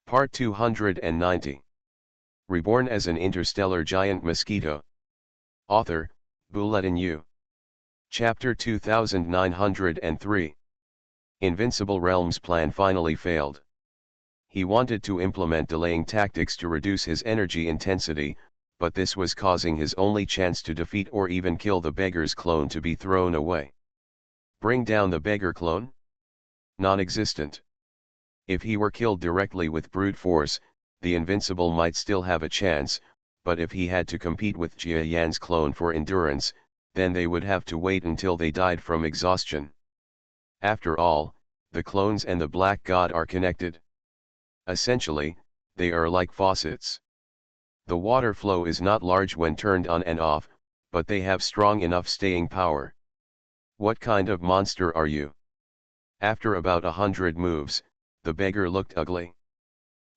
Part 290. Reborn as an interstellar giant mosquito. Author, Bulletin U. Chapter 2903. Invincible Realm's plan finally failed. He wanted to implement delaying tactics to reduce his energy intensity, but this was causing his only chance to defeat or even kill the beggar's clone to be thrown away. Bring down the beggar clone? Non-existent. If he were killed directly with brute force, the Invincible might still have a chance, but if he had to compete with Jia Yan's clone for endurance, then they would have to wait until they died from exhaustion. After all, the clones and the Black God are connected. Essentially, they are like faucets. The water flow is not large when turned on and off, but they have strong enough staying power. What kind of monster are you? After about 100 moves, the beggar looked ugly.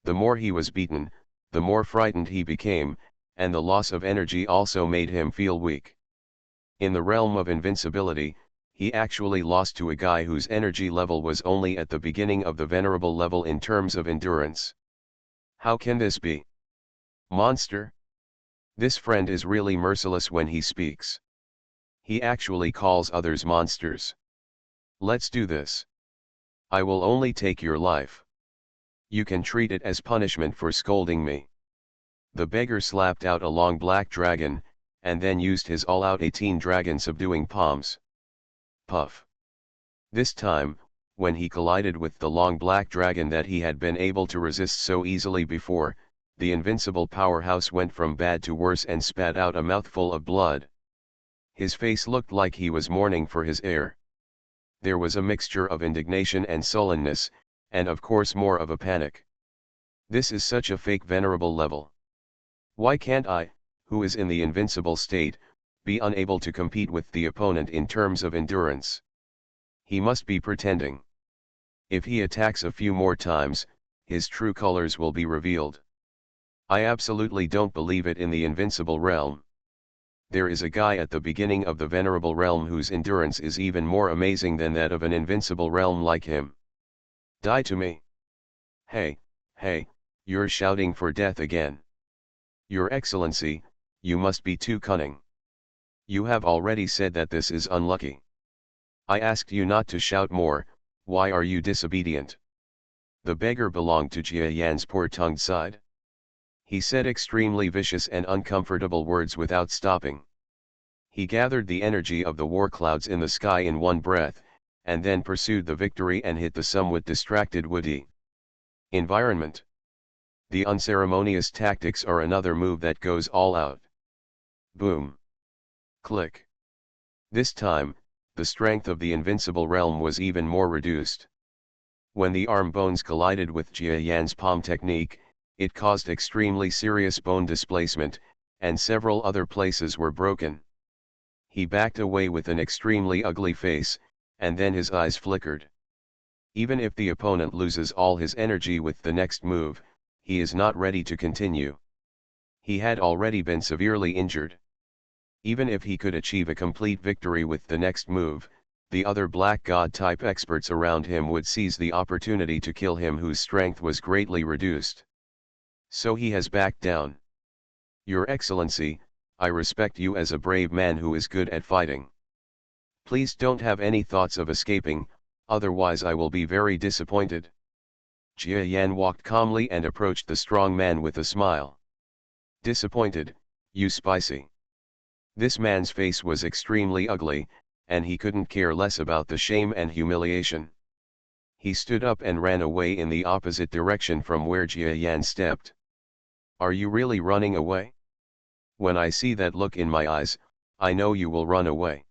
The more he was beaten, the more frightened he became, and the loss of energy also made him feel weak. In the realm of invincibility, he actually lost to a guy whose energy level was only at the beginning of the venerable level in terms of endurance. How can this be? Monster? This friend is really merciless when he speaks. He actually calls others monsters. Let's do this. I will only take your life. You can treat it as punishment for scolding me. The beggar slapped out a long black dragon, and then used his all-out 18 dragon subduing palms. Puff. This time, when he collided with the long black dragon that he had been able to resist so easily before, the invincible powerhouse went from bad to worse and spat out a mouthful of blood. His face looked like he was mourning for his heir. There was a mixture of indignation and sullenness, and of course more of a panic. This is such a fake venerable level. Why can't I, who is in the invincible state, be unable to compete with the opponent in terms of endurance? He must be pretending. If he attacks a few more times, his true colors will be revealed. I absolutely don't believe it in the invincible realm. There is a guy at the beginning of the venerable realm whose endurance is even more amazing than that of an invincible realm like him. Die to me. Hey, you're shouting for death again. Your Excellency, you must be too cunning. You have already said that this is unlucky. I asked you not to shout more, why are you disobedient? The beggar belonged to Jia Yan's poor-tongued side. He said extremely vicious and uncomfortable words without stopping. He gathered the energy of the war clouds in the sky in one breath, and then pursued the victory and hit the somewhat distracted woody environment. The unceremonious tactics are another move that goes all out. Boom. Click. This time, the strength of the invincible realm was even more reduced. When the arm bones collided with Jia Yan's palm technique, it caused extremely serious bone displacement, and several other places were broken. He backed away with an extremely ugly face, and then his eyes flickered. Even if the opponent loses all his energy with the next move, he is not ready to continue. He had already been severely injured. Even if he could achieve a complete victory with the next move, the other Black God-type experts around him would seize the opportunity to kill him whose strength was greatly reduced. So he has backed down. Your Excellency, I respect you as a brave man who is good at fighting. Please don't have any thoughts of escaping, otherwise I will be very disappointed. Jia Yan walked calmly and approached the strong man with a smile. Disappointed, you spicy. This man's face was extremely ugly, and he couldn't care less about the shame and humiliation. He stood up and ran away in the opposite direction from where Jia Yan stepped. Are you really running away? When I see that look in my eyes, I know you will run away.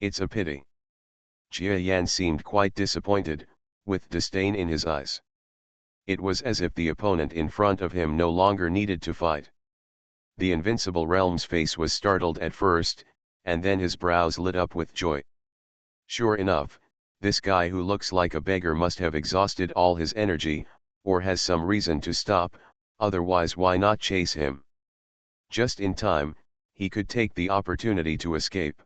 It's a pity. Jia Yan seemed quite disappointed, with disdain in his eyes. It was as if the opponent in front of him no longer needed to fight. The invincible realm's face was startled at first, and then his brows lit up with joy. Sure enough, this guy who looks like a beggar must have exhausted all his energy, or has some reason to stop, otherwise why not chase him? Just in time, he could take the opportunity to escape.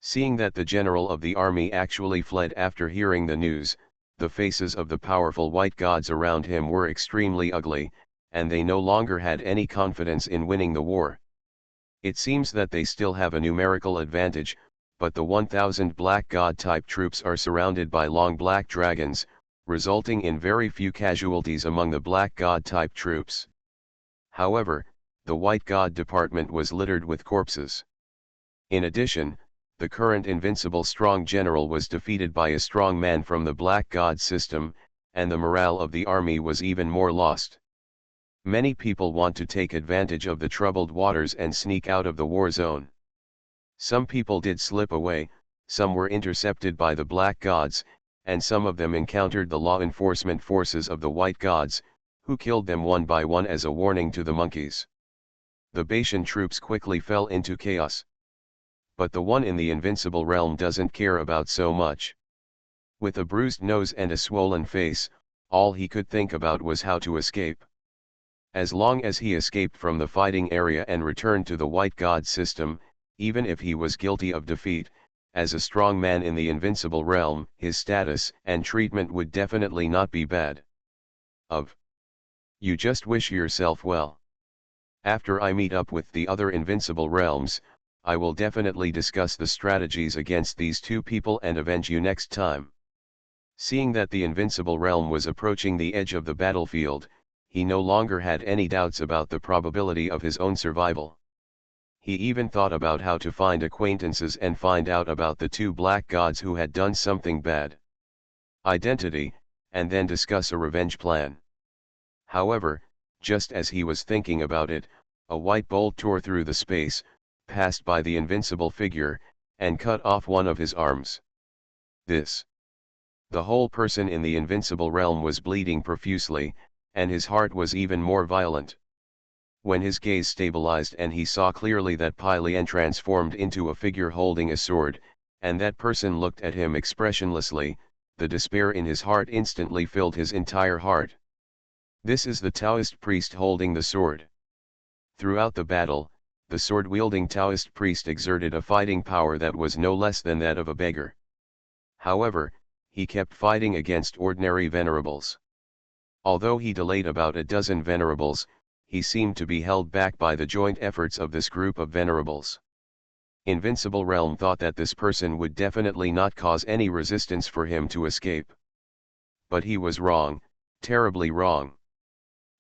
Seeing that the general of the army actually fled after hearing the news, the faces of the powerful white gods around him were extremely ugly, and they no longer had any confidence in winning the war. It seems that they still have a numerical advantage, but the 1,000 black god-type troops are surrounded by long black dragons, resulting in very few casualties among the black god-type troops. However, the white god department was littered with corpses. In addition, the current invincible strong general was defeated by a strong man from the black god system, and the morale of the army was even more lost. Many people want to take advantage of the troubled waters and sneak out of the war zone. Some people did slip away, some were intercepted by the black gods, and some of them encountered the law enforcement forces of the white gods, who killed them one by one as a warning to the monkeys. The Baitian troops quickly fell into chaos. But the one in the invincible realm doesn't care about so much. With a bruised nose and a swollen face, all he could think about was how to escape. As long as he escaped from the fighting area and returned to the white god system, even if he was guilty of defeat, as a strong man in the invincible realm, his status and treatment would definitely not be bad. You just wish yourself well. After I meet up with the other invincible realms, I will definitely discuss the strategies against these two people and avenge you next time. Seeing that the invincible realm was approaching the edge of the battlefield, he no longer had any doubts about the probability of his own survival. He even thought about how to find acquaintances and find out about the two black gods who had done something bad. Identity, and then discuss a revenge plan. However, just as he was thinking about it, a white bolt tore through the space, passed by the invincible figure, and cut off one of his arms. The whole person in the invincible realm was bleeding profusely, and his heart was even more violent. When his gaze stabilized and he saw clearly that Pylian transformed into a figure holding a sword, and that person looked at him expressionlessly, the despair in his heart instantly filled his entire heart. This is the Taoist priest holding the sword. Throughout the battle, the sword-wielding Taoist priest exerted a fighting power that was no less than that of a beggar. However, he kept fighting against ordinary venerables. Although he delayed about a dozen venerables, he seemed to be held back by the joint efforts of this group of venerables. Invincible Realm thought that this person would definitely not cause any resistance for him to escape. But he was wrong, terribly wrong.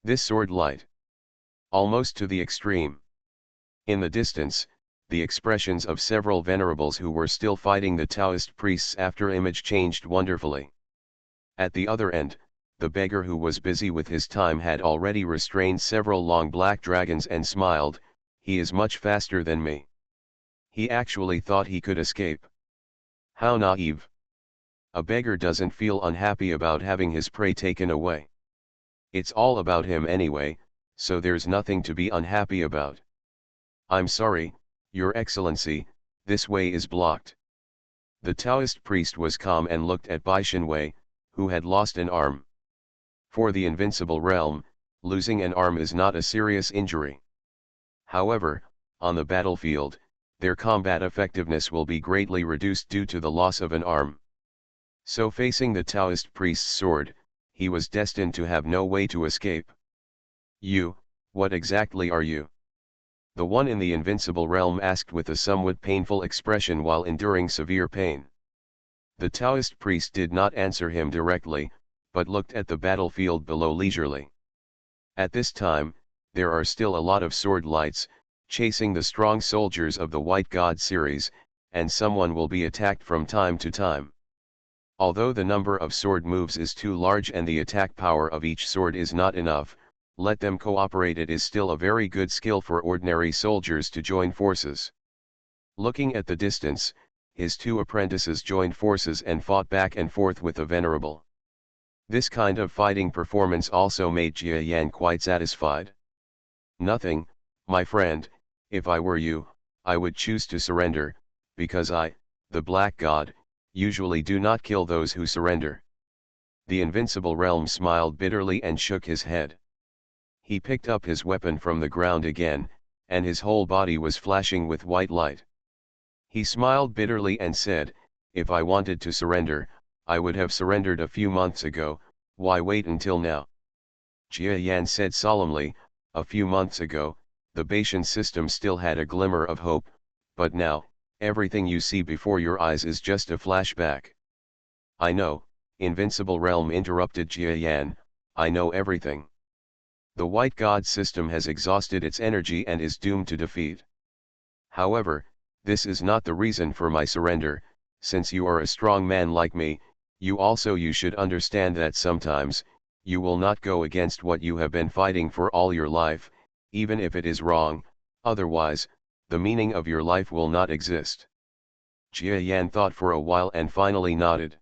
This sword light. Almost to the extreme. In the distance, the expressions of several venerables who were still fighting the Taoist priests after image changed wonderfully. At the other end, the beggar who was busy with his time had already restrained several long black dragons and smiled, "He is much faster than me." He actually thought he could escape. How naive. A beggar doesn't feel unhappy about having his prey taken away. It's all about him anyway, so there's nothing to be unhappy about. "I'm sorry, Your Excellency, this way is blocked." The Taoist priest was calm and looked at Bai Shenwei, who had lost an arm. For the invincible realm, losing an arm is not a serious injury. However, on the battlefield, their combat effectiveness will be greatly reduced due to the loss of an arm. So facing the Taoist priest's sword, he was destined to have no way to escape. "You, what exactly are you?" the one in the invincible realm asked with a somewhat painful expression while enduring severe pain. The Taoist priest did not answer him directly, but looked at the battlefield below leisurely. At this time, there are still a lot of sword lights, chasing the strong soldiers of the White God series, and someone will be attacked from time to time. Although the number of sword moves is too large and the attack power of each sword is not enough, let them cooperate. It is still a very good skill for ordinary soldiers to join forces. Looking at the distance, his two apprentices joined forces and fought back and forth with a venerable. This kind of fighting performance also made Jia Yan quite satisfied. "Nothing, my friend, if I were you, I would choose to surrender, because I, the Black God, usually do not kill those who surrender." The invincible realm smiled bitterly and shook his head. He picked up his weapon from the ground again, and his whole body was flashing with white light. He smiled bitterly and said, "If I wanted to surrender, I would have surrendered a few months ago, why wait until now? Jia Yan said solemnly, a few months ago, the Bayesian system still had a glimmer of hope, but now, everything you see before your eyes is just a flashback. I know, Invincible Realm interrupted Jia Yan, I know everything. The White God system has exhausted its energy and is doomed to defeat. However, this is not the reason for my surrender. Since you are a strong man like me, you should understand that sometimes, you will not go against what you have been fighting for all your life, even if it is wrong, otherwise, the meaning of your life will not exist. Jia Yan thought for a while and finally nodded.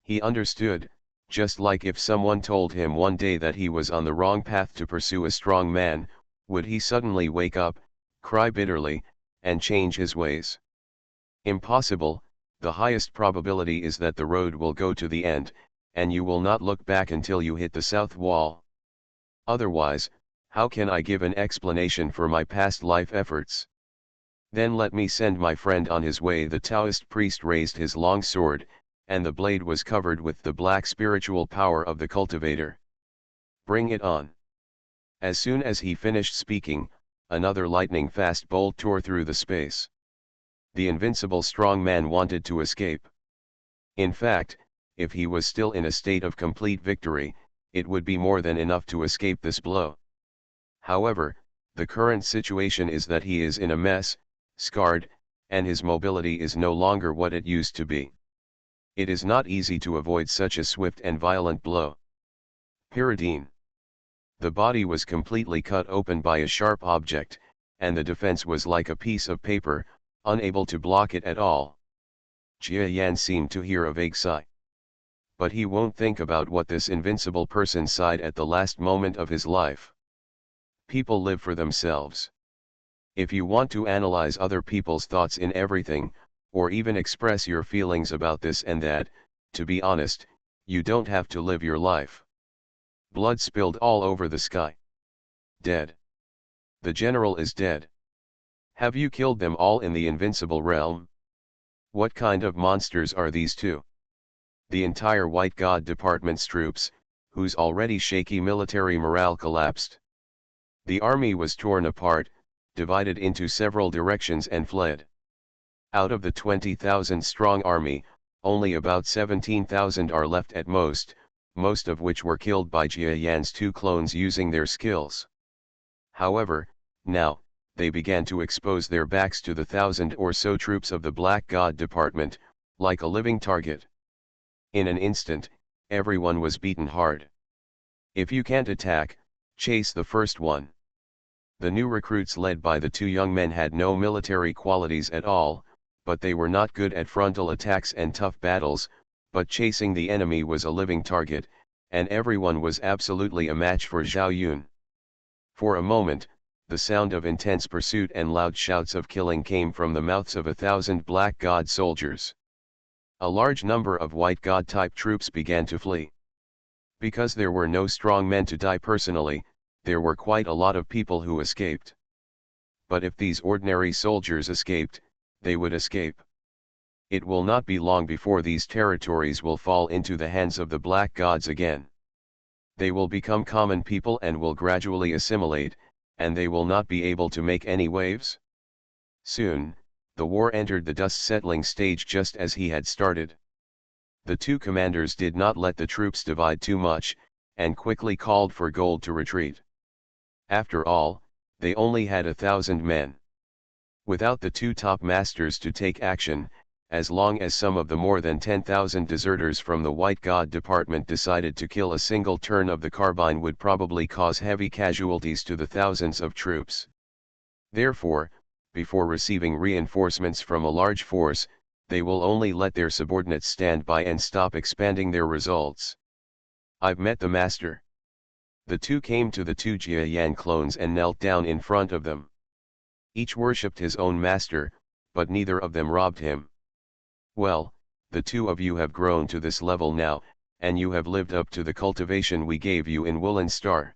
He understood, just like if someone told him one day that he was on the wrong path to pursue a strong man, would he suddenly wake up, cry bitterly, and change his ways? Impossible. The highest probability is that the road will go to the end, and you will not look back until you hit the south wall. Otherwise, how can I give an explanation for my past life efforts? Then let me send my friend on his way. The Taoist priest raised his long sword, and the blade was covered with the black spiritual power of the cultivator. Bring it on. As soon as he finished speaking, another lightning-fast bolt tore through the space. The invincible strong man wanted to escape. In fact, if he was still in a state of complete victory, it would be more than enough to escape this blow. However, the current situation is that he is in a mess, scarred, and his mobility is no longer what it used to be. It is not easy to avoid such a swift and violent blow. Pyridine. The body was completely cut open by a sharp object, and the defense was like a piece of paper, unable to block it at all. Jia Yan seemed to hear a vague sigh. But he won't think about what this invincible person sighed at the last moment of his life. People live for themselves. If you want to analyze other people's thoughts in everything, or even express your feelings about this and that, to be honest, you don't have to live your life. Blood spilled all over the sky. Dead. The general is dead. Have you killed them all in the invincible realm? What kind of monsters are these two? The entire White God Department's troops, whose already shaky military morale collapsed. The army was torn apart, divided into several directions and fled. Out of the 20,000 strong army, only about 17,000 are left at most of which were killed by Jia Yan's two clones using their skills. However, now, they began to expose their backs to the 1,000 or so troops of the Black God Department, like a living target. In an instant, everyone was beaten hard. If you can't attack, chase the first one. The new recruits led by the two young men had no military qualities at all, but they were not good at frontal attacks and tough battles, but chasing the enemy was a living target, and everyone was absolutely a match for Zhao Yun. For a moment, the sound of intense pursuit and loud shouts of killing came from the mouths of 1,000 Black God soldiers. A large number of White God-type troops began to flee. Because there were no strong men to die personally, there were quite a lot of people who escaped. But if these ordinary soldiers escaped, they would escape. It will not be long before these territories will fall into the hands of the Black Gods again. They will become common people and will gradually assimilate, and they will not be able to make any waves. Soon, the war entered the dust-settling stage just as he had started. The two commanders did not let the troops divide too much, and quickly called for gold to retreat. After all, they only had 1,000 men. Without the two top masters to take action, as long as some of the more than 10,000 deserters from the White God Department decided to kill a single turn of the carbine would probably cause heavy casualties to the thousands of troops. Therefore, before receiving reinforcements from a large force, they will only let their subordinates stand by and stop expanding their results. I've met the master. The two came to the two Jia Yan clones and knelt down in front of them. Each worshipped his own master, but neither of them robbed him. Well, the two of you have grown to this level now, and you have lived up to the cultivation we gave you in Woolen Star.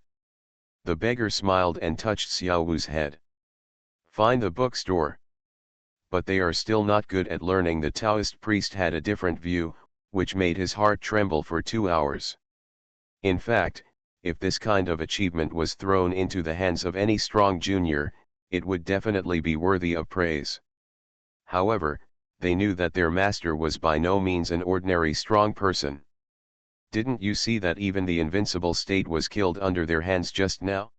The beggar smiled and touched Xiao Wu's head. Find the bookstore. But they are still not good at learning. The Taoist priest had a different view. which made his heart tremble for 2 hours. In fact, if this kind of achievement was thrown into the hands of any strong junior, it would definitely be worthy of praise. However, they knew that their master was by no means an ordinary strong person. Didn't you see that even the invincible state was killed under their hands just now?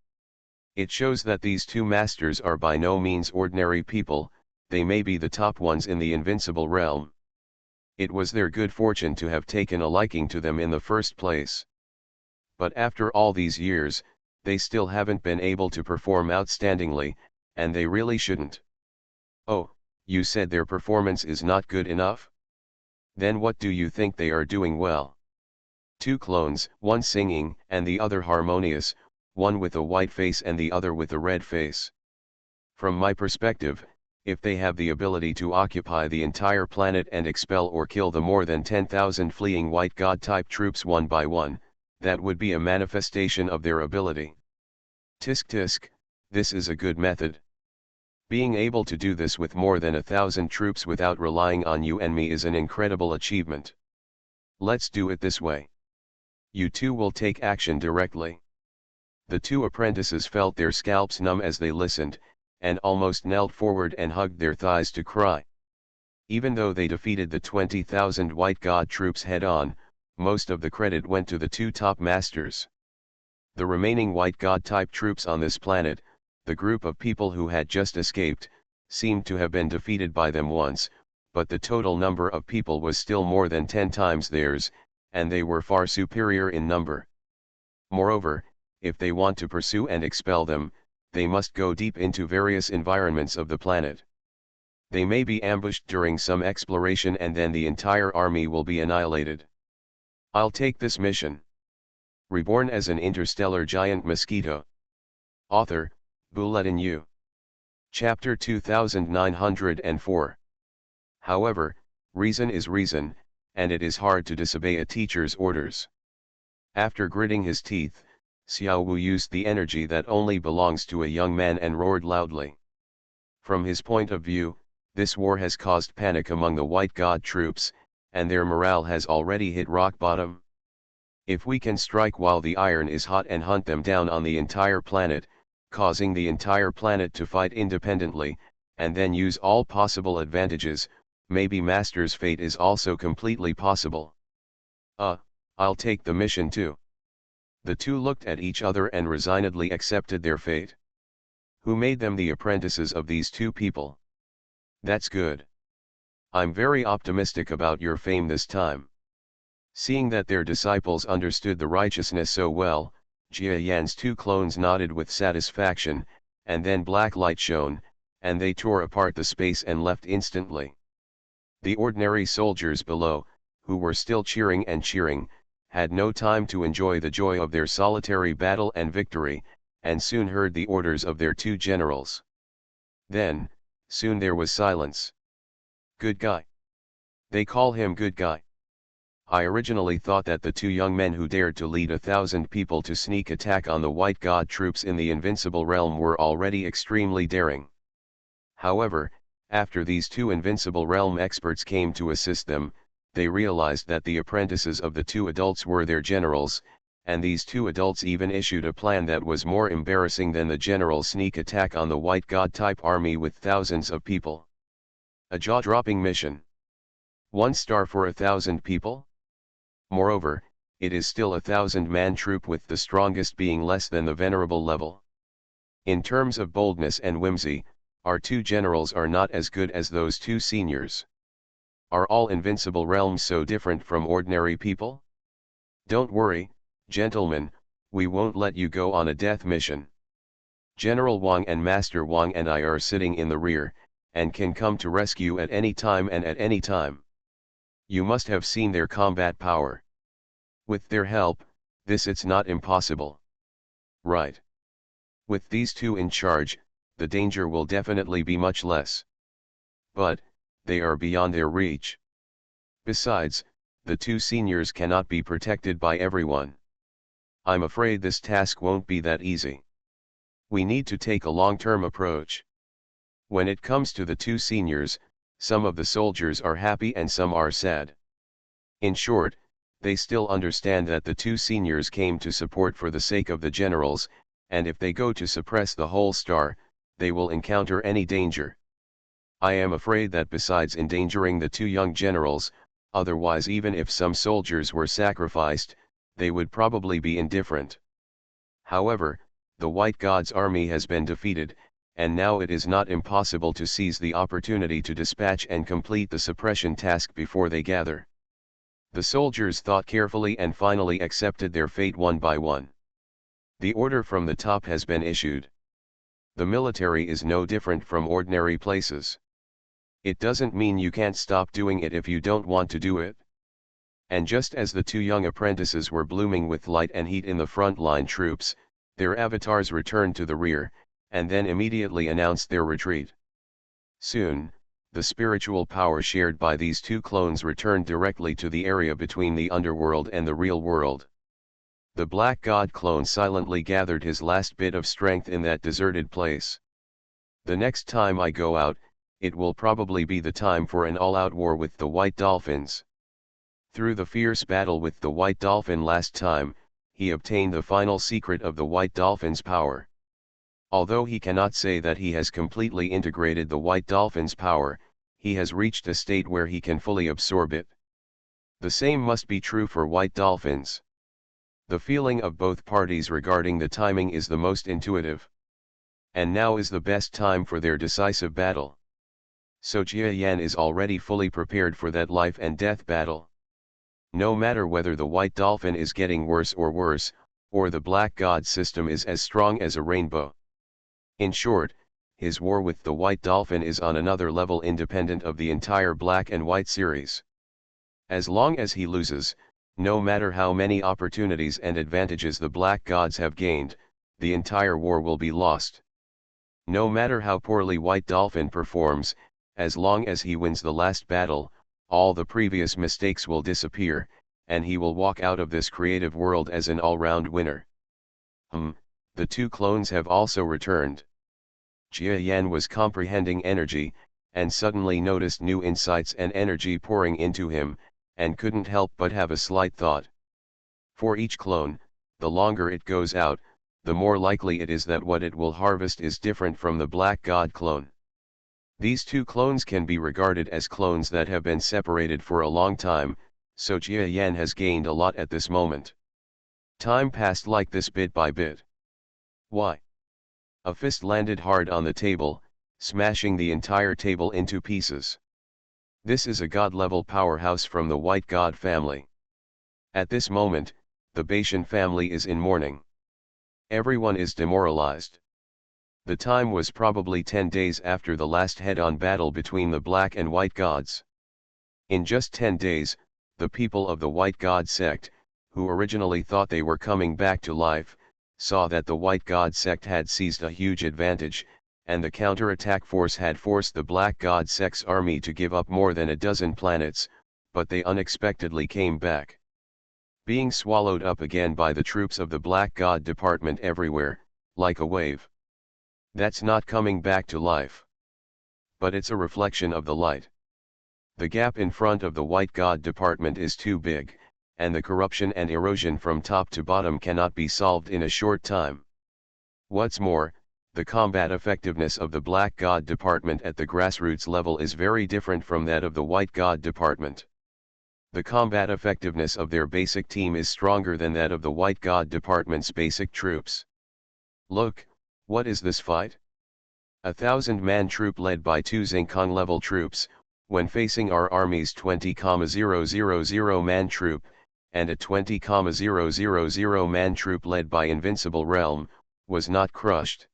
It shows that these two masters are by no means ordinary people, they may be the top ones in the invincible realm. It was their good fortune to have taken a liking to them in the first place. But after all these years, they still haven't been able to perform outstandingly, and they really shouldn't. Oh, you said their performance is not good enough? Then what do you think they are doing well? Two clones, one singing and the other harmonious, one with a white face and the other with a red face. From my perspective, if they have the ability to occupy the entire planet and expel or kill the more than 10,000 fleeing white god-type troops one by one, that would be a manifestation of their ability. Tisk tisk, this is a good method. Being able to do this with more than 1,000 troops without relying on you and me is an incredible achievement. Let's do it this way. You two will take action directly. The two apprentices felt their scalps numb as they listened, and almost knelt forward and hugged their thighs to cry. Even though they defeated the 20,000 white god troops head-on, most of the credit went to the two top masters. The remaining white god-type troops on this planet, the group of people who had just escaped, seemed to have been defeated by them once, but the total number of people was still more than 10 times theirs, and they were far superior in number. Moreover, if they want to pursue and expel them, they must go deep into various environments of the planet. They may be ambushed during some exploration and then the entire army will be annihilated. I'll take this mission. Reborn as an interstellar giant mosquito. Author, Bulletin U. Chapter 2904. However, reason is reason, and it is hard to disobey a teacher's orders. After gritting his teeth, Xiao Wu used the energy that only belongs to a young man and roared loudly. From his point of view, this war has caused panic among the white god troops, and their morale has already hit rock bottom. If we can strike while the iron is hot and hunt them down on the entire planet, causing the entire planet to fight independently, and then use all possible advantages, maybe Master's fate is also completely possible. I'll take the mission too. The two looked at each other and resignedly accepted their fate. Who made them the apprentices of these two people? That's good. I'm very optimistic about your fame this time. Seeing that their disciples understood the righteousness so well, Jia Yan's two clones nodded with satisfaction, and then black light shone, and they tore apart the space and left instantly. The ordinary soldiers below, who were still cheering and cheering, had no time to enjoy the joy of their solitary battle and victory, and soon heard the orders of their two generals. Then, soon there was silence. Good guy. They call him good guy. I originally thought that the two young men who dared to lead 1,000 people to sneak attack on the white god troops in the invincible realm were already extremely daring. However, after these two invincible realm experts came to assist them, they realized that the apprentices of the two adults were their generals, and these two adults even issued a plan that was more embarrassing than the general's sneak attack on the white god-type army with thousands of people. A jaw-dropping mission. 1 star for 1,000 people? Moreover, it is still a 1,000-man troop with the strongest being less than the venerable level. In terms of boldness and whimsy, our two generals are not as good as those two seniors. Are all invincible realms so different from ordinary people? Don't worry, gentlemen, we won't let you go on a death mission. General Wang and Master Wang and I are sitting in the rear, and can come to rescue at any time and at any time. You must have seen their combat power. With their help, it's not impossible. Right. With these two in charge, the danger will definitely be much less. But, they are beyond their reach. Besides, the two seniors cannot be protected by everyone. I'm afraid this task won't be that easy. We need to take a long-term approach. When it comes to the two seniors, some of the soldiers are happy and some are sad. In short, they still understand that the two seniors came to support for the sake of the generals, and if they go to suppress the whole star, they will encounter any danger. I am afraid that besides endangering the two young generals, otherwise even if some soldiers were sacrificed, they would probably be indifferent. However, the White God's army has been defeated, and now it is not impossible to seize the opportunity to dispatch and complete the suppression task before they gather. The soldiers thought carefully and finally accepted their fate one by one. The order from the top has been issued. The military is no different from ordinary places. It doesn't mean you can't stop doing it if you don't want to do it. And just as the two young apprentices were blooming with light and heat in the front line troops, their avatars returned to the rear, and then immediately announced their retreat. Soon, the spiritual power shared by these two clones returned directly to the area between the underworld and the real world. The Black God clone silently gathered his last bit of strength in that deserted place. The next time I go out, it will probably be the time for an all-out war with the White Dolphins. Through the fierce battle with the White Dolphin last time, he obtained the final secret of the White Dolphin's power. Although he cannot say that he has completely integrated the White Dolphin's power, he has reached a state where he can fully absorb it. The same must be true for White Dolphins. The feeling of both parties regarding the timing is the most intuitive. And now is the best time for their decisive battle. So Jia Yan is already fully prepared for that life and death battle. No matter whether the White Dolphin is getting worse, or the Black God system is as strong as a rainbow. In short, his war with the White Dolphin is on another level independent of the entire Black and White series. As long as he loses, no matter how many opportunities and advantages the Black Gods have gained, the entire war will be lost. No matter how poorly White Dolphin performs, as long as he wins the last battle, all the previous mistakes will disappear, and he will walk out of this creative world as an all-round winner. The two clones have also returned. Jia Yan was comprehending energy, and suddenly noticed new insights and energy pouring into him, and couldn't help but have a slight thought. For each clone, the longer it goes out, the more likely it is that what it will harvest is different from the Black God clone. These two clones can be regarded as clones that have been separated for a long time, so Jia Yan has gained a lot at this moment. Time passed like this bit by bit. Why? A fist landed hard on the table, smashing the entire table into pieces. This is a god-level powerhouse from the White God family. At this moment, the Baishan family is in mourning. Everyone is demoralized. The time was probably 10 days after the last head-on battle between the Black and White Gods. In just 10 days, the people of the White God sect, who originally thought they were coming back to life, saw that the White God sect had seized a huge advantage, and the counter-attack force had forced the Black God sect's army to give up more than a dozen planets, but they unexpectedly came back. Being swallowed up again by the troops of the Black God department everywhere, like a wave. That's not coming back to life. But it's a reflection of the light. The gap in front of the White God department is too big, and the corruption and erosion from top to bottom cannot be solved in a short time. What's more, the combat effectiveness of the Black God department at the grassroots level is very different from that of the White God department. The combat effectiveness of their basic team is stronger than that of the White God department's basic troops. Look, what is this fight? A 1,000-man troop led by two Xingkong-level troops, when facing our army's 20,000-man troop, and a 20,000-man troop led by Invincible Realm, was not crushed.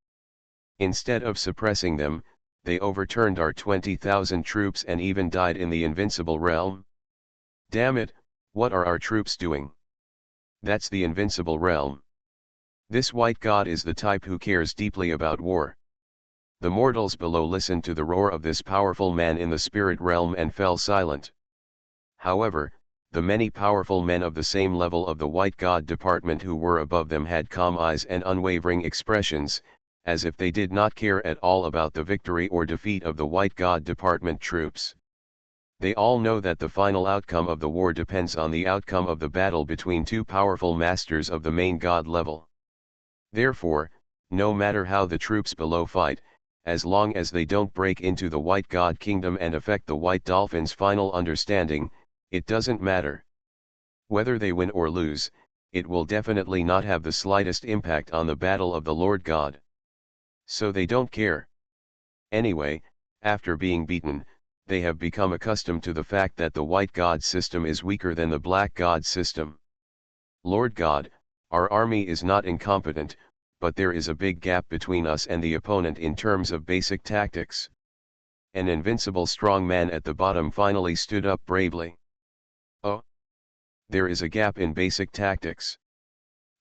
Instead of suppressing them, they overturned our 20,000 troops and even died in the Invincible Realm. Damn it, what are our troops doing? That's the Invincible Realm. This White God is the type who cares deeply about war. The mortals below listened to the roar of this powerful man in the spirit realm and fell silent. However, the many powerful men of the same level of the White God department who were above them had calm eyes and unwavering expressions, as if they did not care at all about the victory or defeat of the White God department troops. They all know that the final outcome of the war depends on the outcome of the battle between two powerful masters of the main god level. Therefore, no matter how the troops below fight, as long as they don't break into the White God Kingdom and affect the White Dolphin's final understanding, it doesn't matter. Whether they win or lose, it will definitely not have the slightest impact on the battle of the Lord God. So they don't care. Anyway, after being beaten, they have become accustomed to the fact that the White God system is weaker than the Black God system. Lord God, our army is not incompetent, but there is a big gap between us and the opponent in terms of basic tactics. An invincible strong man at the bottom finally stood up bravely. Oh! There is a gap in basic tactics.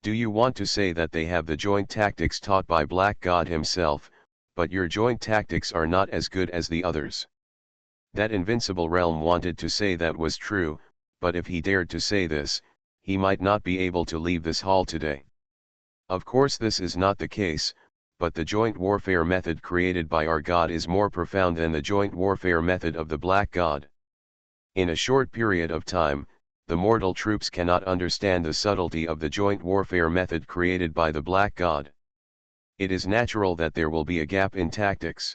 Do you want to say that they have the joint tactics taught by Black God himself, but your joint tactics are not as good as the others? That invincible realm wanted to say that was true, but if he dared to say this, he might not be able to leave this hall today. Of course this is not the case, but the joint warfare method created by our God is more profound than the joint warfare method of the Black God. In a short period of time, the mortal troops cannot understand the subtlety of the joint warfare method created by the Black God. It is natural that there will be a gap in tactics.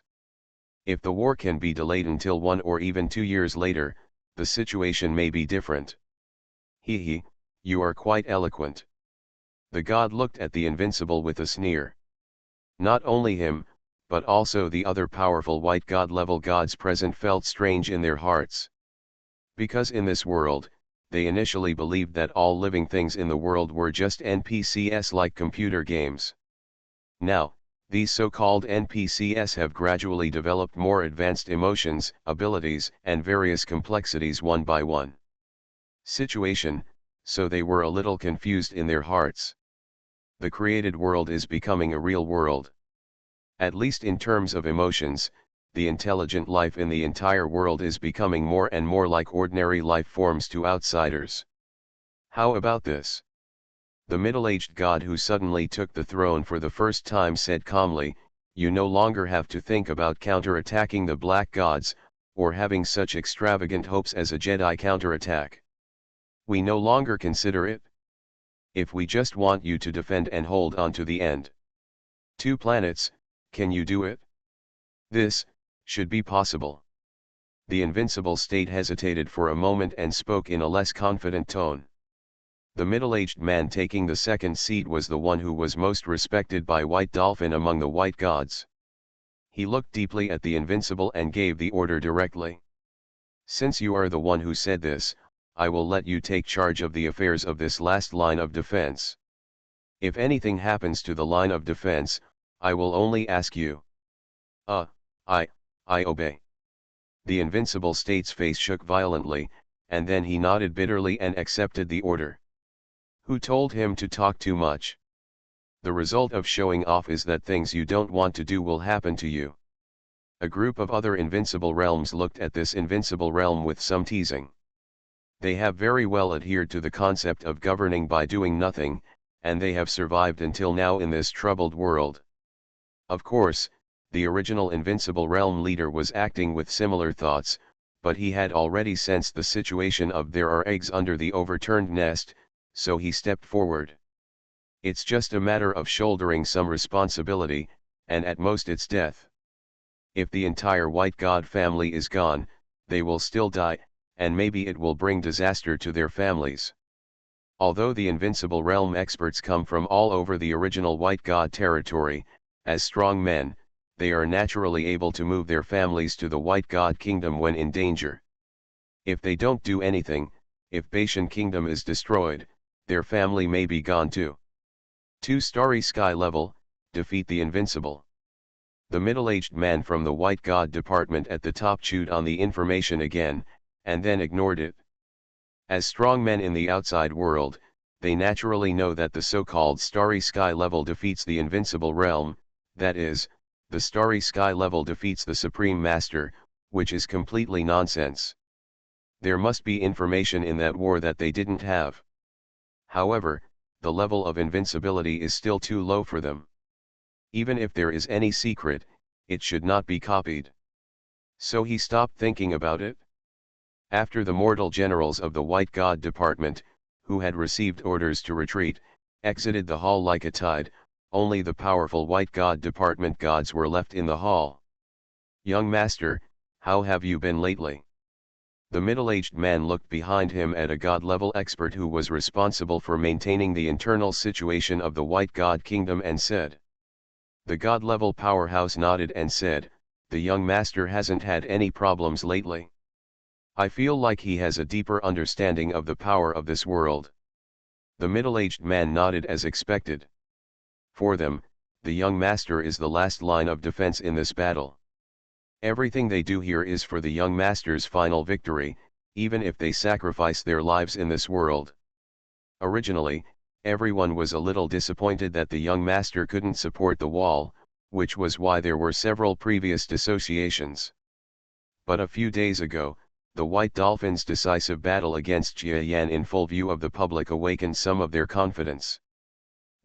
If the war can be delayed until 1 or even 2 years later, the situation may be different. He, you are quite eloquent. The god looked at the invincible with a sneer. Not only him, but also the other powerful white god-level gods present felt strange in their hearts. Because in this world, they initially believed that all living things in the world were just NPCs like computer games. Now, these so-called NPCs have gradually developed more advanced emotions, abilities, and various complexities one by one. Situation, so they were a little confused in their hearts. The created world is becoming a real world. At least in terms of emotions, the intelligent life in the entire world is becoming more and more like ordinary life forms to outsiders. How about this? The middle-aged god who suddenly took the throne for the first time said calmly, "You no longer have to think about counter-attacking the black gods, or having such extravagant hopes as a Jedi counterattack. We no longer consider it. If we just want you to defend and hold on to the end. 2 planets, can you do it? This should be possible." The invincible state hesitated for a moment and spoke in a less confident tone. The middle-aged man taking the second seat was the one who was most respected by White Dolphin among the white gods. He looked deeply at the invincible and gave the order directly. "Since you are the one who said this, I will let you take charge of the affairs of this last line of defense. If anything happens to the line of defense, I will only ask you." I obey." The invincible state's face shook violently, and then he nodded bitterly and accepted the order. Who told him to talk too much? The result of showing off is that things you don't want to do will happen to you. A group of other invincible realms looked at this invincible realm with some teasing. They have very well adhered to the concept of governing by doing nothing, and they have survived until now in this troubled world. Of course, the original invincible realm leader was acting with similar thoughts, but he had already sensed the situation of there are eggs under the overturned nest, so he stepped forward. It's just a matter of shouldering some responsibility, and at most it's death. If the entire white god family is gone, they will still die, and maybe it will bring disaster to their families. Although the invincible realm experts come from all over the original white god territory, as strong men, they are naturally able to move their families to the white god kingdom when in danger. If they don't do anything, if Bashan kingdom is destroyed, their family may be gone too. 2 starry sky level, defeat the invincible. The middle-aged man from the white god department at the top chewed on the information again, and then ignored it. As strong men in the outside world, they naturally know that the so-called starry sky level defeats the invincible realm, that is, the starry sky level defeats the Supreme Master, which is completely nonsense. There must be information in that war that they didn't have. However, the level of invincibility is still too low for them. Even if there is any secret, it should not be copied. So he stopped thinking about it. After the mortal generals of the White God Department, who had received orders to retreat, exited the hall like a tide, only the powerful White God Department gods were left in the hall. "Young master, how have you been lately?" The middle-aged man looked behind him at a god-level expert who was responsible for maintaining the internal situation of the White God Kingdom and said. The god-level powerhouse nodded and said, "The young master hasn't had any problems lately. I feel like he has a deeper understanding of the power of this world." The middle-aged man nodded as expected. For them, the young master is the last line of defense in this battle. Everything they do here is for the young master's final victory, even if they sacrifice their lives in this world. Originally, everyone was a little disappointed that the young master couldn't support the wall, which was why there were several previous dissociations. But a few days ago, the White Dolphin's decisive battle against Jia Yan in full view of the public awakened some of their confidence.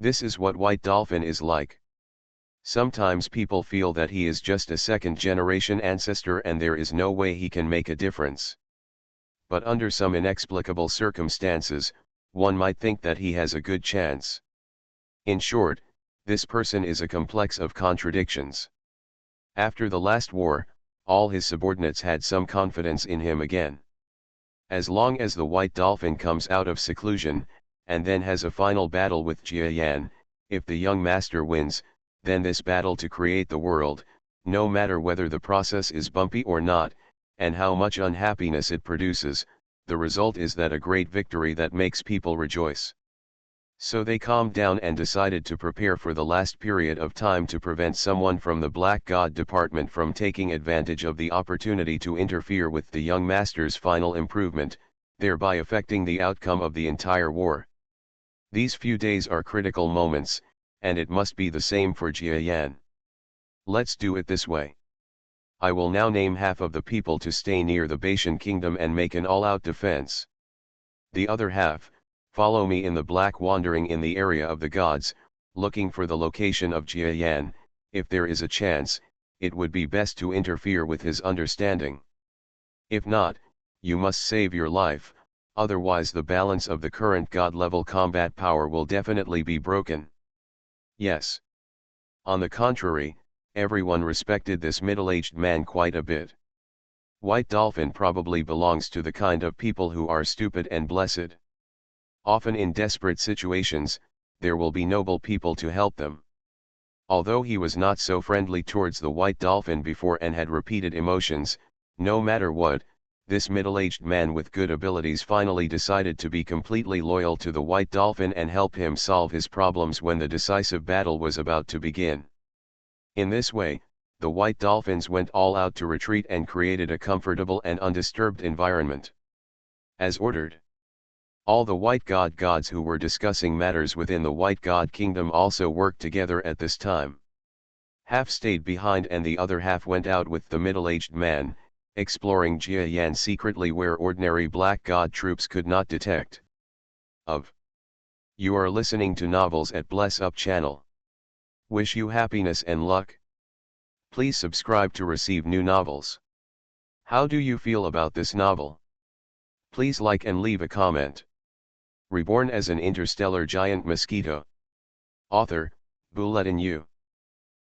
This is what White Dolphin is like. Sometimes people feel that he is just a second-generation ancestor and there is no way he can make a difference. But under some inexplicable circumstances, one might think that he has a good chance. In short, this person is a complex of contradictions. After the last war, all his subordinates had some confidence in him again. As long as the White Dolphin comes out of seclusion, and then has a final battle with Jia Yan, if the young master wins, then this battle to create the world, no matter whether the process is bumpy or not, and how much unhappiness it produces, the result is that a great victory that makes people rejoice. So they calmed down and decided to prepare for the last period of time to prevent someone from the Black God Department from taking advantage of the opportunity to interfere with the young master's final improvement, thereby affecting the outcome of the entire war. These few days are critical moments, and it must be the same for Jia Yan. Let's do it this way. I will now name half of the people to stay near the Baishan Kingdom and make an all-out defense. The other half, follow me in the black wandering in the area of the gods, looking for the location of Jia Yan. If there is a chance, it would be best to interfere with his understanding. If not, you must save your life, otherwise the balance of the current god-level combat power will definitely be broken. Yes. On the contrary, everyone respected this middle-aged man quite a bit. White Dolphin probably belongs to the kind of people who are stupid and blessed. Often in desperate situations, there will be noble people to help them. Although he was not so friendly towards the White Dolphin before and had repeated emotions, no matter what, this middle-aged man with good abilities finally decided to be completely loyal to the White Dolphin and help him solve his problems when the decisive battle was about to begin. In this way, the White Dolphins went all out to retreat and created a comfortable and undisturbed environment. As ordered. All the White God gods who were discussing matters within the White God Kingdom also worked together at this time. Half stayed behind and the other half went out with the middle-aged man, exploring Jia Yan secretly where ordinary Black God troops could not detect. You are listening to novels at Bless Up channel. Wish you happiness and luck. Please subscribe to receive new novels. How do you feel about this novel? Please like and leave a comment. Reborn as an interstellar giant mosquito. Author, Bulletin U.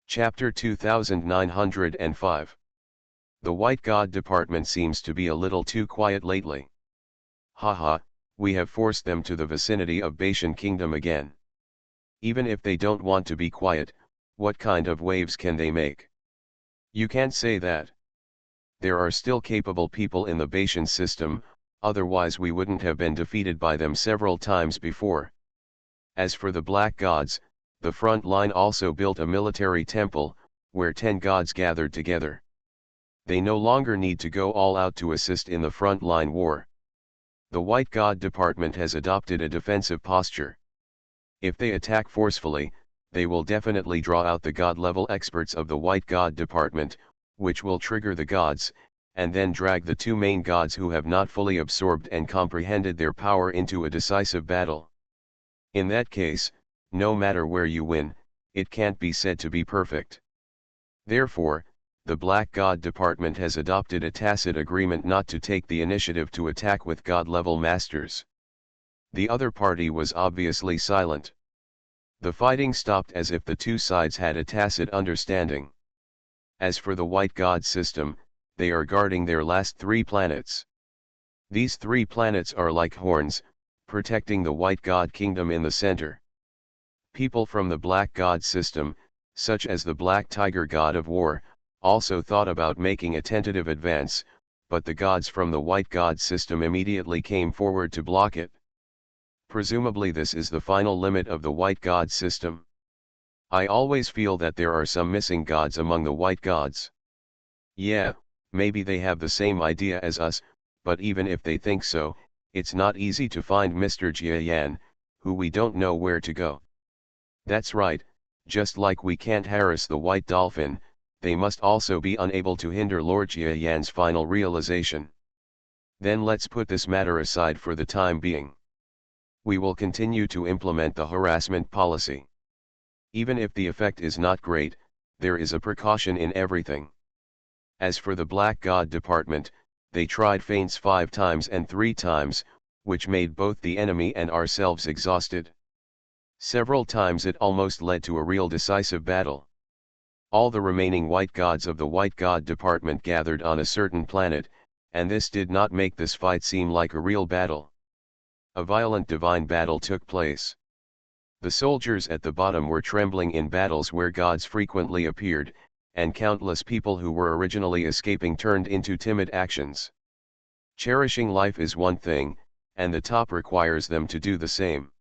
Chapter 2905. The White God Department seems to be a little too quiet lately. Haha, we have forced them to the vicinity of Baishan Kingdom again. Even if they don't want to be quiet, what kind of waves can they make? You can't say that. There are still capable people in the Baishan system, otherwise we wouldn't have been defeated by them several times before. As for the Black Gods, the front line also built a military temple, where 10 gods gathered together. They no longer need to go all out to assist in the front line war. The White God Department has adopted a defensive posture. If they attack forcefully, they will definitely draw out the god-level experts of the White God Department, which will trigger the gods, and then drag the two main gods who have not fully absorbed and comprehended their power into a decisive battle. In that case, no matter where you win, it can't be said to be perfect. Therefore, the Black God Department has adopted a tacit agreement not to take the initiative to attack with God-level masters. The other party was obviously silent. The fighting stopped as if the two sides had a tacit understanding. As for the White God system, they are guarding their last 3 planets. These 3 planets are like horns, protecting the White God Kingdom in the center. People from the Black God system, such as the Black Tiger God of War, also thought about making a tentative advance, but the gods from the White God system immediately came forward to block it. Presumably this is the final limit of the White God system. I always feel that there are some missing gods among the White Gods. Yeah, maybe they have the same idea as us, but even if they think so, it's not easy to find Mr. Jiayan, who we don't know where to go. That's right, just like we can't harass the White Dolphin, they must also be unable to hinder Lord Jiayan's final realization. Then let's put this matter aside for the time being. We will continue to implement the harassment policy. Even if the effect is not great, there is a precaution in everything. As for the Black God Department, they tried feints 5 times and 3 times, which made both the enemy and ourselves exhausted. Several times it almost led to a real decisive battle. All the remaining White Gods of the White God Department gathered on a certain planet, and this did not make this fight seem like a real battle. A violent divine battle took place. The soldiers at the bottom were trembling in battles where gods frequently appeared, and countless people who were originally escaping turned into timid actions. Cherishing life is one thing, and the top requires them to do the same.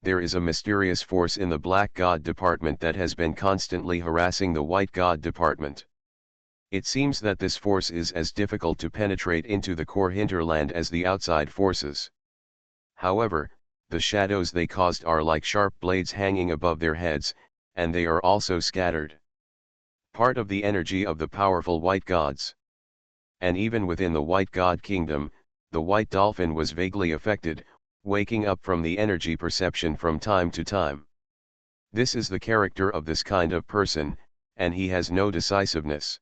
There is a mysterious force in the Black God Department that has been constantly harassing the White God Department. It seems that this force is as difficult to penetrate into the core hinterland as the outside forces. However, the shadows they caused are like sharp blades hanging above their heads, and they are also scattered. Part of the energy of the powerful White Gods. And even within the White God Kingdom, the White Dolphin was vaguely affected, waking up from the energy perception from time to time. This is the character of this kind of person, and he has no decisiveness.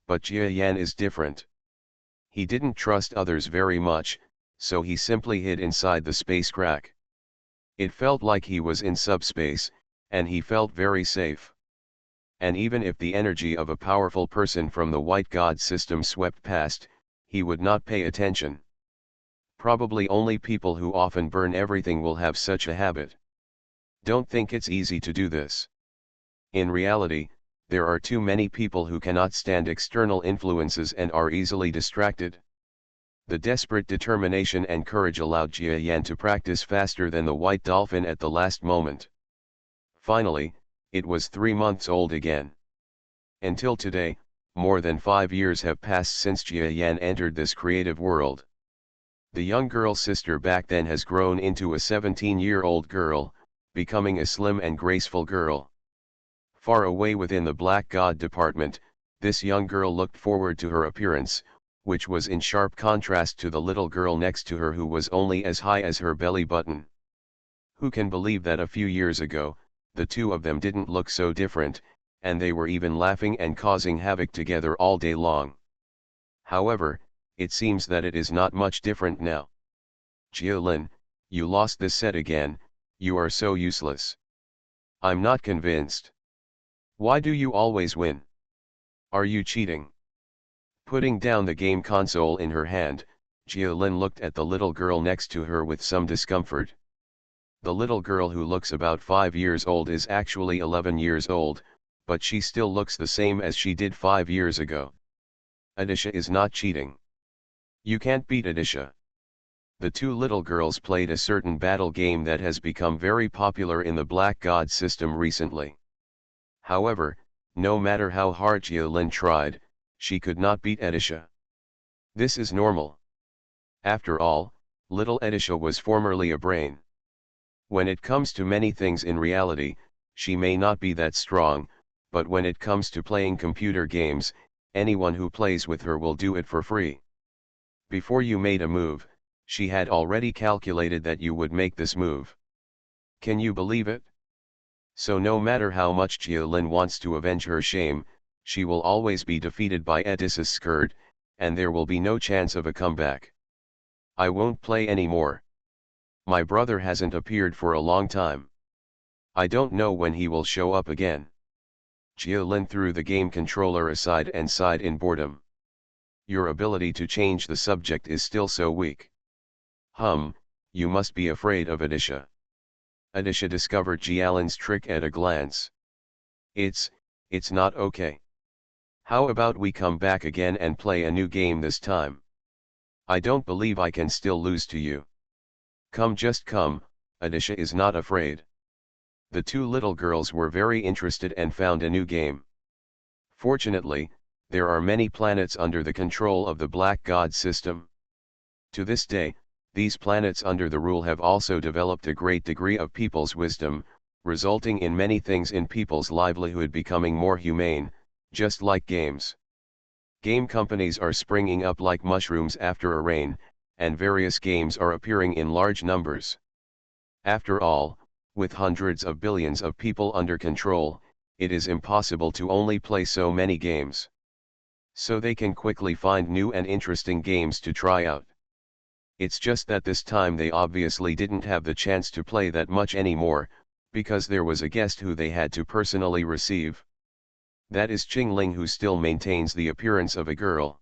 But Jia Yan is different. He didn't trust others very much, so he simply hid inside the space crack. It felt like he was in subspace, and he felt very safe. And even if the energy of a powerful person from the White God system swept past, he would not pay attention. Probably only people who often burn everything will have such a habit. Don't think it's easy to do this. In reality, there are too many people who cannot stand external influences and are easily distracted. The desperate determination and courage allowed Jia Yan to practice faster than the White Dolphin at the last moment. Finally, it was 3 months old again. Until today, more than 5 years have passed since Jia Yan entered this creative world. The young girl's sister back then has grown into a 17-year-old girl, becoming a slim and graceful girl. Far away within the Black God Department, this young girl looked forward to her appearance, which was in sharp contrast to the little girl next to her who was only as high as her belly button. Who can believe that a few years ago, the two of them didn't look so different, and they were even laughing and causing havoc together all day long. However, it seems that it is not much different now. Jialin, you lost this set again, you are so useless. I'm not convinced. Why do you always win? Are you cheating? Putting down the game console in her hand, Jialin looked at the little girl next to her with some discomfort. The little girl who looks about 5 years old is actually 11 years old, but she still looks the same as she did 5 years ago. Adisha is not cheating. You can't beat Adisha. The two little girls played a certain battle game that has become very popular in the Black God system recently. However, no matter how hard Jialin tried, she could not beat Adisha. This is normal. After all, little Adisha was formerly a brain. When it comes to many things in reality, she may not be that strong, but when it comes to playing computer games, anyone who plays with her will do it for free. Before you made a move, she had already calculated that you would make this move. Can you believe it? So no matter how much Jialin wants to avenge her shame, She will always be defeated by Edis's skirt, and there will be no chance of a comeback. I won't play anymore. My brother hasn't appeared for a long time. I don't know when he will show up again. Jialin threw the game controller aside and sighed in boredom. Your ability to change the subject is still so weak. You must be afraid of Edisha. Edisha discovered Jialin's trick at a glance. It's not okay. How about we come back again and play a new game this time? I don't believe I can still lose to you. Come, just come, Edisha is not afraid. The two little girls were very interested and found a new game. Fortunately, there are many planets under the control of the Black God system. To this day, these planets under the rule have also developed a great degree of people's wisdom, resulting in many things in people's livelihood becoming more humane, just like games. Game companies are springing up like mushrooms after a rain, and various games are appearing in large numbers. After all, with hundreds of billions of people under control, it is impossible to only play so many games. So they can quickly find new and interesting games to try out. It's just that this time they obviously didn't have the chance to play that much anymore, because there was a guest who they had to personally receive. That is Qingling, who still maintains the appearance of a girl.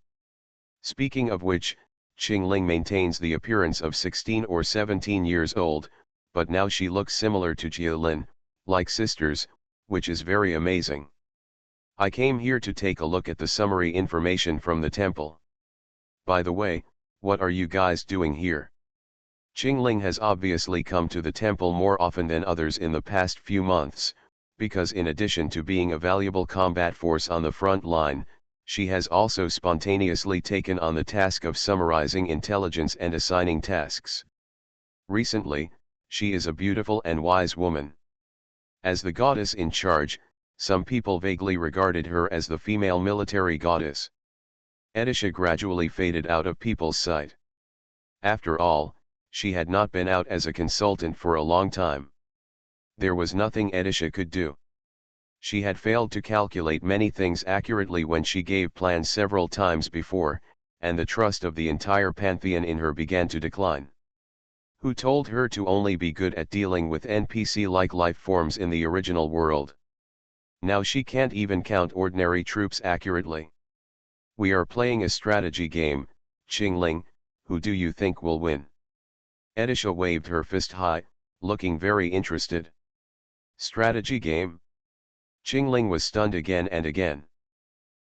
Speaking of which, Qingling maintains the appearance of 16 or 17 years old, but now she looks similar to Jialin, like sisters, which is very amazing. I came here to take a look at the summary information from the temple. By the way, what are you guys doing here? Qingling has obviously come to the temple more often than others in the past few months, because in addition to being a valuable combat force on the front line, she has also spontaneously taken on the task of summarizing intelligence and assigning tasks. Recently, she is a beautiful and wise woman. As the goddess in charge, some people vaguely regarded her as the female military goddess. Edisha gradually faded out of people's sight. After all, she had not been out as a consultant for a long time. There was nothing Edisha could do. She had failed to calculate many things accurately when she gave plans several times before, and the trust of the entire pantheon in her began to decline. Who told her to only be good at dealing with NPC-like life forms in the original world? Now she can't even count ordinary troops accurately. We are playing a strategy game, Qingling. Who do you think will win? Edisha waved her fist high, looking very interested. Strategy game? Qingling was stunned again and again.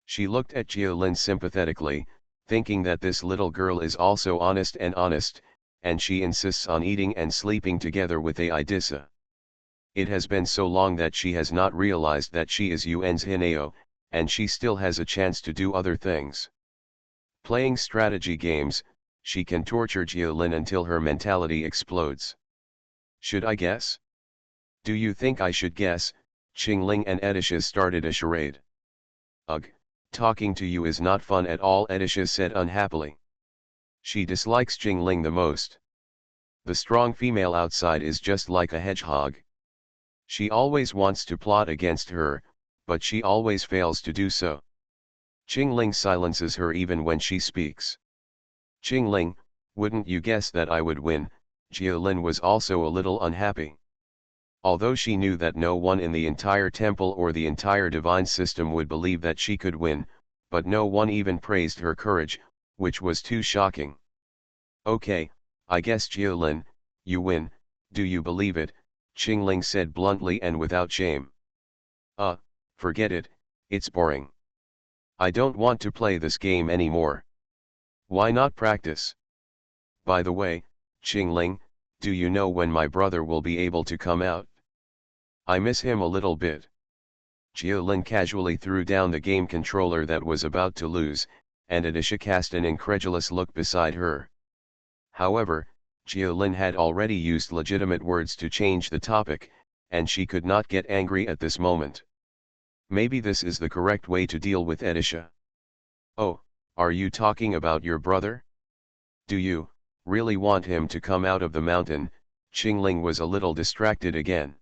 She looked at Jialin sympathetically, thinking that this little girl is also honest, and she insists on eating and sleeping together with Edisha. It has been so long that she has not realized that she is Yuan's Hineo, and she still has a chance to do other things. Playing strategy games, she can torture Jialin until her mentality explodes. Should I guess? Do you think I should guess? Qingling and Edisha started a charade. Ugh, talking to you is not fun at all, Edisha said unhappily. She dislikes Qingling the most. The strong female outside is just like a hedgehog. She always wants to plot against her, but she always fails to do so. Qingling silences her even when she speaks. Qingling, wouldn't you guess that I would win? Jialin was also a little unhappy. Although she knew that no one in the entire temple or the entire divine system would believe that she could win, but no one even praised her courage, which was too shocking. Okay, I guess Jialin, you win. Do you believe it? Qingling said bluntly and without shame. Forget it, it's boring. I don't want to play this game anymore. Why not practice? By the way, Qingling, do you know when my brother will be able to come out? I miss him a little bit. Jialin casually threw down the game controller that was about to lose, and Edisha cast an incredulous look beside her. However, Jialin had already used legitimate words to change the topic, and she could not get angry at this moment. Maybe this is the correct way to deal with Edisha. Oh, are you talking about your brother? Do you really want him to come out of the mountain? Qingling was a little distracted again.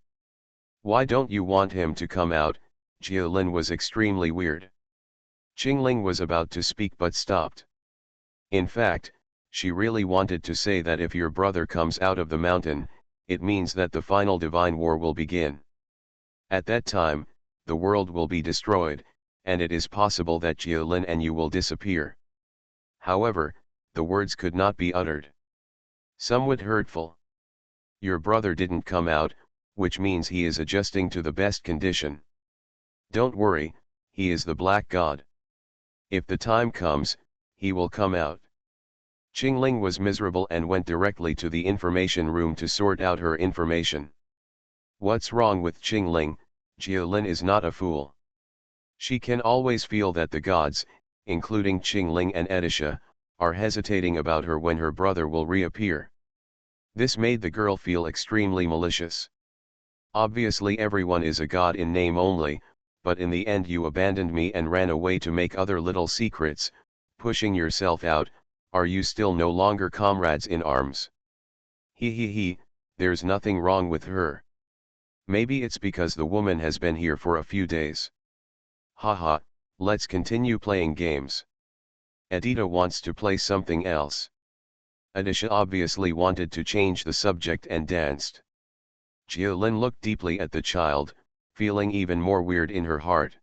Why don't you want him to come out? Jialin was extremely weird. Qingling was about to speak but stopped. In fact, she really wanted to say that if your brother comes out of the mountain, it means that the final divine war will begin. At that time, the world will be destroyed, and it is possible that Jialin and you will disappear. However, the words could not be uttered. Somewhat hurtful. Your brother didn't come out, which means he is adjusting to the best condition. Don't worry, he is the Black God. If the time comes, he will come out. Qingling was miserable and went directly to the information room to sort out her information. What's wrong with Qingling? Jialin is not a fool. She can always feel that the gods, including Qingling and Edisha, are hesitating about her when her brother will reappear. This made the girl feel extremely malicious. Obviously everyone is a god in name only, but in the end you abandoned me and ran away to make other little secrets, pushing yourself out. Are you still no longer comrades in arms? He, there's nothing wrong with her. Maybe it's because the woman has been here for a few days. Haha, let's continue playing games. Edita wants to play something else. Edisha obviously wanted to change the subject and danced. Jialin looked deeply at the child, feeling even more weird in her heart.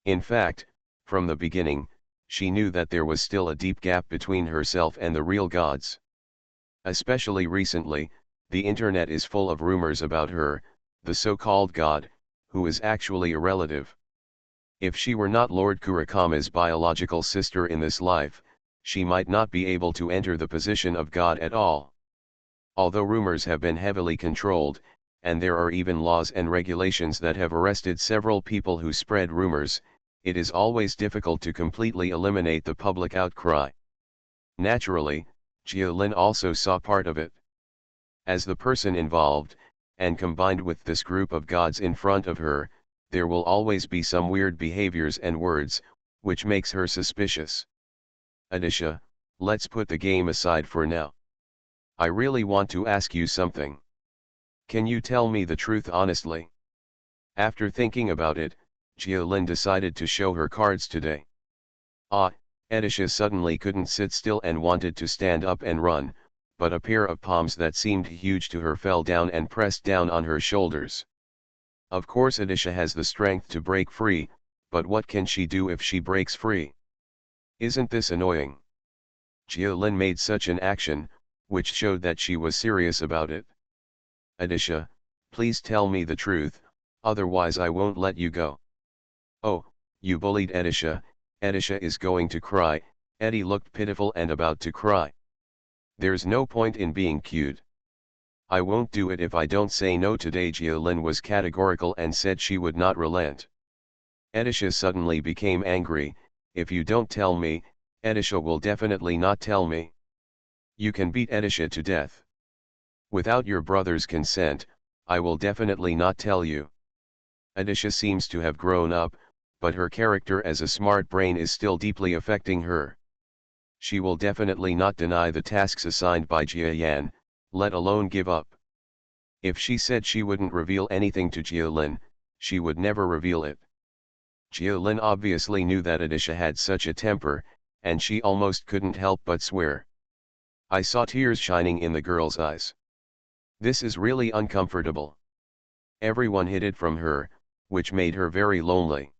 In fact, from the beginning, she knew that there was still a deep gap between herself and the real gods. Especially recently, the internet is full of rumors about her, the so-called god, who is actually a relative. If she were not Lord Kurikama's biological sister in this life, she might not be able to enter the position of god at all. Although rumors have been heavily controlled, and there are even laws and regulations that have arrested several people who spread rumors, it is always difficult to completely eliminate the public outcry. Naturally, Jialin also saw part of it. As the person involved, and combined with this group of gods in front of her, there will always be some weird behaviors and words, which makes her suspicious. Edisha, let's put the game aside for now. I really want to ask you something. Can you tell me the truth honestly? After thinking about it, Jialin decided to show her cards today. Edisha suddenly couldn't sit still and wanted to stand up and run, but a pair of palms that seemed huge to her fell down and pressed down on her shoulders. Of course Edisha has the strength to break free, but what can she do if she breaks free? Isn't this annoying? Jialin made such an action, which showed that she was serious about it. Edisha, please tell me the truth, otherwise I won't let you go. Oh, you bullied Edisha. Edisha is going to cry. Eddie looked pitiful and about to cry. There's no point in being cute. I won't do it if I don't say no today. Jialin was categorical and said she would not relent. Edisha suddenly became angry. If you don't tell me, Edisha will definitely not tell me. You can beat Edisha to death. Without your brother's consent, I will definitely not tell you. Edisha seems to have grown up, but her character as a smart brain is still deeply affecting her. She will definitely not deny the tasks assigned by Jiayan, let alone give up. If she said she wouldn't reveal anything to Jialin, she would never reveal it. Jialin obviously knew that Edisha had such a temper, and she almost couldn't help but swear. I saw tears shining in the girl's eyes. This is really uncomfortable. Everyone hid it from her, which made her very lonely.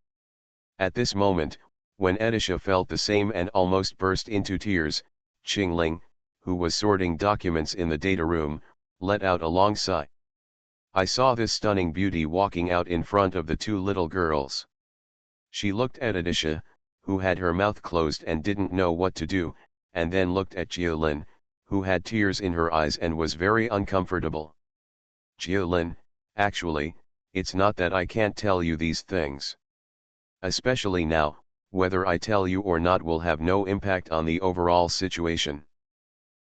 At this moment, when Edisha felt the same and almost burst into tears, Qingling, who was sorting documents in the data room, let out a long sigh. I saw this stunning beauty walking out in front of the two little girls. She looked at Edisha, who had her mouth closed and didn't know what to do, and then looked at Jialin, who had tears in her eyes and was very uncomfortable. Jialin, actually, it's not that I can't tell you these things. Especially now, whether I tell you or not will have no impact on the overall situation.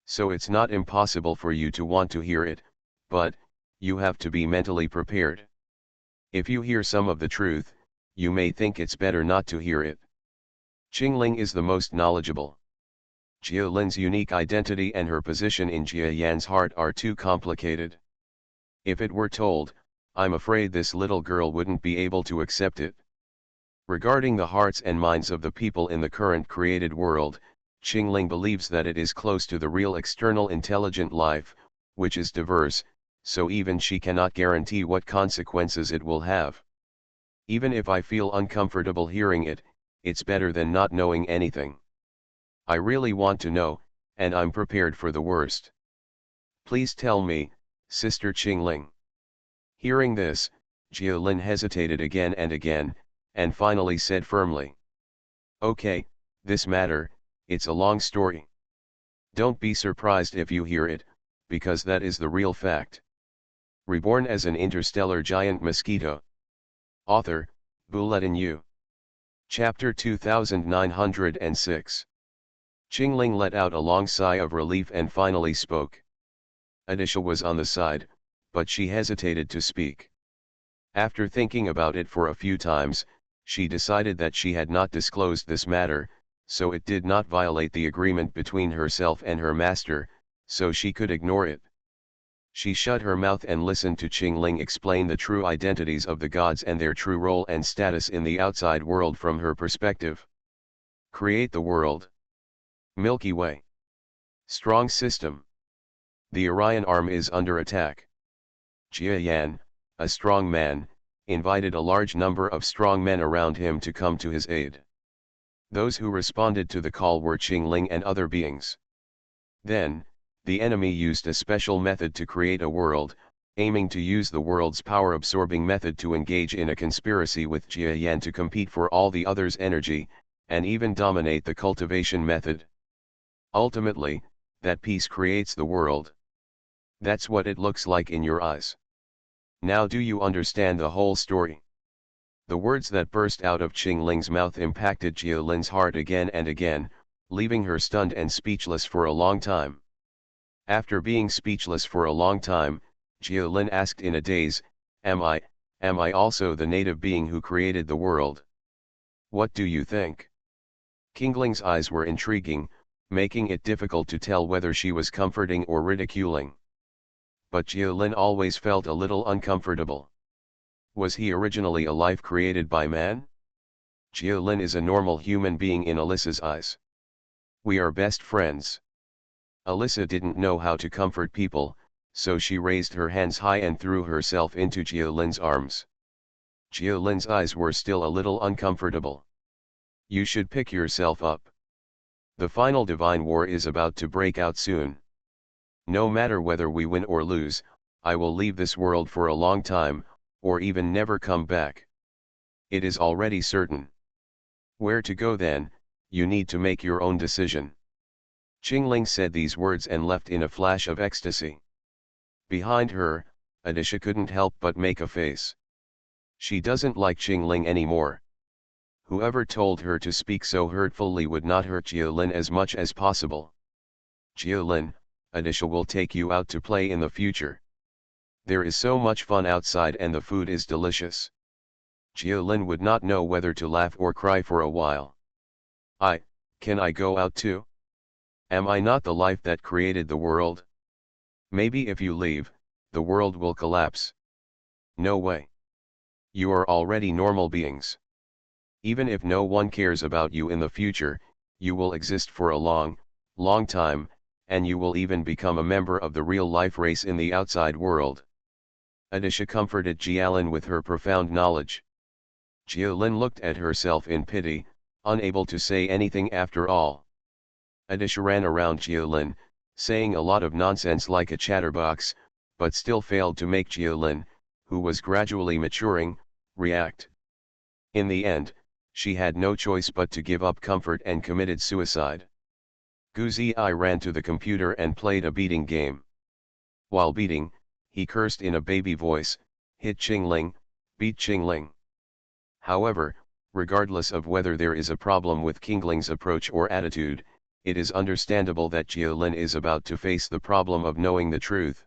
So it's not impossible for you to want to hear it, but, you have to be mentally prepared. If you hear some of the truth, you may think it's better not to hear it. Qingling is the most knowledgeable. Jialin's unique identity and her position in Jiayan's heart are too complicated. If it were told, I'm afraid this little girl wouldn't be able to accept it. Regarding the hearts and minds of the people in the current created world, Qingling believes that it is close to the real external intelligent life, which is diverse, so even she cannot guarantee what consequences it will have. Even if I feel uncomfortable hearing it, it's better than not knowing anything. I really want to know, and I'm prepared for the worst. Please tell me, Sister Qingling. Hearing this, Jialin hesitated again and again, and finally said firmly. Okay, this matter, it's a long story. Don't be surprised if you hear it, because that is the real fact. Reborn as an interstellar giant mosquito. Author, Bulletin U. Chapter 2906. Qingling let out a long sigh of relief and finally spoke. Adisha was on the side, but she hesitated to speak. After thinking about it for a few times, she decided that she had not disclosed this matter, so it did not violate the agreement between herself and her master, so she could ignore it. She shut her mouth and listened to Qingling explain the true identities of the gods and their true role and status in the outside world from her perspective. Create the world. Milky Way. Strong system. The Orion arm is under attack. Jia Yan, a strong man, invited a large number of strong men around him to come to his aid. Those who responded to the call were Qingling and other beings. Then, the enemy used a special method to create a world, aiming to use the world's power-absorbing method to engage in a conspiracy with Jia Yan to compete for all the others' energy, and even dominate the cultivation method. Ultimately, that piece creates the world. That's what it looks like in your eyes. Now do you understand the whole story? The words that burst out of Qingling's mouth impacted Jialin's heart again and again, leaving her stunned and speechless for a long time. After being speechless for a long time, Jialin asked in a daze, Am I also the native being who created the world? What do you think? Qingling's eyes were intriguing, making it difficult to tell whether she was comforting or ridiculing. But Jialin always felt a little uncomfortable. Was he originally a life created by man? Jialin is a normal human being in Alyssa's eyes. We are best friends. Alyssa didn't know how to comfort people, so she raised her hands high and threw herself into Jialin's arms. Jialin's eyes were still a little uncomfortable. You should pick yourself up. The final divine war is about to break out soon. No matter whether we win or lose, I will leave this world for a long time, or even never come back. It is already certain. Where to go then, you need to make your own decision. Qingling said these words and left in a flash of ecstasy. Behind her, Adisha couldn't help but make a face. She doesn't like Qingling anymore. Whoever told her to speak so hurtfully would not hurt Jialin as much as possible. Jialin, Adisha will take you out to play in the future. There is so much fun outside and the food is delicious. Jialin would not know whether to laugh or cry for a while. Can I go out too? Am I not the life that created the world? Maybe if you leave, the world will collapse. No way. You are already normal beings. Even if no one cares about you in the future, you will exist for a long, long time, and you will even become a member of the real-life race in the outside world. Adisha comforted Jialin with her profound knowledge. Jialin looked at herself in pity, unable to say anything after all. Adisha ran around Jialin, saying a lot of nonsense like a chatterbox, but still failed to make Jialin, who was gradually maturing, react. In the end, she had no choice but to give up comfort and committed suicide. Guzi ran to the computer and played a beating game. While beating, he cursed in a baby voice, hit Qingling, beat Qingling. However, regardless of whether there is a problem with Qingling's approach or attitude, it is understandable that Jialin is about to face the problem of knowing the truth.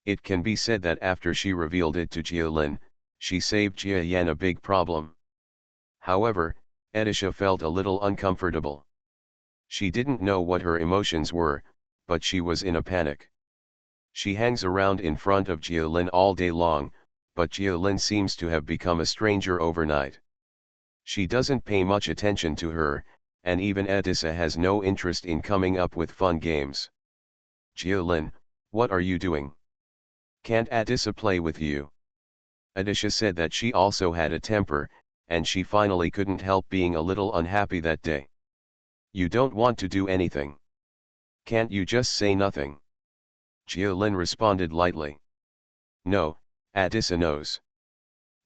It can be said that after she revealed it to Jialin, she saved Jia Yan a big problem. However, Adisha felt a little uncomfortable. She didn't know what her emotions were, but she was in a panic. She hangs around in front of Jialin all day long, but Jialin seems to have become a stranger overnight. She doesn't pay much attention to her, and even Atissa has no interest in coming up with fun games. Jiolin, what are you doing? Can't Atissa play with you? Adisha said that she also had a temper, and she finally couldn't help being a little unhappy that day. You don't want to do anything. Can't you just say nothing? Jiolin responded lightly. No, Atissa knows.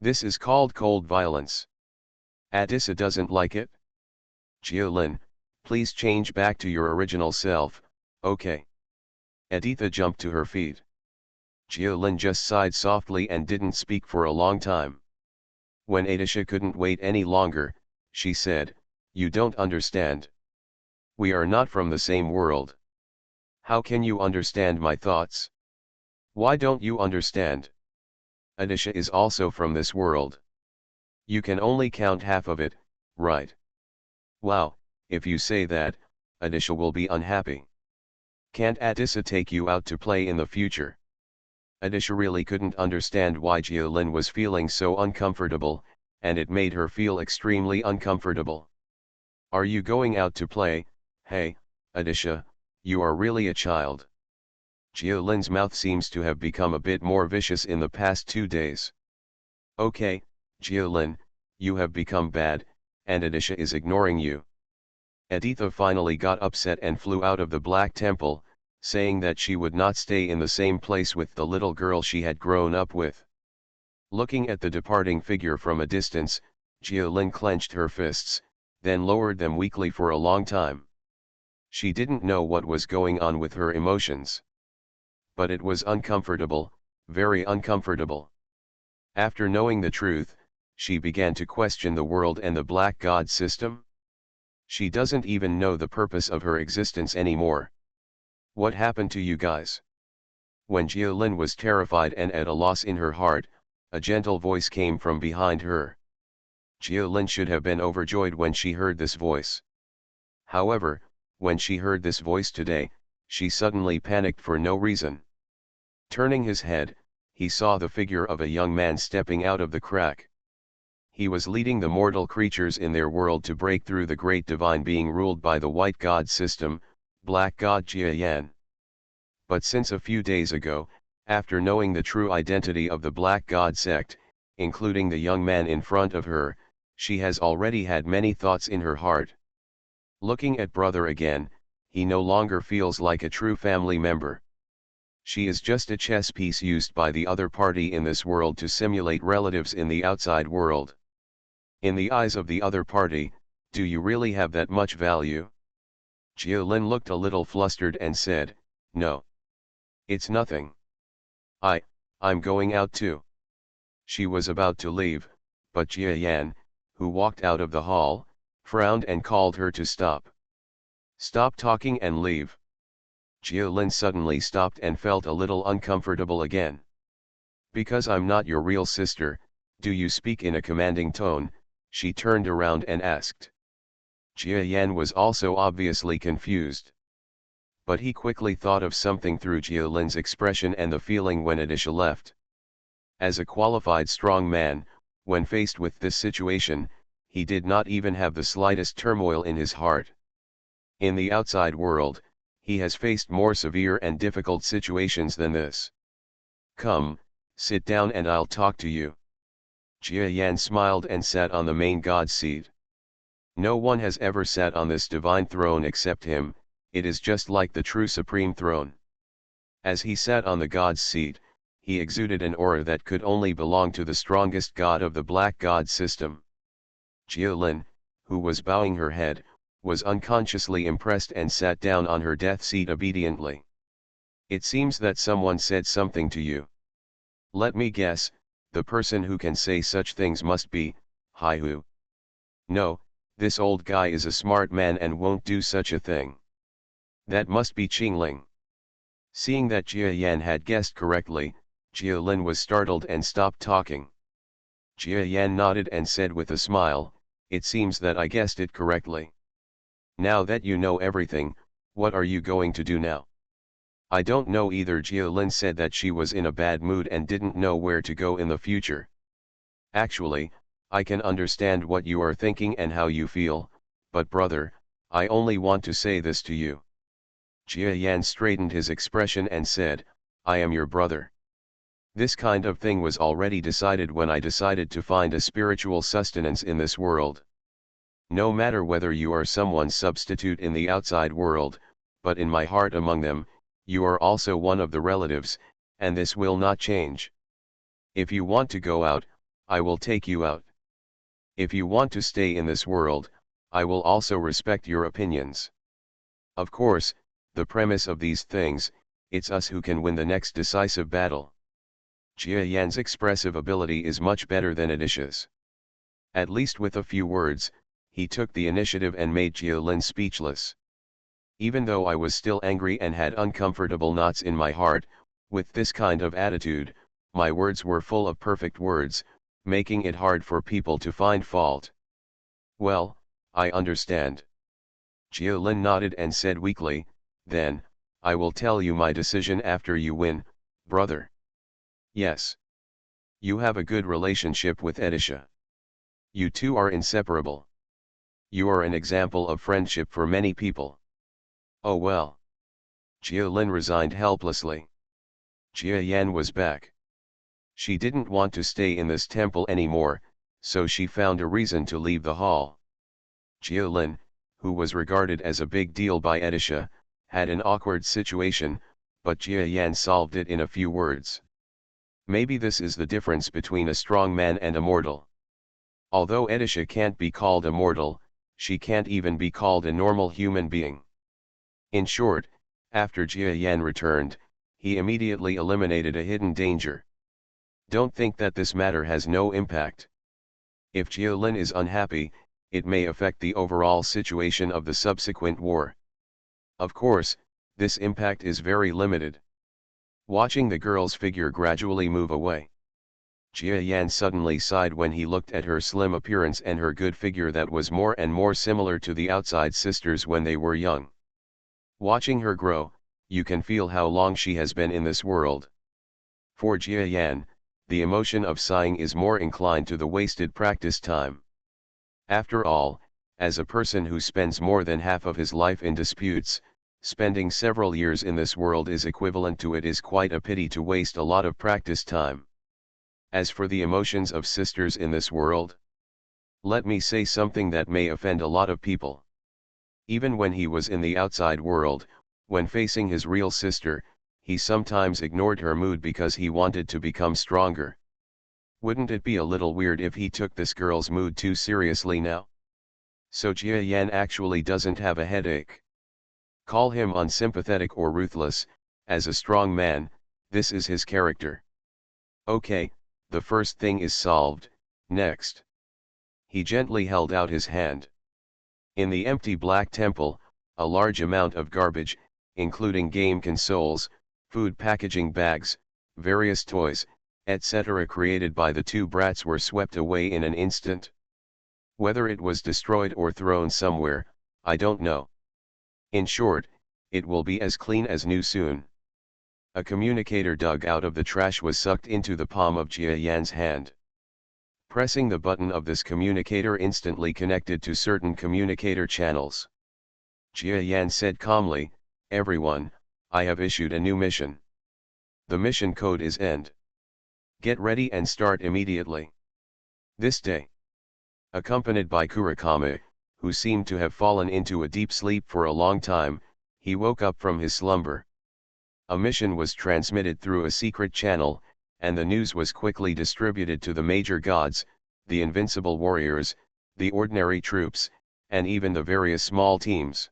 This is called cold violence. Atissa doesn't like it. Jiolin, please change back to your original self, okay? Aditha jumped to her feet. Jiolin just sighed softly and didn't speak for a long time. When Adisha couldn't wait any longer, she said, you don't understand. We are not from the same world. How can you understand my thoughts? Why don't you understand? Adisha is also from this world. You can only count half of it, right? Wow, if you say that, Adisha will be unhappy. Can't Atissa take you out to play in the future? Adisha really couldn't understand why Jiolin was feeling so uncomfortable, and it made her feel extremely uncomfortable. Are you going out to play? Hey, Adisha, you are really a child. Jiolin's mouth seems to have become a bit more vicious in the past 2 days. Okay, Jiolin, you have become bad, and Adisha is ignoring you. Aditha finally got upset and flew out of the Black Temple, saying that she would not stay in the same place with the little girl she had grown up with. Looking at the departing figure from a distance, Jiolin clenched her fists, then lowered them weakly for a long time. She didn't know what was going on with her emotions. But it was uncomfortable, very uncomfortable. After knowing the truth, she began to question the world and the Black God system. She doesn't even know the purpose of her existence anymore. What happened to you guys? When Jiolin was terrified and at a loss in her heart, a gentle voice came from behind her. Jiolin should have been overjoyed when she heard this voice. However, when she heard this voice today, she suddenly panicked for no reason. Turning his head, he saw the figure of a young man stepping out of the crack. He was leading the mortal creatures in their world to break through the great divine being ruled by the white god system, Black God Jiayan. But since a few days ago, after knowing the true identity of the Black God sect, including the young man in front of her, she has already had many thoughts in her heart. Looking at brother again, he no longer feels like a true family member. She is just a chess piece used by the other party in this world to simulate relatives in the outside world. In the eyes of the other party, do you really have that much value? Jiolin looked a little flustered and said, no. It's nothing. I'm going out too. She was about to leave, but Jiayan, who walked out of the hall, frowned and called her to stop. Stop talking and leave. Jiolin suddenly stopped and felt a little uncomfortable again. Because I'm not your real sister, do you speak in a commanding tone? She turned around and asked. Jiayan was also obviously confused. But he quickly thought of something through Jiolin's expression and the feeling when Adisha left. As a qualified strong man, when faced with this situation, he did not even have the slightest turmoil in his heart. In the outside world, he has faced more severe and difficult situations than this. Come, sit down and I'll talk to you. Jiayan smiled and sat on the main god's seat. No one has ever sat on this divine throne except him, it is just like the true supreme throne. As he sat on the god's seat, he exuded an aura that could only belong to the strongest god of the Black God system. Jiolin, who was bowing her head, was unconsciously impressed and sat down on her death seat obediently. It seems that someone said something to you. Let me guess, the person who can say such things must be, Haihu. No, this old guy is a smart man and won't do such a thing. That must be Qingling. Seeing that Jiayan had guessed correctly, Jiolin was startled and stopped talking. Jiayan nodded and said with a smile, it seems that I guessed it correctly. Now that you know everything, what are you going to do now? I don't know either. Jiolin said that she was in a bad mood and didn't know where to go in the future. Actually, I can understand what you are thinking and how you feel, but brother, I only want to say this to you. Jia Yan straightened his expression and said, I am your brother. This kind of thing was already decided when I decided to find a spiritual sustenance in this world. No matter whether you are someone's substitute in the outside world, but in my heart among them, you are also one of the relatives, and this will not change. If you want to go out, I will take you out. If you want to stay in this world, I will also respect your opinions. Of course, the premise of these things, it's us who can win the next decisive battle. Jia Yan's expressive ability is much better than Adisha's. At least with a few words, he took the initiative and made Jia Lin speechless. Even though I was still angry and had uncomfortable knots in my heart, with this kind of attitude, my words were full of perfect words, making it hard for people to find fault. Well, I understand. Jia Lin nodded and said weakly, then, I will tell you my decision after you win, brother. Yes. You have a good relationship with Edisha. You two are inseparable. You are an example of friendship for many people. Oh well. Jia Lin resigned helplessly. Jia Yan was back. She didn't want to stay in this temple anymore, so she found a reason to leave the hall. Jia Lin, who was regarded as a big deal by Edisha, had an awkward situation, but Jia Yan solved it in a few words. Maybe this is the difference between a strong man and a mortal. Although Edisha can't be called a mortal, she can't even be called a normal human being. In short, after Jia Yan returned, he immediately eliminated a hidden danger. Don't think that this matter has no impact. If Jia Lin is unhappy, it may affect the overall situation of the subsequent war. Of course, this impact is very limited. Watching the girl's figure gradually move away, Jia Yan suddenly sighed when he looked at her slim appearance and her good figure that was more and more similar to the outside sisters when they were young. Watching her grow, you can feel how long she has been in this world. For Jia Yan, the emotion of sighing is more inclined to the wasted practice time. After all, as a person who spends more than half of his life in disputes, spending several years in this world is equivalent to it is quite a pity to waste a lot of practice time. As for the emotions of sisters in this world, let me say something that may offend a lot of people. Even when he was in the outside world, when facing his real sister, he sometimes ignored her mood because he wanted to become stronger. Wouldn't it be a little weird if he took this girl's mood too seriously now? So Jia Yan actually doesn't have a headache. Call him unsympathetic or ruthless, as a strong man, this is his character. Okay, the first thing is solved, next. He gently held out his hand. In the empty black temple, a large amount of garbage, including game consoles, food packaging bags, various toys, etc. created by the two brats were swept away in an instant. Whether it was destroyed or thrown somewhere, I don't know. In short, it will be as clean as new soon. A communicator dug out of the trash was sucked into the palm of Jia Yan's hand. Pressing the button of this communicator instantly connected to certain communicator channels. Jia Yan said calmly, everyone, I have issued a new mission. The mission code is END. Get ready and start immediately. This day. Accompanied by Kurakame, who seemed to have fallen into a deep sleep for a long time, he woke up from his slumber. A mission was transmitted through a secret channel, and the news was quickly distributed to the major gods, the invincible warriors, the ordinary troops, and even the various small teams.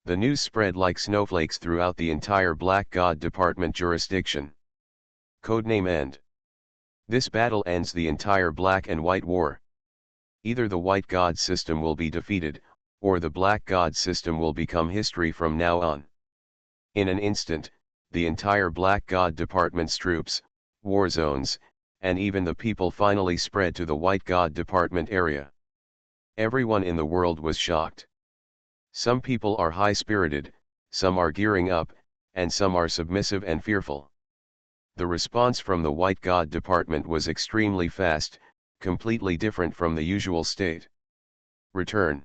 The news spread like snowflakes throughout the entire Black God Department jurisdiction. Codename END. This battle ends the entire Black and White War. Either the White God system will be defeated, or the Black God system will become history from now on. In an instant, the entire Black God Department's troops, war zones, and even the people finally spread to the White God Department area. Everyone in the world was shocked. Some people are high-spirited, some are gearing up, and some are submissive and fearful. The response from the White God Department was extremely fast, completely different from the usual state. Return.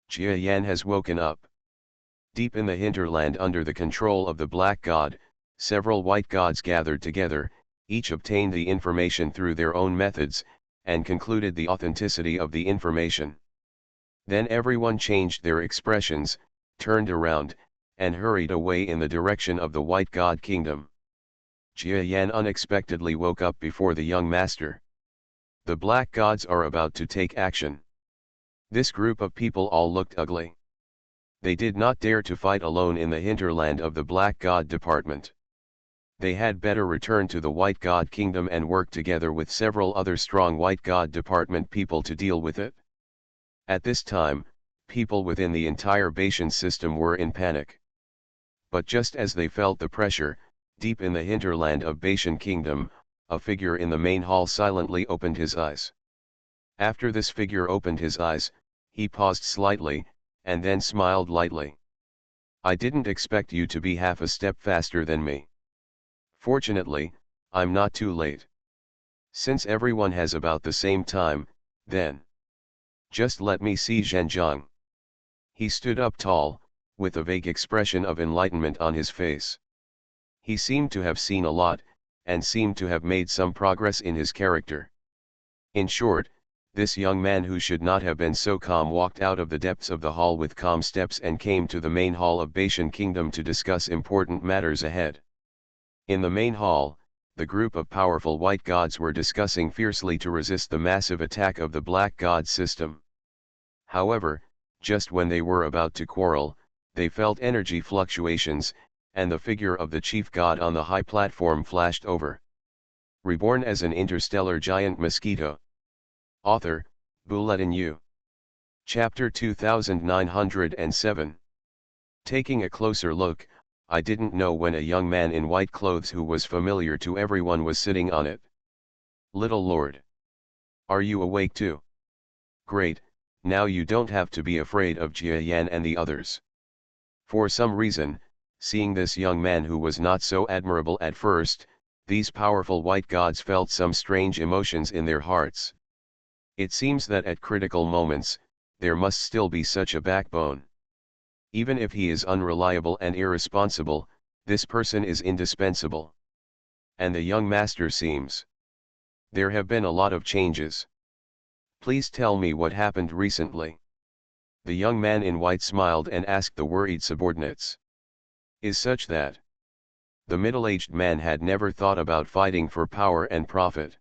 Jia Yan has woken up. Deep in the hinterland under the control of the Black God, several white gods gathered together, each obtained the information through their own methods, and concluded the authenticity of the information. Then everyone changed their expressions, turned around, and hurried away in the direction of the White God Kingdom. Jia Yan unexpectedly woke up before the young master. The Black Gods are about to take action. This group of people all looked ugly. They did not dare to fight alone in the hinterland of the Black God Department. They had better return to the White God Kingdom and work together with several other strong White God Department people to deal with it. At this time, people within the entire Bashan system were in panic. But just as they felt the pressure, deep in the hinterland of Bashan Kingdom, a figure in the main hall silently opened his eyes. After this figure opened his eyes, he paused slightly, and then smiled lightly. I didn't expect you to be half a step faster than me. Fortunately, I'm not too late. Since everyone has about the same time, then. Just let me see Zhenjiang. He stood up tall, with a vague expression of enlightenment on his face. He seemed to have seen a lot, and seemed to have made some progress in his character. In short, this young man who should not have been so calm walked out of the depths of the hall with calm steps and came to the main hall of Bashan Kingdom to discuss important matters ahead. In the main hall, the group of powerful white gods were discussing fiercely to resist the massive attack of the Black God system. However, just when they were about to quarrel, they felt energy fluctuations, and the figure of the chief god on the high platform flashed over. Reborn as an interstellar giant mosquito. Author, Bulletin U. Chapter 2907. Taking a closer look, I didn't know when a young man in white clothes who was familiar to everyone was sitting on it. Little Lord. Are you awake too? Great, now you don't have to be afraid of Jia Yan and the others. For some reason, seeing this young man who was not so admirable at first, these powerful white gods felt some strange emotions in their hearts. It seems that at critical moments, there must still be such a backbone. Even if he is unreliable and irresponsible, this person is indispensable. And the young master seems. There have been a lot of changes. Please tell me what happened recently. The young man in white smiled and asked the worried subordinates. Is such that. The middle-aged man had never thought about fighting for power and profit.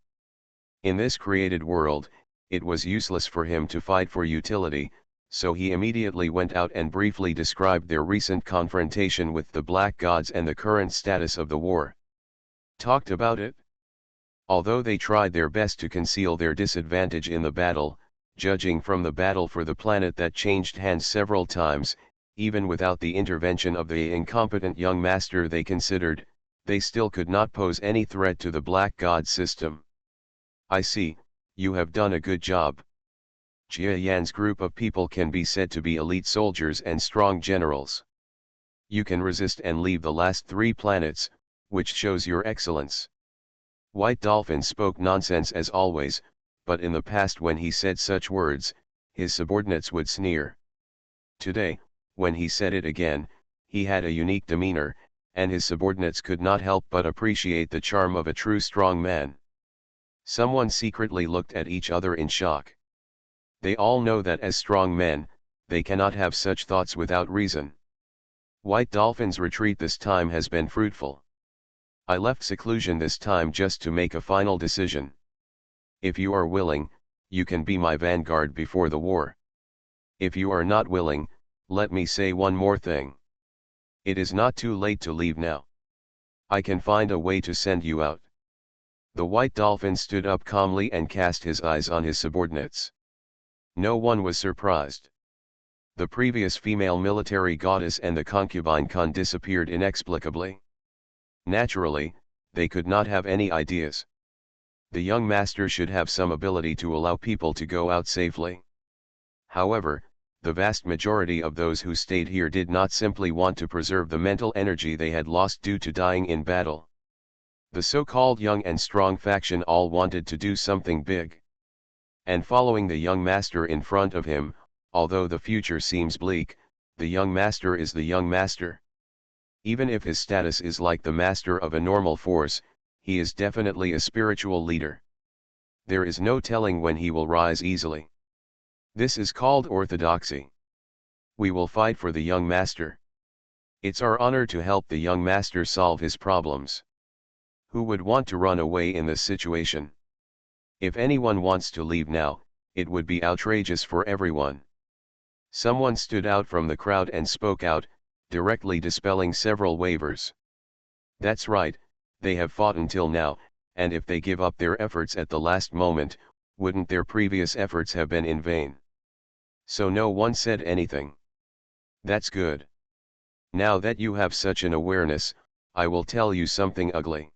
In this created world, it was useless for him to fight for utility, so he immediately went out and briefly described their recent confrontation with the Black Gods and the current status of the war. Talked about it? Although they tried their best to conceal their disadvantage in the battle, judging from the battle for the planet that changed hands several times, even without the intervention of the incompetent young master they considered, they still could not pose any threat to the Black God system. I see, you have done a good job. Jia Yan's group of people can be said to be elite soldiers and strong generals. You can resist and leave the last 3 planets, which shows your excellence. White Dolphin spoke nonsense as always, but in the past when he said such words, his subordinates would sneer. Today, when he said it again, he had a unique demeanor, and his subordinates could not help but appreciate the charm of a true strong man. Someone secretly looked at each other in shock. They all know that as strong men, they cannot have such thoughts without reason. White Dolphin's retreat this time has been fruitful. I left seclusion this time just to make a final decision. If you are willing, you can be my vanguard before the war. If you are not willing, let me say one more thing. It is not too late to leave now. I can find a way to send you out. The White Dolphin stood up calmly and cast his eyes on his subordinates. No one was surprised. The previous female military goddess and the concubine Khan disappeared inexplicably. Naturally, they could not have any ideas. The young master should have some ability to allow people to go out safely. However, the vast majority of those who stayed here did not simply want to preserve the mental energy they had lost due to dying in battle. The so-called young and strong faction all wanted to do something big. and following the young master in front of him. Although the future seems bleak, the young master is the young master. Even if his status is like the master of a normal force, he is definitely a spiritual leader. There is no telling when he will rise easily. This is called orthodoxy. We will fight for the young master. It's our honor to help the young master solve his problems. Who would want to run away in this situation? If anyone wants to leave now, it would be outrageous for everyone. Someone stood out from the crowd and spoke out, directly dispelling several waivers. That's right, they have fought until now, and if they give up their efforts at the last moment, wouldn't their previous efforts have been in vain? So no one said anything. That's good. Now that you have such an awareness, I will tell you something ugly.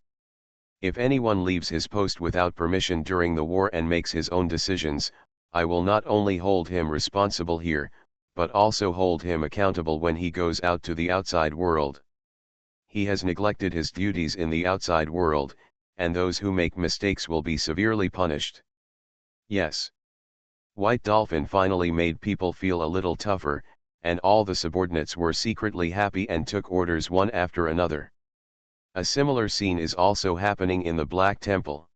If anyone leaves his post without permission during the war and makes his own decisions, I will not only hold him responsible here, but also hold him accountable when he goes out to the outside world. He has neglected his duties in the outside world, and those who make mistakes will be severely punished. Yes. White Dolphin finally made people feel a little tougher, and all the subordinates were secretly happy and took orders one after another. A similar scene is also happening in the Black Temple.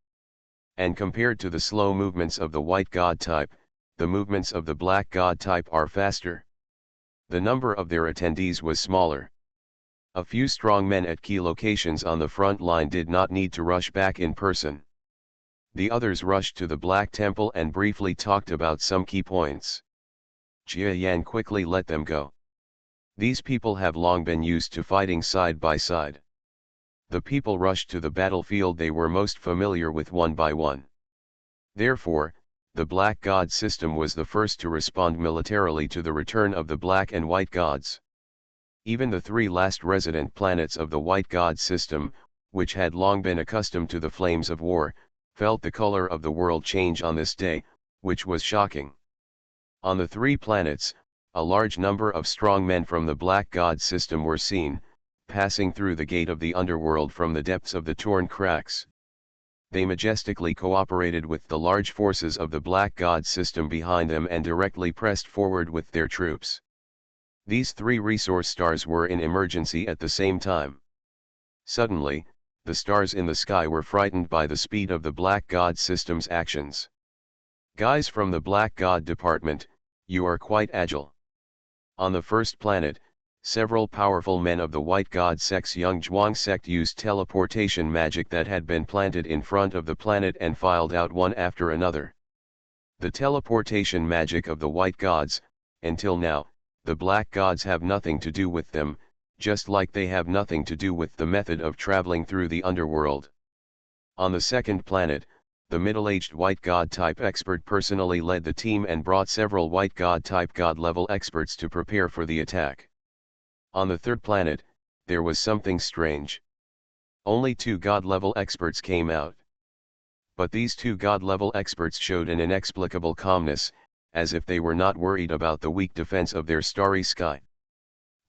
And compared to the slow movements of the White God type, the movements of the Black God type are faster. The number of their attendees was smaller. A few strong men at key locations on the front line did not need to rush back in person. The others rushed to the Black Temple and briefly talked about some key points. Jia Yan quickly let them go. These people have long been used to fighting side by side. The people rushed to the battlefield they were most familiar with one by one. Therefore, the Black God system was the first to respond militarily to the return of the Black and White Gods. Even the three last resident planets of the White God system, which had long been accustomed to the flames of war, felt the color of the world change on this day, which was shocking. On the three planets, a large number of strong men from the Black God system were seen, passing through the gate of the underworld from the depths of the torn cracks. They majestically cooperated with the large forces of the Black God system behind them and directly pressed forward with their troops. These three resource stars were in emergency at the same time. Suddenly, the stars in the sky were frightened by the speed of the Black God system's actions. Guys from the Black God department, you are quite agile. On the first planet, several powerful men of the White God sect's Young Zhuang sect used teleportation magic that had been planted in front of the planet and filed out one after another. The teleportation magic of the White Gods, until now, the Black Gods have nothing to do with them, just like they have nothing to do with the method of traveling through the underworld. On the second planet, the middle-aged White God type expert personally led the team and brought several White God type God-level experts to prepare for the attack. On the third planet, there was something strange. Only 2 God-level experts came out. But these 2 God-level experts showed an inexplicable calmness, as if they were not worried about the weak defense of their starry sky.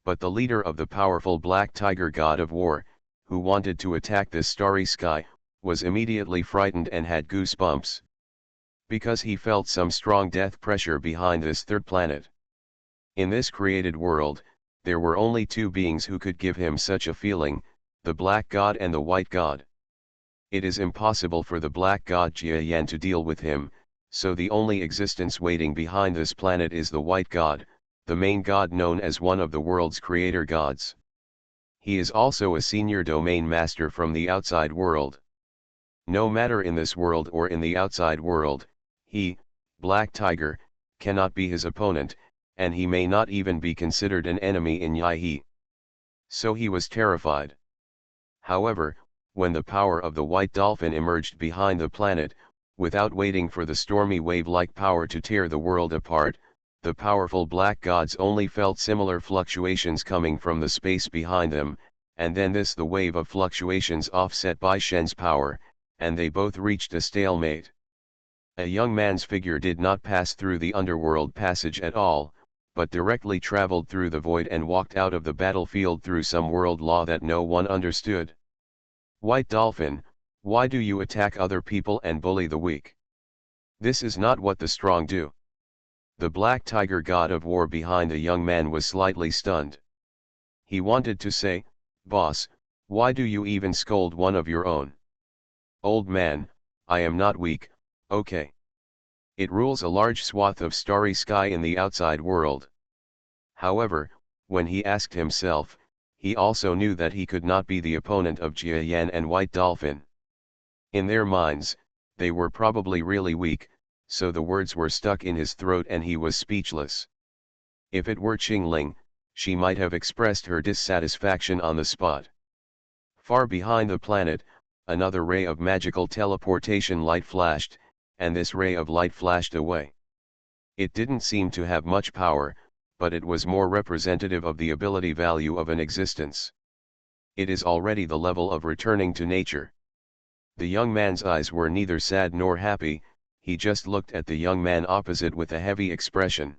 But the leader of the powerful Black Tiger God of War, who wanted to attack this starry sky, was immediately frightened and had goosebumps. Because he felt some strong death pressure behind this third planet. In this created world, there were only 2 beings who could give him such a feeling, the Black God and the White God. It is impossible for the Black God Jia Yan to deal with him, so the only existence waiting behind this planet is the White God, the main god known as one of the world's creator gods. He is also a senior domain master from the outside world. No matter in this world or in the outside world, he, Black Tiger, cannot be his opponent, and he may not even be considered an enemy in Yi. So he was terrified. However, when the power of the White Dolphin emerged behind the planet, without waiting for the stormy wave-like power to tear the world apart, the powerful Black Gods only felt similar fluctuations coming from the space behind them, and then the wave of fluctuations offset by Shen's power, and they both reached a stalemate. A young man's figure did not pass through the underworld passage at all, but directly traveled through the void and walked out of the battlefield through some world law that no one understood. White Dolphin, why do you attack other people and bully the weak? This is not what the strong do. The black tiger god of war behind the young man was slightly stunned. He wanted to say, "Boss, why do you even scold one of your own?" "Old man, I am not weak, okay. It rules a large swath of starry sky in the outside world." However, when he asked himself, he also knew that he could not be the opponent of Jia Yan and White Dolphin. In their minds, they were probably really weak, so the words were stuck in his throat and he was speechless. If it were Qingling, she might have expressed her dissatisfaction on the spot. Far behind the planet, another ray of magical teleportation light flashed, and this ray of light flashed away. It didn't seem to have much power, but it was more representative of the ability value of an existence. It is already the level of returning to nature. The young man's eyes were neither sad nor happy, he just looked at the young man opposite with a heavy expression.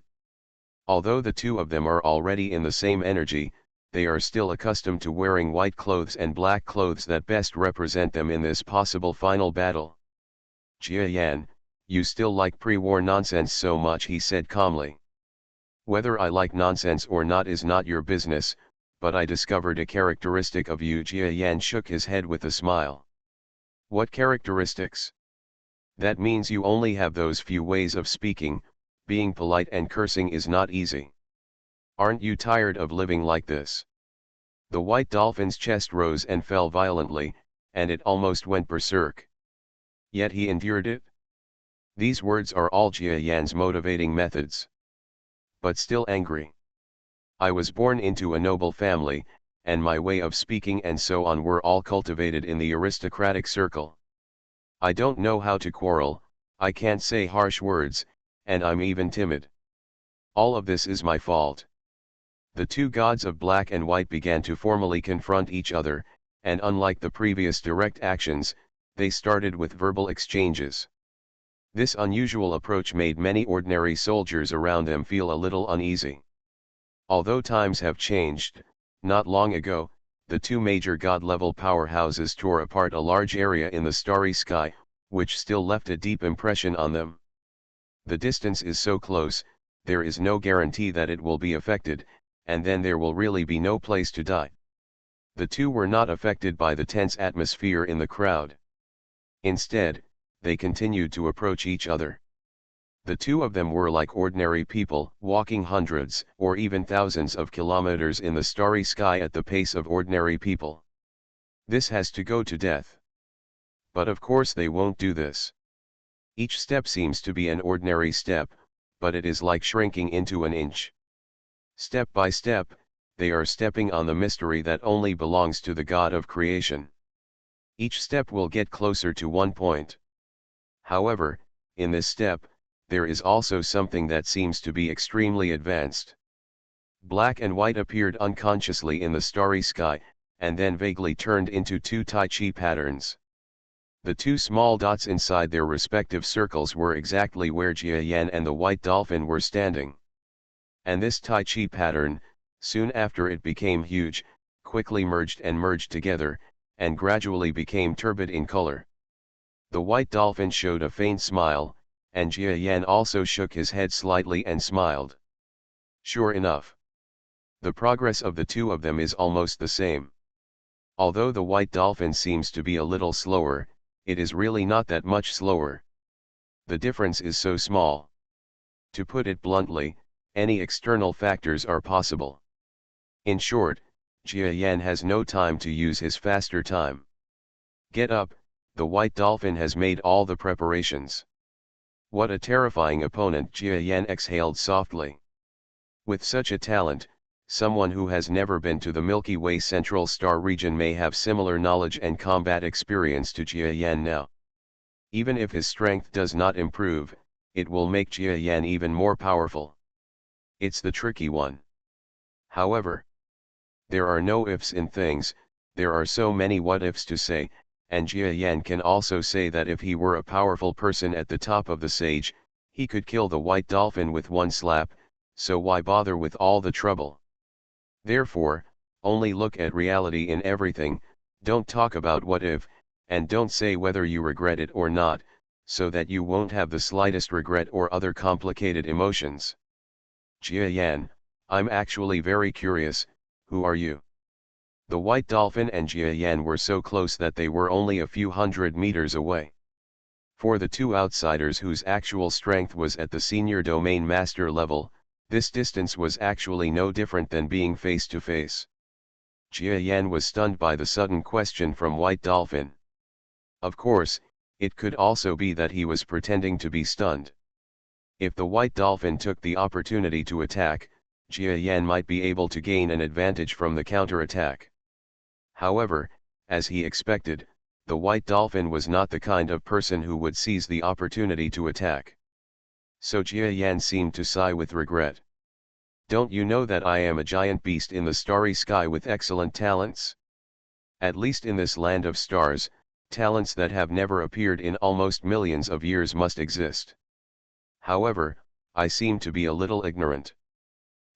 Although the two of them are already in the same energy, they are still accustomed to wearing white clothes and black clothes that best represent them in this possible final battle. "Jia Yan, you still like pre-war nonsense so much," he said calmly. "Whether I like nonsense or not is not your business, but I discovered a characteristic of you." Jia Yan shook his head with a smile. "What characteristics?" "That means you only have those few ways of speaking, being polite and cursing is not easy. Aren't you tired of living like this?" The white dolphin's chest rose and fell violently, and it almost went berserk. Yet he endured it. These words are all Jia Yan's motivating methods. But still angry. "I was born into a noble family, and my way of speaking and so on were all cultivated in the aristocratic circle. I don't know how to quarrel, I can't say harsh words, and I'm even timid. All of this is my fault." The two gods of black and white began to formally confront each other, and unlike the previous direct actions, they started with verbal exchanges. This unusual approach made many ordinary soldiers around them feel a little uneasy. Although times have changed, not long ago, the two major god-level powerhouses tore apart a large area in the starry sky, which still left a deep impression on them. The distance is so close, there is no guarantee that it will be affected, and then there will really be no place to die. The two were not affected by the tense atmosphere in the crowd. Instead, they continued to approach each other. The two of them were like ordinary people, walking hundreds or even thousands of kilometers in the starry sky at the pace of ordinary people. This has to go to death. But of course they won't do this. Each step seems to be an ordinary step, but it is like shrinking into an inch. Step by step, they are stepping on the mystery that only belongs to the God of creation. Each step will get closer to one point. However, in this step, there is also something that seems to be extremely advanced. Black and white appeared unconsciously in the starry sky, and then vaguely turned into two Tai Chi patterns. The two small dots inside their respective circles were exactly where Jia Yan and the white dolphin were standing. And this Tai Chi pattern, soon after it became huge, quickly merged together, and gradually became turbid in color. The white dolphin showed a faint smile, and Jia Yan also shook his head slightly and smiled. Sure enough, the progress of the two of them is almost the same. Although the white dolphin seems to be a little slower, it is really not that much slower. The difference is so small. To put it bluntly, any external factors are possible. In short, Jia Yan has no time to use his faster time. Get up, the white dolphin has made all the preparations. What a terrifying opponent, Jia Yan exhaled softly. With such a talent, someone who has never been to the Milky Way Central Star region may have similar knowledge and combat experience to Jia Yan now. Even if his strength does not improve, it will make Jia Yan even more powerful. It's the tricky one. However, there are no ifs in things, there are so many what-ifs to say, and Jia Yan can also say that if he were a powerful person at the top of the sage, he could kill the white dolphin with one slap, so why bother with all the trouble? Therefore, only look at reality in everything, don't talk about what if, and don't say whether you regret it or not, so that you won't have the slightest regret or other complicated emotions. Jia Yan, I'm actually very curious, who are you? The white dolphin and Jia Yan were so close that they were only a few hundred meters away. For the two outsiders whose actual strength was at the senior domain master level, this distance was actually no different than being face to face. Jia Yan was stunned by the sudden question from White Dolphin. Of course, it could also be that he was pretending to be stunned. If the White Dolphin took the opportunity to attack, Jia Yan might be able to gain an advantage from the counterattack. However, as he expected, the White Dolphin was not the kind of person who would seize the opportunity to attack. So Jia Yan seemed to sigh with regret. Don't you know that I am a giant beast in the starry sky with excellent talents? At least in this land of stars, talents that have never appeared in almost millions of years must exist. However, I seem to be a little ignorant.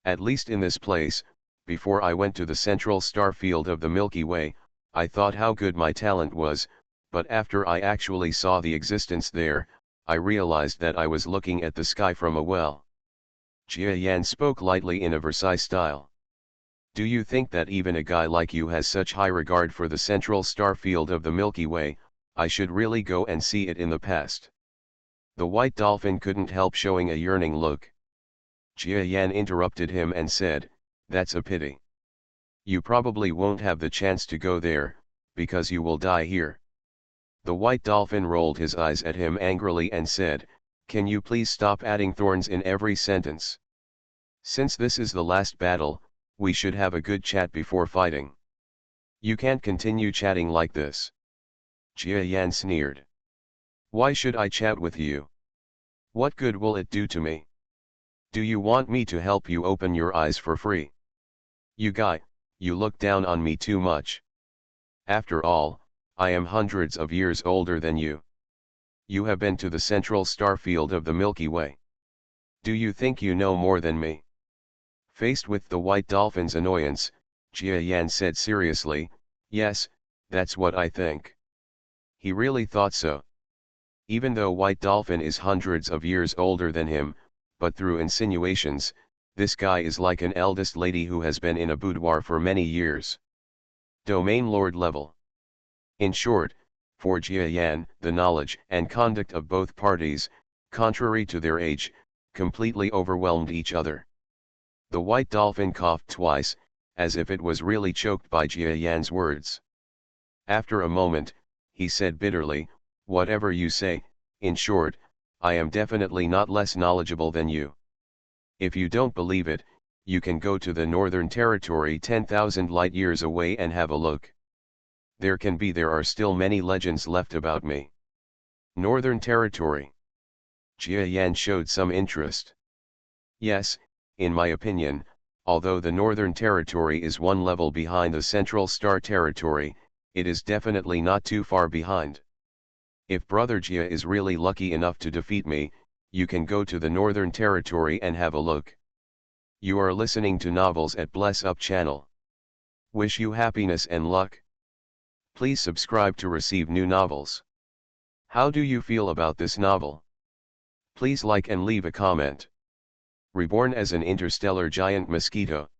At least in this place, before I went to the central star field of the Milky Way, I thought how good my talent was, but after I actually saw the existence there, I realized that I was looking at the sky from a well. Jia Yan spoke lightly in a Versailles style. Do you think that even a guy like you has such high regard for the central star field of the Milky Way? I should really go and see it in the past. The white dolphin couldn't help showing a yearning look. Jia Yan interrupted him and said, that's a pity. You probably won't have the chance to go there, because you will die here. The white dolphin rolled his eyes at him angrily and said, can you please stop adding thorns in every sentence? Since this is the last battle, we should have a good chat before fighting. You can't continue chatting like this. Jia Yan sneered. Why should I chat with you? What good will it do to me? Do you want me to help you open your eyes for free? You guy, you look down on me too much. After all, I am hundreds of years older than you. You have been to the central star field of the Milky Way. Do you think you know more than me? Faced with the white dolphin's annoyance, Jia Yan said seriously, yes, that's what I think. He really thought so. Even though White Dolphin is hundreds of years older than him, but through insinuations, this guy is like an eldest lady who has been in a boudoir for many years. Domain Lord level. In short, for Jia Yan, the knowledge and conduct of both parties, contrary to their age, completely overwhelmed each other. The White Dolphin coughed twice, as if it was really choked by Jia Yan's words. After a moment, he said bitterly, whatever you say, in short, I am definitely not less knowledgeable than you. If you don't believe it, you can go to the Northern Territory 10,000 light years away and have a look. There are still many legends left about me. Northern Territory. Jia Yan showed some interest. Yes, in my opinion, although the Northern Territory is one level behind the Central Star Territory, it is definitely not too far behind. If Brother Jia is really lucky enough to defeat me, you can go to the Northern Territory and have a look. You are listening to Novels at Bless Up channel. Wish you happiness and luck. Please subscribe to receive new novels. How do you feel about this novel? Please like and leave a comment. Reborn as an interstellar giant mosquito.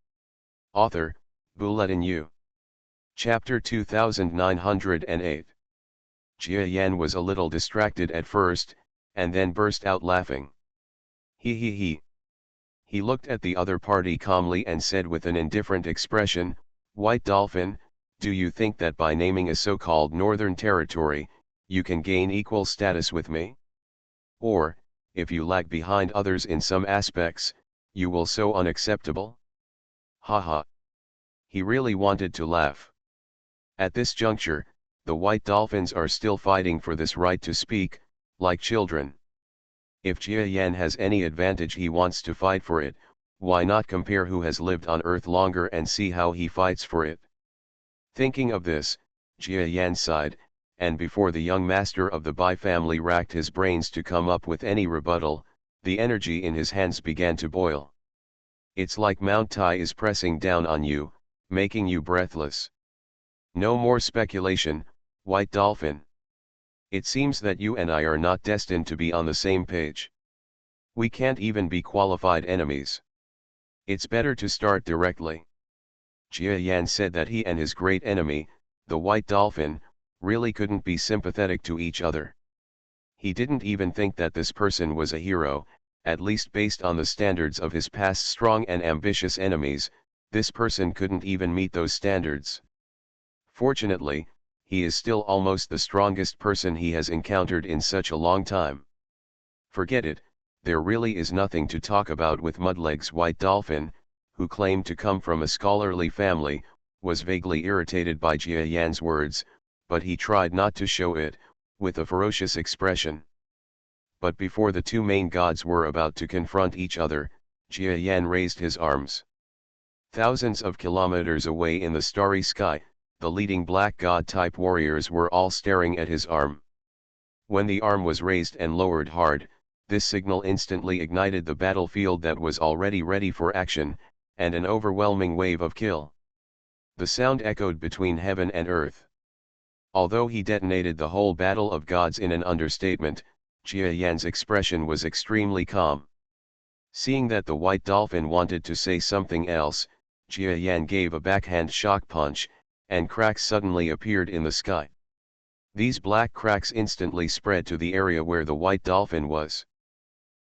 Author, Bulletin U. Chapter 2908. Jia Yan was a little distracted at first, and then burst out laughing. He. He looked at the other party calmly and said with an indifferent expression, White Dolphin, do you think that by naming a so-called Northern Territory, you can gain equal status with me? Or, if you lag behind others in some aspects, you will so unacceptable? Haha. He really wanted to laugh. At this juncture, the white dolphins are still fighting for this right to speak, like children. If Jia Yan has any advantage he wants to fight for it, why not compare who has lived on Earth longer and see how he fights for it? Thinking of this, Jia Yan sighed, and before the young master of the Bai family racked his brains to come up with any rebuttal, the energy in his hands began to boil. It's like Mount Tai is pressing down on you, making you breathless. No more speculation, White Dolphin. It seems that you and I are not destined to be on the same page. We can't even be qualified enemies. It's better to start directly. Jia Yan said that he and his great enemy, the white dolphin, really couldn't be sympathetic to each other. He didn't even think that this person was a hero, at least based on the standards of his past strong and ambitious enemies. This person couldn't even meet those standards. Fortunately, he is still almost the strongest person he has encountered in such a long time. Forget it, there really is nothing to talk about with Mudleg's white dolphin, who claimed to come from a scholarly family, was vaguely irritated by Jia Yan's words, but he tried not to show it, with a ferocious expression. But before the two main gods were about to confront each other, Jia Yan raised his arms. Thousands of kilometers away in the starry sky, the leading black god-type warriors were all staring at his arm. When the arm was raised and lowered hard, this signal instantly ignited the battlefield that was already ready for action, and an overwhelming wave of kill. The sound echoed between heaven and earth. Although he detonated the whole battle of gods in an understatement, Jia Yan's expression was extremely calm. Seeing that the white dolphin wanted to say something else, Jia Yan gave a backhand shock punch, and cracks suddenly appeared in the sky. These black cracks instantly spread to the area where the white dolphin was.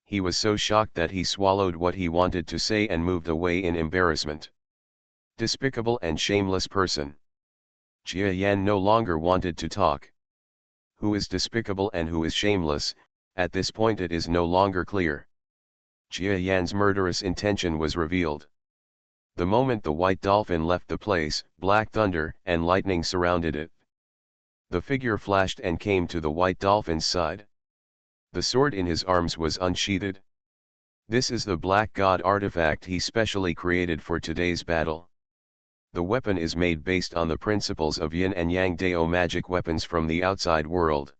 He was so shocked that he swallowed what he wanted to say and moved away in embarrassment. Despicable and shameless person. Jia Yan no longer wanted to talk. Who is despicable and who is shameless, at this point it is no longer clear. Jia Yan's murderous intention was revealed. The moment the white dolphin left the place, black thunder and lightning surrounded it. The figure flashed and came to the white dolphin's side. The sword in his arms was unsheathed. This is the black god artifact he specially created for today's battle. The weapon is made based on the principles of yin and yang Dao magic weapons from the outside world.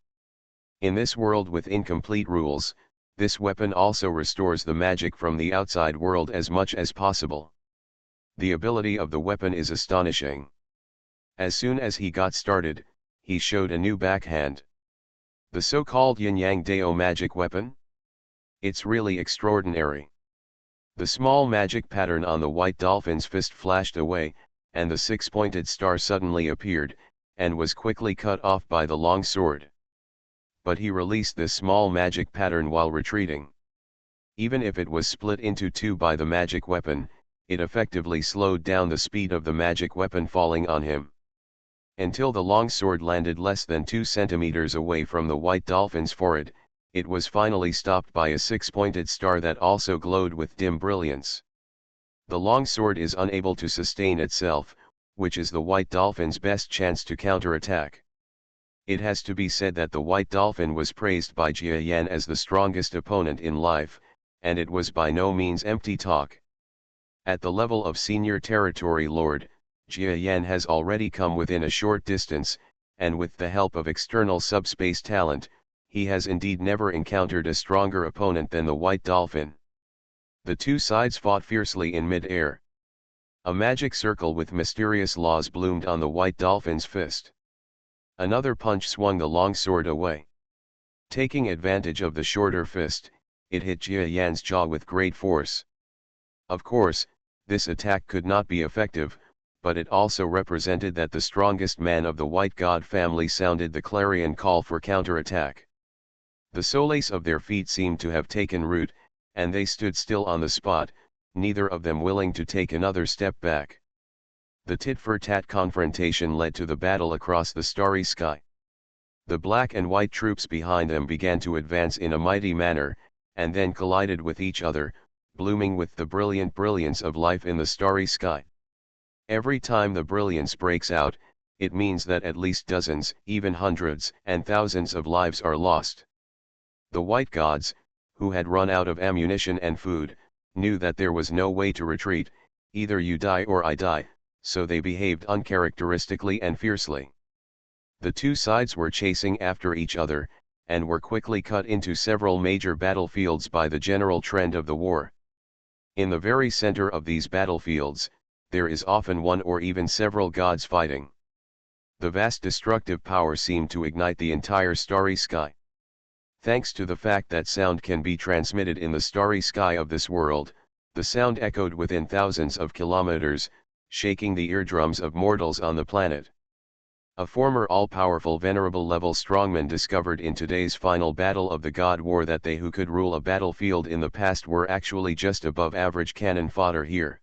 In this world with incomplete rules, this weapon also restores the magic from the outside world as much as possible. The ability of the weapon is astonishing. As soon as he got started, he showed a new backhand. The so-called yin-yang Dao magic weapon? It's really extraordinary. The small magic pattern on the white dolphin's fist flashed away, and the six-pointed star suddenly appeared, and was quickly cut off by the long sword. But he released this small magic pattern while retreating. Even if it was split into two by the magic weapon, it effectively slowed down the speed of the magic weapon falling on him. Until the long sword landed less than 2 centimeters away from the white dolphin's forehead, it was finally stopped by a six-pointed star that also glowed with dim brilliance. The long sword is unable to sustain itself, which is the white dolphin's best chance to counterattack. It has to be said that the white dolphin was praised by Jia Yan as the strongest opponent in life, and it was by no means empty talk. At the level of senior territory lord, Jia Yan has already come within a short distance, and with the help of external subspace talent, he has indeed never encountered a stronger opponent than the white dolphin. The two sides fought fiercely in mid-air. A magic circle with mysterious laws bloomed on the white dolphin's fist. Another punch swung the long sword away. Taking advantage of the shorter fist, it hit Jia Yan's jaw with great force. Of course, this attack could not be effective, but it also represented that the strongest man of the white god family sounded the clarion call for counterattack. The soles of their feet seemed to have taken root, and they stood still on the spot, neither of them willing to take another step back. The tit-for-tat confrontation led to the battle across the starry sky. The black and white troops behind them began to advance in a mighty manner, and then collided with each other, blooming with the brilliant brilliance of life in the starry sky. Every time the brilliance breaks out, it means that at least dozens, even hundreds, and thousands of lives are lost. The white gods, who had run out of ammunition and food, knew that there was no way to retreat, either you die or I die, so they behaved uncharacteristically and fiercely. The two sides were chasing after each other, and were quickly cut into several major battlefields by the general trend of the war. In the very center of these battlefields, there is often one or even several gods fighting. The vast destructive power seemed to ignite the entire starry sky. Thanks to the fact that sound can be transmitted in the starry sky of this world, the sound echoed within thousands of kilometers, shaking the eardrums of mortals on the planet. A former all-powerful venerable level strongman discovered in today's final battle of the God War that they who could rule a battlefield in the past were actually just above average cannon fodder here.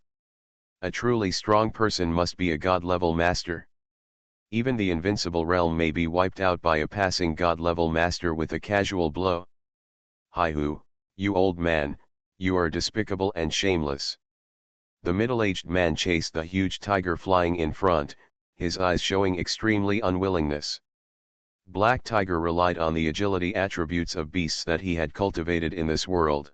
A truly strong person must be a God-level master. Even the invincible realm may be wiped out by a passing God-level master with a casual blow. Hi-hoo, you old man, you are despicable and shameless. The middle-aged man chased the huge tiger flying in front, his eyes showing extremely unwillingness. Black Tiger relied on the agility attributes of beasts that he had cultivated in this world.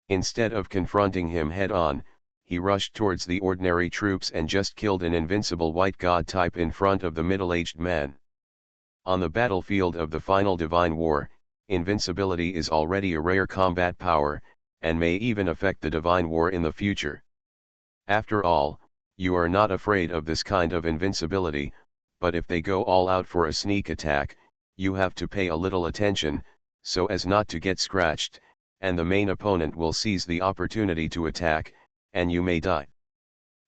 Instead of confronting him head-on, he rushed towards the ordinary troops and just killed an invincible white god type in front of the middle-aged man. On the battlefield of the final divine war, invincibility is already a rare combat power, and may even affect the divine war in the future. After all, you are not afraid of this kind of invincibility, but if they go all out for a sneak attack, you have to pay a little attention, so as not to get scratched, and the main opponent will seize the opportunity to attack, and you may die.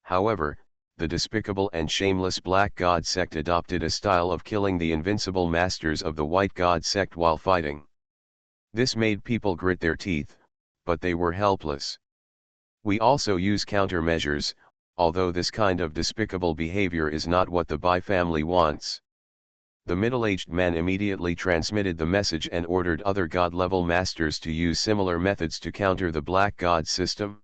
However, the despicable and shameless Black God sect adopted a style of killing the invincible masters of the White God sect while fighting. This made people grit their teeth, but they were helpless. We also use countermeasures, although this kind of despicable behavior is not what the Bai family wants. The middle-aged man immediately transmitted the message and ordered other God-level masters to use similar methods to counter the Black God system.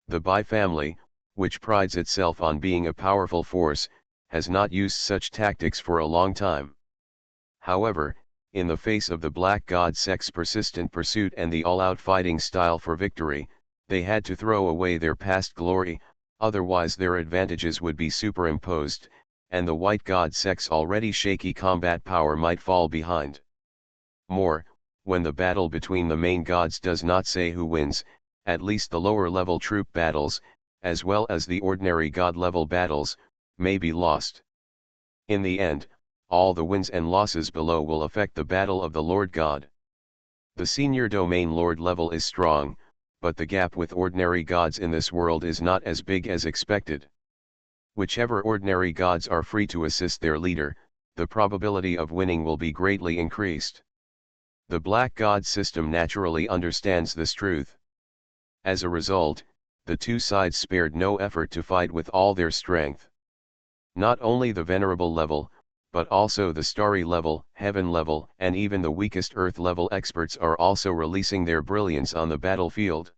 The Bai family, which prides itself on being a powerful force, has not used such tactics for a long time. However, in the face of the Black God sect's persistent pursuit and the all-out fighting style for victory, they had to throw away their past glory, otherwise their advantages would be superimposed, and the White God sect's already shaky combat power might fall behind. More, when the battle between the main gods does not say who wins, at least the lower-level troop battles, as well as the ordinary god-level battles, may be lost. In the end, all the wins and losses below will affect the battle of the Lord God. The senior domain Lord level is strong, but the gap with ordinary gods in this world is not as big as expected. Whichever ordinary gods are free to assist their leader, the probability of winning will be greatly increased. The Black God system naturally understands this truth. As a result, the two sides spared no effort to fight with all their strength. Not only the venerable level, but also the starry level, heaven level, and even the weakest earth level experts are also releasing their brilliance on the battlefield.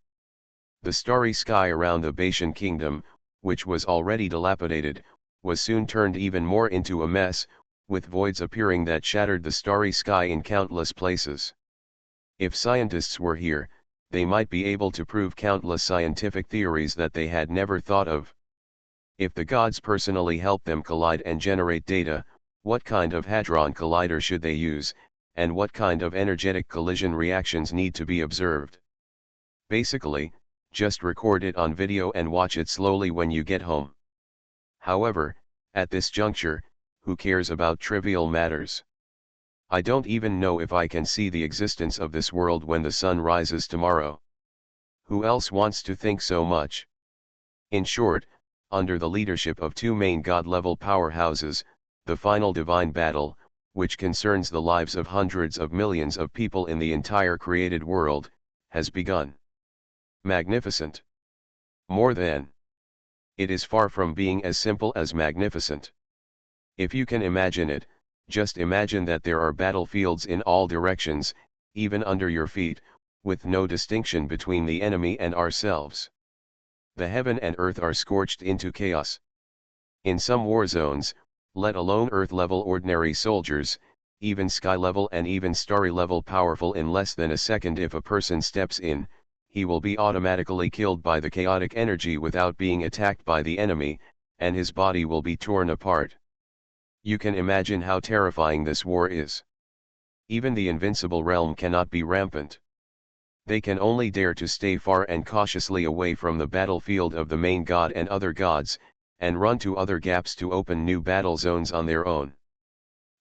The starry sky around the Baishan kingdom, which was already dilapidated, was soon turned even more into a mess, with voids appearing that shattered the starry sky in countless places. If scientists were here, they might be able to prove countless scientific theories that they had never thought of. If the gods personally help them collide and generate data, what kind of hadron collider should they use, and what kind of energetic collision reactions need to be observed? Basically, just record it on video and watch it slowly when you get home. However, at this juncture, who cares about trivial matters? I don't even know if I can see the existence of this world when the sun rises tomorrow. Who else wants to think so much? In short, under the leadership of two main god-level powerhouses, the final divine battle, which concerns the lives of hundreds of millions of people in the entire created world, has begun. Magnificent. More than. It is far from being as simple as magnificent. If you can imagine it, just imagine that there are battlefields in all directions, even under your feet, with no distinction between the enemy and ourselves. The heaven and earth are scorched into chaos. In some war zones, let alone earth-level ordinary soldiers, even sky-level and even starry-level powerful in less than a second if a person steps in, he will be automatically killed by the chaotic energy without being attacked by the enemy, and his body will be torn apart. You can imagine how terrifying this war is. Even the invincible realm cannot be rampant. They can only dare to stay far and cautiously away from the battlefield of the main god and other gods, and run to other gaps to open new battle zones on their own.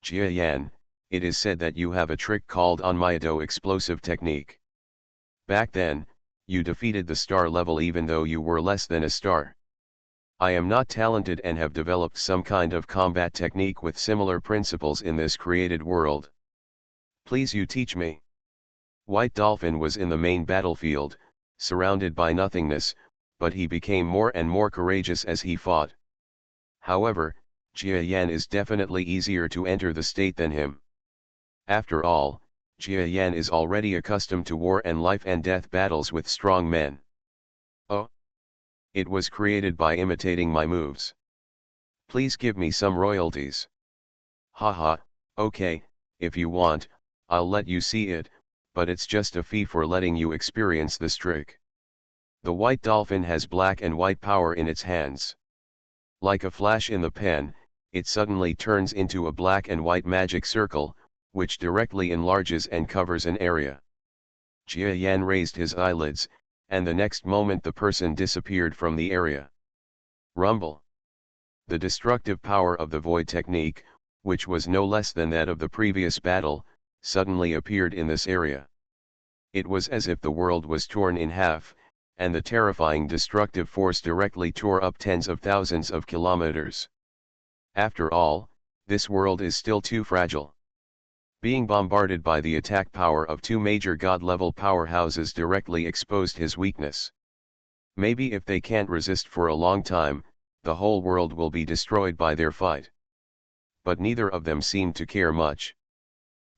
Jia Yan, it is said that you have a trick called Onmyeto explosive technique. Back then, you defeated the star level even though you were less than a star. I am not talented and have developed some kind of combat technique with similar principles in this created world. Please you teach me. White Dolphin was in the main battlefield, surrounded by nothingness, but he became more and more courageous as he fought. However, Jia Yan is definitely easier to enter the state than him. After all, Jia Yan is already accustomed to war and life and death battles with strong men. Oh! It was created by imitating my moves. Please give me some royalties. Haha, okay, if you want, I'll let you see it, but it's just a fee for letting you experience this trick. The white dolphin has black and white power in its hands. Like a flash in the pan, it suddenly turns into a black and white magic circle, which directly enlarges and covers an area. Jia Yan raised his eyelids, and the next moment the person disappeared from the area. Rumble. The destructive power of the void technique, which was no less than that of the previous battle, suddenly appeared in this area. It was as if the world was torn in half, and the terrifying destructive force directly tore up tens of thousands of kilometers. After all, this world is still too fragile. Being bombarded by the attack power of two major god-level powerhouses directly exposed his weakness. Maybe if they can't resist for a long time, the whole world will be destroyed by their fight. But neither of them seemed to care much.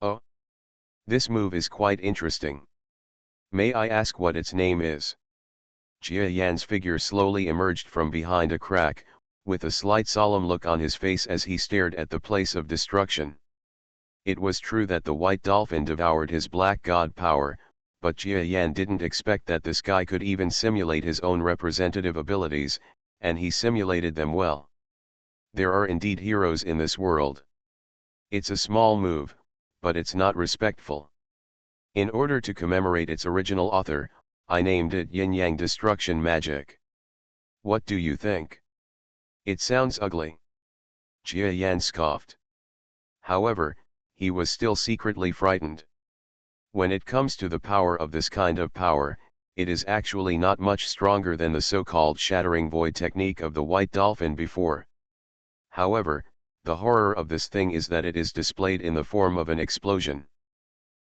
Oh! This move is quite interesting. May I ask what its name is? Jia Yan's figure slowly emerged from behind a crack, with a slight solemn look on his face as he stared at the place of destruction. It was true that the white dolphin devoured his black god power, but Jia Yan didn't expect that this guy could even simulate his own representative abilities, and he simulated them well. There are indeed heroes in this world. It's a small move, but it's not respectful. In order to commemorate its original author, I named it Yin-Yang Destruction Magic. What do you think? It sounds ugly. Jia Yan scoffed. However, he was still secretly frightened. When it comes to the power of this kind of power, it is actually not much stronger than the so-called shattering void technique of the white dolphin before. However, the horror of this thing is that it is displayed in the form of an explosion.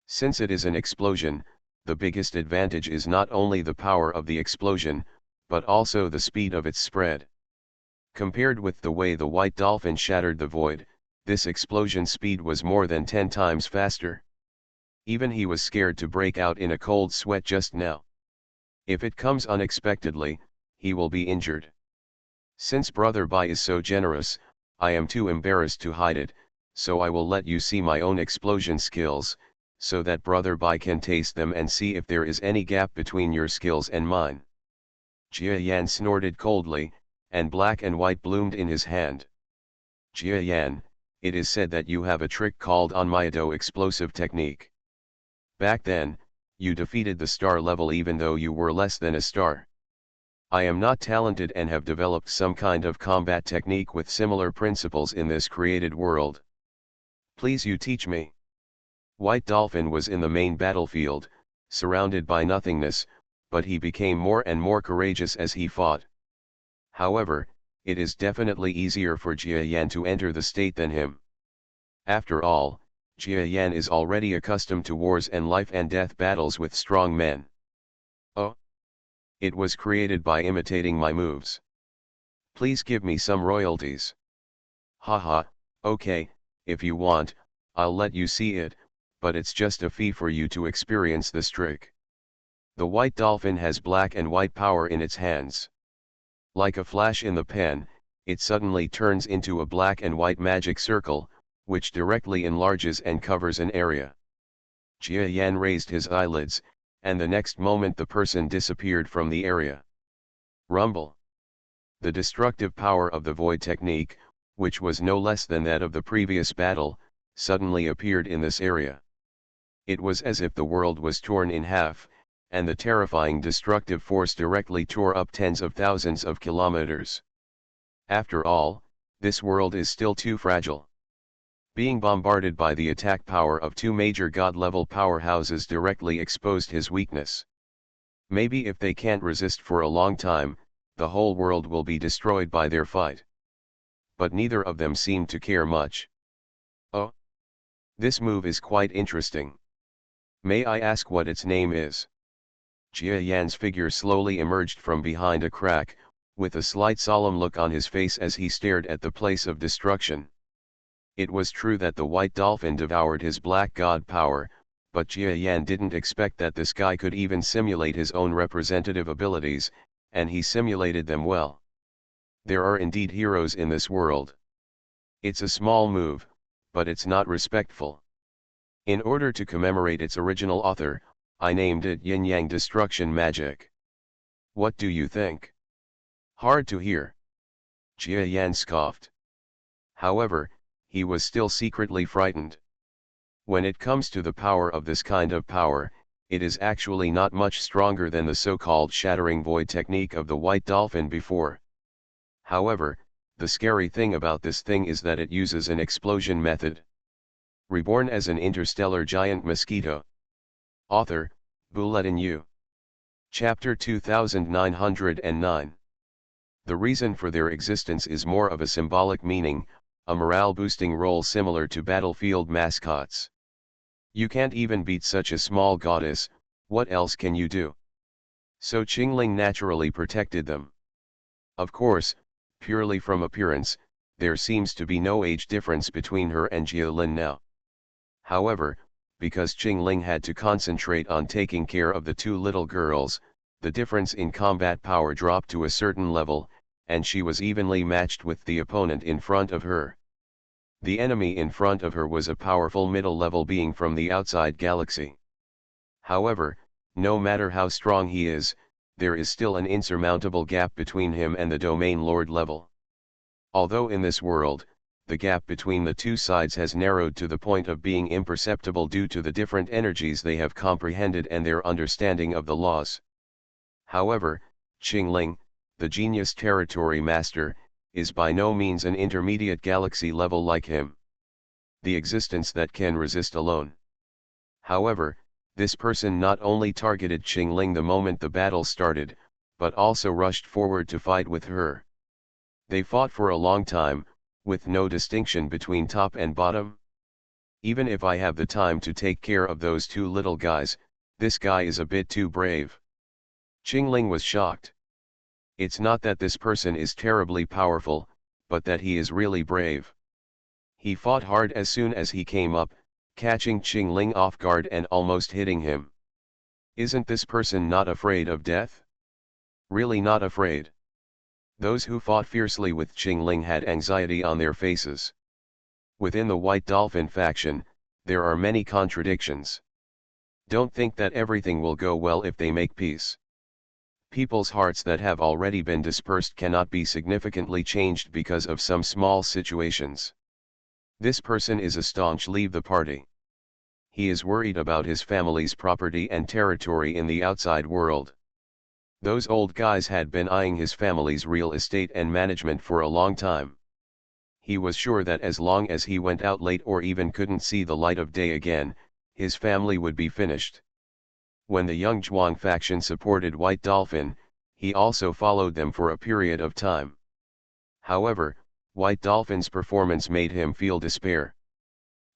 Since it is an explosion, the biggest advantage is not only the power of the explosion, but also the speed of its spread. Compared with the way the white dolphin shattered the void, this explosion speed was more than 10 times faster. Even he was scared to break out in a cold sweat just now. If it comes unexpectedly, he will be injured. Since Brother Bai is so generous, I am too embarrassed to hide it, so I will let you see my own explosion skills, so that Brother Bai can taste them and see if there is any gap between your skills and mine. Jia Yan snorted coldly, and black and white bloomed in his hand. Jia Yan, it is said that you have a trick called Onmyeto explosive technique. Back then, you defeated the star level even though you were less than a star. I am not talented and have developed some kind of combat technique with similar principles in this created world. Please you teach me. White Dolphin was in the main battlefield, surrounded by nothingness, but he became more and more courageous as he fought. However, it is definitely easier for Jia Yan to enter the state than him. After all, Jia Yan is already accustomed to wars and life and death battles with strong men. Oh! It was created by imitating my moves. Please give me some royalties. Haha, okay, if you want, I'll let you see it, but it's just a fee for you to experience this trick. The white dolphin has black and white power in its hands. Like a flash in the pan, it suddenly turns into a black and white magic circle, which directly enlarges and covers an area. Jia Yan raised his eyelids, and the next moment the person disappeared from the area. Rumble. The destructive power of the void technique, which was no less than that of the previous battle, suddenly appeared in this area. It was as if the world was torn in half, and the terrifying destructive force directly tore up tens of thousands of kilometers. After all, this world is still too fragile. Being bombarded by the attack power of two major god-level powerhouses directly exposed his weakness. Maybe if they can't resist for a long time, the whole world will be destroyed by their fight. But neither of them seemed to care much. Oh, this move is quite interesting. May I ask what its name is? Jia Yan's figure slowly emerged from behind a crack, with a slight solemn look on his face as he stared at the place of destruction. It was true that the white dolphin devoured his black god power, but Jia Yan didn't expect that this guy could even simulate his own representative abilities, and he simulated them well. There are indeed heroes in this world. It's a small move, but it's not respectful. In order to commemorate its original author, I named it Yin-Yang Destruction Magic. What do you think? Hard to hear. Jia Yan scoffed. However, he was still secretly frightened. When it comes to the power of this kind of power, it is actually not much stronger than the so-called shattering void technique of the white dolphin before. However, the scary thing about this thing is that it uses an explosion method. Reborn as an interstellar giant mosquito. Author, Bulletin U. Chapter 2909. The reason for their existence is more of a symbolic meaning, a morale-boosting role similar to battlefield mascots. You can't even beat such a small goddess, what else can you do? So Qingling naturally protected them. Of course, purely from appearance, there seems to be no age difference between her and Jialin now. However, because Qingling had to concentrate on taking care of the two little girls, the difference in combat power dropped to a certain level, and she was evenly matched with the opponent in front of her. The enemy in front of her was a powerful middle-level being from the outside galaxy. However, no matter how strong he is, there is still an insurmountable gap between him and the Domain Lord level. Although in this world, the gap between the two sides has narrowed to the point of being imperceptible due to the different energies they have comprehended and their understanding of the laws. However, Qingling, the genius territory master, is by no means an intermediate galaxy level like him. The existence that can resist alone. However, this person not only targeted Qingling the moment the battle started, but also rushed forward to fight with her. They fought for a long time, with no distinction between top and bottom. Even if I have the time to take care of those two little guys, this guy is a bit too brave. Qingling was shocked. It's not that this person is terribly powerful, but that he is really brave. He fought hard as soon as he came up, catching Qingling off guard and almost hitting him. Isn't this person not afraid of death? Really not afraid. Those who fought fiercely with Qingling had anxiety on their faces. Within the White Dolphin faction, there are many contradictions. Don't think that everything will go well if they make peace. People's hearts that have already been dispersed cannot be significantly changed because of some small situations. This person is a staunch leave the party. He is worried about his family's property and territory in the outside world. Those old guys had been eyeing his family's real estate and management for a long time. He was sure that as long as he went out late or even couldn't see the light of day again, his family would be finished. When the young Zhuang faction supported White Dolphin, he also followed them for a period of time. However, White Dolphin's performance made him feel despair.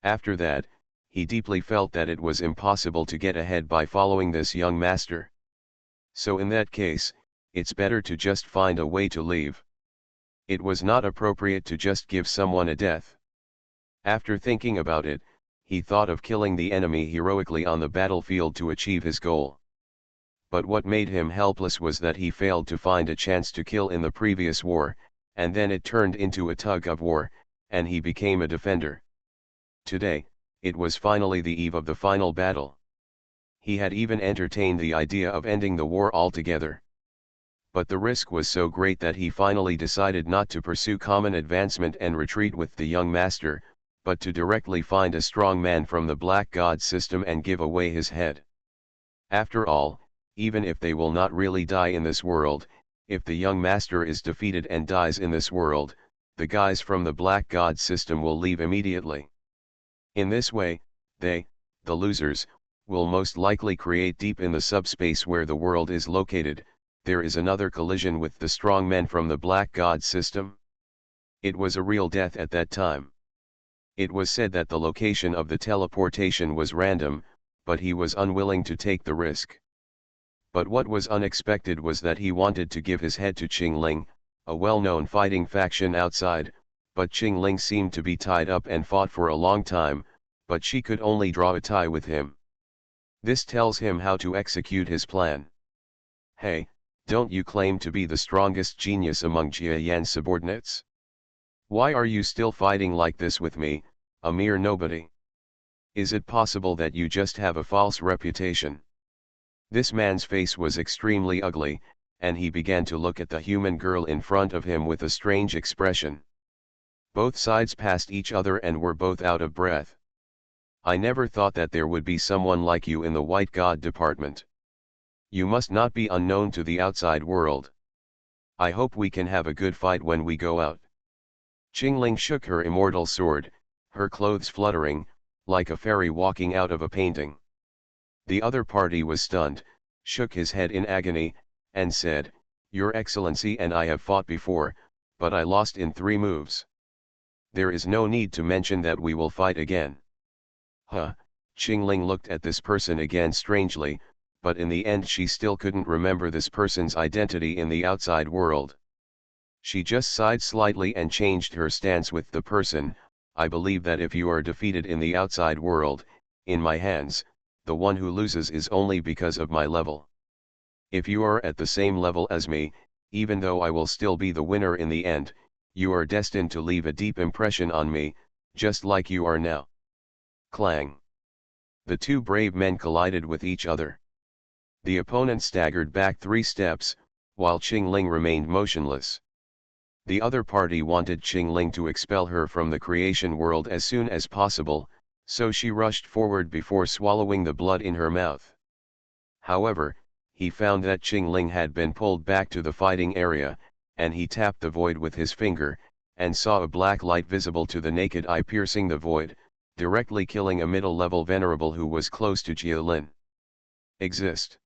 After that, he deeply felt that it was impossible to get ahead by following this young master. So in that case, it's better to just find a way to leave. It was not appropriate to just give someone a death. After thinking about it, he thought of killing the enemy heroically on the battlefield to achieve his goal. But what made him helpless was that he failed to find a chance to kill in the previous war, and then it turned into a tug of war, and he became a defender. Today, it was finally the eve of the final battle. He had even entertained the idea of ending the war altogether. But the risk was so great that he finally decided not to pursue common advancement and retreat with the young master, but to directly find a strong man from the Black God system and give away his head. After all, even if they will not really die in this world, If the young master is defeated and dies in this world, the guys from the Black God system will leave immediately. In this way, they, the losers, will most likely create deep in the subspace where the world is located, there is another collision with the strong men from the Black God system. It was a real death at that time. It was said that the location of the teleportation was random, but he was unwilling to take the risk. But what was unexpected was that he wanted to give his head to Qingling, a well-known fighting faction outside, but Qingling seemed to be tied up and fought for a long time, but she could only draw a tie with him. This tells him how to execute his plan. Hey, don't you claim to be the strongest genius among Jia Yan's subordinates? Why are you still fighting like this with me, a mere nobody? Is it possible that you just have a false reputation? This man's face was extremely ugly, and he began to look at the human girl in front of him with a strange expression. Both sides passed each other and were both out of breath. I never thought that there would be someone like you in the White God department. You must not be unknown to the outside world. I hope we can have a good fight when we go out. Qingling shook her immortal sword, her clothes fluttering, like a fairy walking out of a painting. The other party was stunned, shook his head in agony, and said, Your Excellency and I have fought before, but I lost in 3 moves. There is no need to mention that we will fight again. Huh, Qingling looked at this person again strangely, but in the end she still couldn't remember this person's identity in the outside world. She just sighed slightly and changed her stance with the person. I believe that if you are defeated in the outside world, in my hands, the one who loses is only because of my level. If you are at the same level as me, even though I will still be the winner in the end, you are destined to leave a deep impression on me, just like you are now. Clang. The 2 brave men collided with each other. The opponent staggered back 3 steps, while Qingling remained motionless. The other party wanted Qingling to expel her from the creation world as soon as possible, so she rushed forward before swallowing the blood in her mouth. However, he found that Qingling had been pulled back to the fighting area, and he tapped the void with his finger, and saw a black light visible to the naked eye piercing the void, directly killing a middle-level venerable who was close to Jialin. Exist.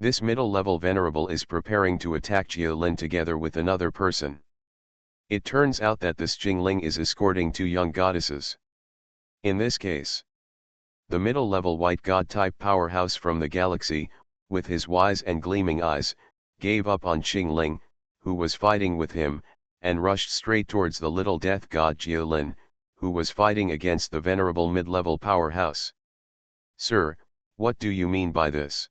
This middle-level venerable is preparing to attack Jialin together with another person. It turns out that this Qingling is escorting 2 young goddesses. In this case, the middle-level white god-type powerhouse from the galaxy, with his wise and gleaming eyes, gave up on Qingling, who was fighting with him, and rushed straight towards the little death god Jialin, who was fighting against the venerable mid-level powerhouse. Sir, what do you mean by this?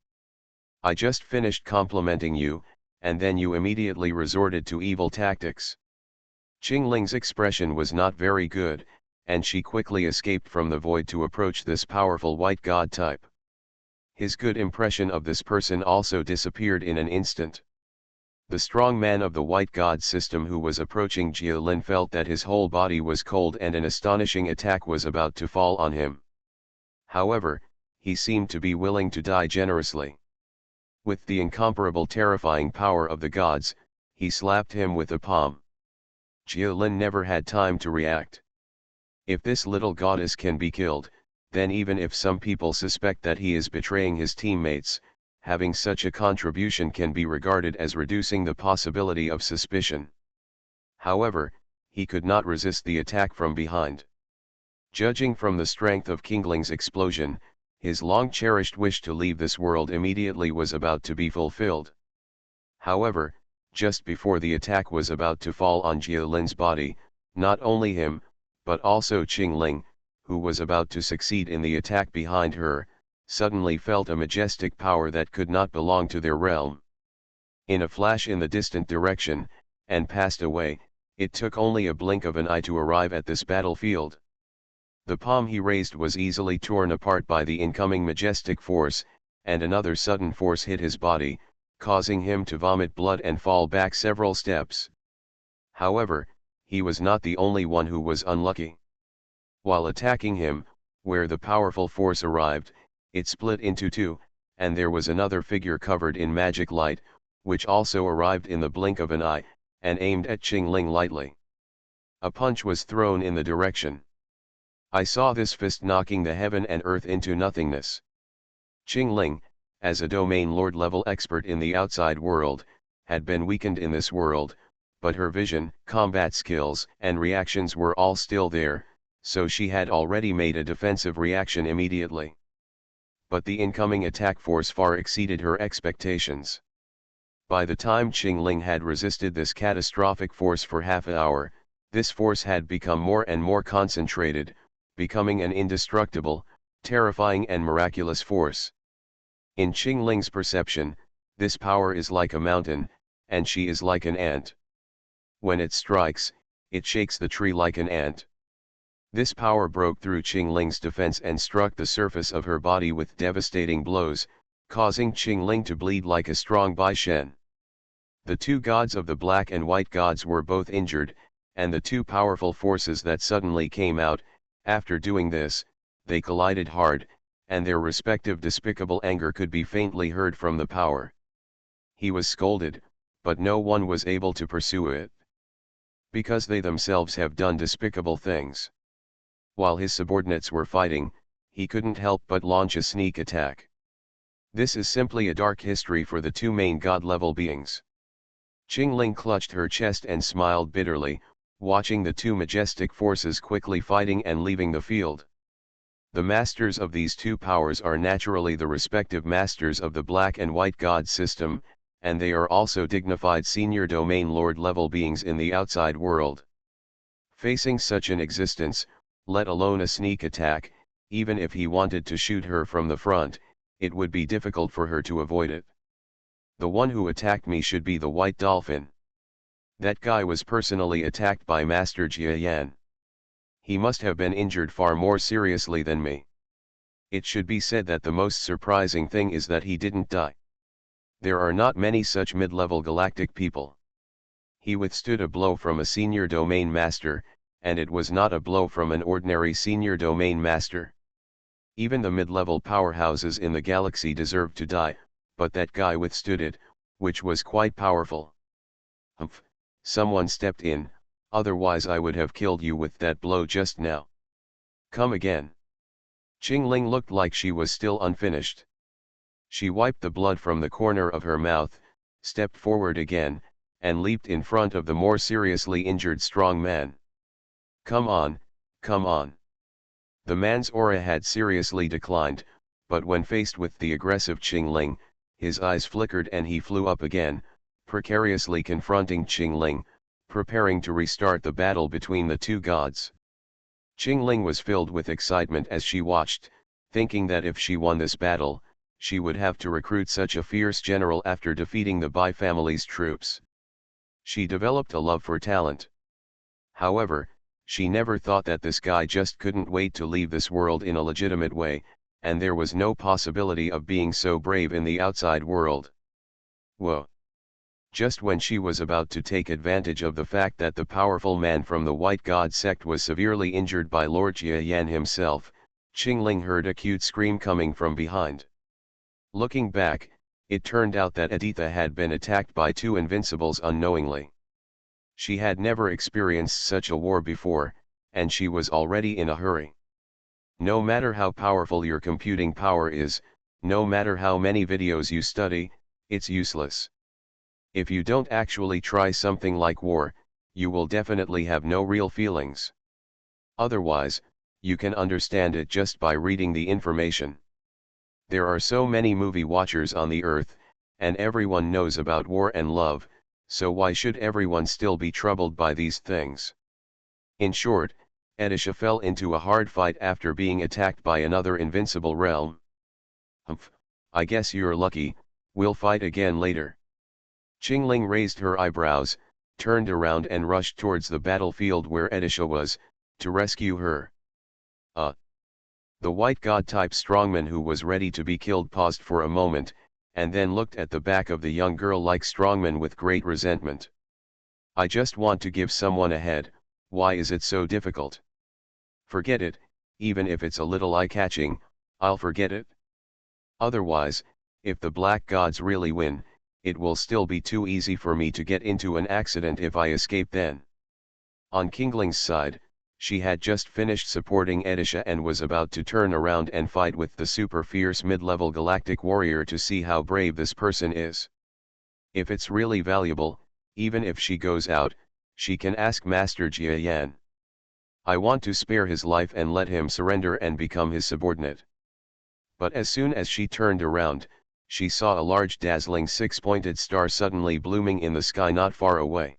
I just finished complimenting you, and then you immediately resorted to evil tactics. Qingling's expression was not very good, and she quickly escaped from the void to approach this powerful white god type. His good impression of this person also disappeared in an instant. The strong man of the white god system who was approaching Jialin felt that his whole body was cold and an astonishing attack was about to fall on him. However, he seemed to be willing to die generously. With the incomparable terrifying power of the gods, he slapped him with a palm. Jialin never had time to react. If this little goddess can be killed, then even if some people suspect that he is betraying his teammates, having such a contribution can be regarded as reducing the possibility of suspicion. However, he could not resist the attack from behind. Judging from the strength of Qingling's explosion, his long-cherished wish to leave this world immediately was about to be fulfilled. However, just before the attack was about to fall on Jialin's body, not only him, but also Qingling, who was about to succeed in the attack behind her, suddenly felt a majestic power that could not belong to their realm. In a flash in the distant direction, and passed away, it took only a blink of an eye to arrive at this battlefield. The palm he raised was easily torn apart by the incoming majestic force, and another sudden force hit his body, causing him to vomit blood and fall back several steps. However, he was not the only one who was unlucky. While attacking him, where the powerful force arrived, it split into 2, and there was another figure covered in magic light, which also arrived in the blink of an eye, and aimed at Qing Ling lightly. A punch was thrown in the direction. I saw this fist knocking the heaven and earth into nothingness. Qing Ling, as a domain lord level expert in the outside world, had been weakened in this world, but her vision, combat skills, and reactions were all still there, so she had already made a defensive reaction immediately. But the incoming attack force far exceeded her expectations. By the time Qing Ling had resisted this catastrophic force for half an hour, this force had become more and more concentrated, becoming an indestructible, terrifying and miraculous force. In Qing Ling's perception, this power is like a mountain, and she is like an ant. When it strikes, it shakes the tree like an ant. This power broke through Qing Ling's defense and struck the surface of her body with devastating blows, causing Qing Ling to bleed like a strong Bai Shen. The two gods of the black and white gods were both injured, and the two powerful forces that suddenly came out, after doing this, they collided hard, and their respective despicable anger could be faintly heard from the power. He was scolded, but no one was able to pursue it. Because they themselves have done despicable things. While his subordinates were fighting, he couldn't help but launch a sneak attack. This is simply a dark history for the two main god-level beings. Qing Ling clutched her chest and smiled bitterly, watching the two majestic forces quickly fighting and leaving the field. The masters of these two powers are naturally the respective masters of the black and white god system, and they are also dignified senior domain lord level beings in the outside world. Facing such an existence, let alone a sneak attack, even if he wanted to shoot her from the front, it would be difficult for her to avoid it. The one who attacked me should be the white dolphin. That guy was personally attacked by Master Jia Yan. He must have been injured far more seriously than me. It should be said that the most surprising thing is that he didn't die. There are not many such mid-level galactic people. He withstood a blow from a senior domain master, and it was not a blow from an ordinary senior domain master. Even the mid-level powerhouses in the galaxy deserved to die, but that guy withstood it, which was quite powerful. Humph, someone stepped in, otherwise I would have killed you with that blow just now. Come again. Qing Ling looked like she was still unfinished. She wiped the blood from the corner of her mouth, stepped forward again, and leaped in front of the more seriously injured strong man. Come on, come on. The man's aura had seriously declined, but when faced with the aggressive Qing Ling, his eyes flickered and he flew up again, precariously confronting Qing Ling, preparing to restart the battle between the two gods. Qing Ling was filled with excitement as she watched, thinking that if she won this battle, she would have to recruit such a fierce general after defeating the Bai family's troops. She developed a love for talent. However, she never thought that this guy just couldn't wait to leave this world in a legitimate way, and there was no possibility of being so brave in the outside world. Whoa! Just when she was about to take advantage of the fact that the powerful man from the White God sect was severely injured by Lord Jia Yan himself, Qing Ling heard a cute scream coming from behind. Looking back, it turned out that Aditha had been attacked by two invincibles unknowingly. She had never experienced such a war before, and she was already in a hurry. No matter how powerful your computing power is, no matter how many videos you study, it's useless. If you don't actually try something like war, you will definitely have no real feelings. Otherwise, you can understand it just by reading the information. There are so many movie watchers on the earth, and everyone knows about war and love, so why should everyone still be troubled by these things? In short, Edisha fell into a hard fight after being attacked by another invincible realm. Humph, I guess you're lucky, we'll fight again later. Qing Ling raised her eyebrows, turned around and rushed towards the battlefield where Edisha was, to rescue her. The white god-type strongman who was ready to be killed paused for a moment, and then looked at the back of the young girl like strongman with great resentment. I just want to give someone a head, why is it so difficult? Forget it, even if it's a little eye-catching, I'll forget it. Otherwise, if the black gods really win, it will still be too easy for me to get into an accident if I escape then. On Kingling's side, she had just finished supporting Edisha and was about to turn around and fight with the super fierce mid-level galactic warrior to see how brave this person is. If it's really valuable, even if she goes out, she can ask Master Jia Yan. I want to spare his life and let him surrender and become his subordinate. But as soon as she turned around, she saw a large dazzling six-pointed star suddenly blooming in the sky not far away.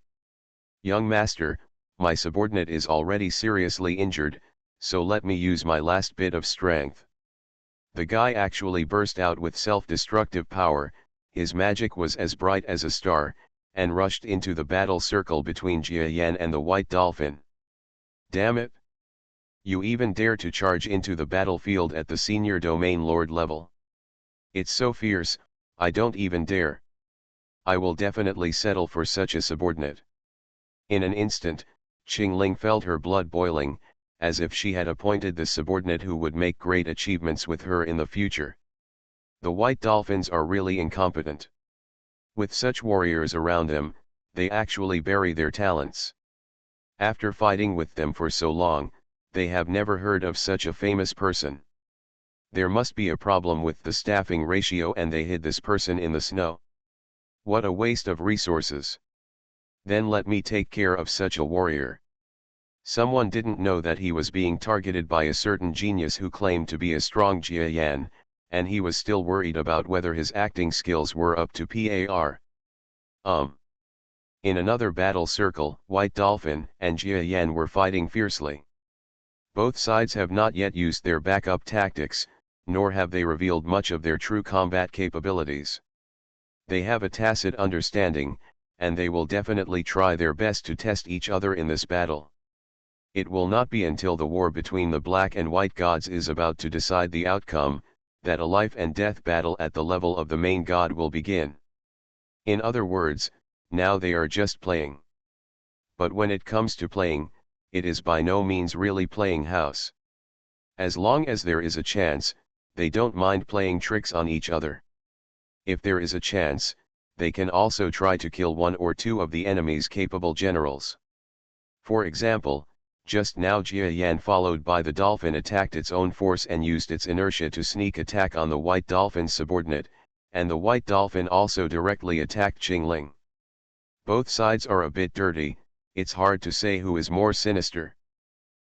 Young master, my subordinate is already seriously injured, so let me use my last bit of strength. The guy actually burst out with self-destructive power, his magic was as bright as a star, and rushed into the battle circle between Jia Yan and the White Dolphin. Damn it! You even dare to charge into the battlefield at the senior domain lord level. It's so fierce, I don't even dare. I will definitely settle for such a subordinate. In an instant, Qingling felt her blood boiling, as if she had appointed the subordinate who would make great achievements with her in the future. The White Dolphins are really incompetent. With such warriors around them, they actually bury their talents. After fighting with them for so long, they have never heard of such a famous person. There must be a problem with the staffing ratio and they hid this person in the snow. What a waste of resources. Then let me take care of such a warrior. Someone didn't know that he was being targeted by a certain genius who claimed to be a strong Jia Yan, and he was still worried about whether his acting skills were up to par. In another battle circle, White Dolphin and Jia Yan were fighting fiercely. Both sides have not yet used their backup tactics, nor have they revealed much of their true combat capabilities. They have a tacit understanding, and they will definitely try their best to test each other in this battle. It will not be until the war between the Black and White gods is about to decide the outcome, that a life and death battle at the level of the main god will begin. In other words, now they are just playing. But when it comes to playing, it is by no means really playing house. As long as there is a chance, they don't mind playing tricks on each other. If there is a chance, they can also try to kill one or two of the enemy's capable generals. For example, just now Jia Yan followed by the dolphin attacked its own force and used its inertia to sneak attack on the White Dolphin's subordinate, and the White Dolphin also directly attacked Qingling. Both sides are a bit dirty, it's hard to say who is more sinister.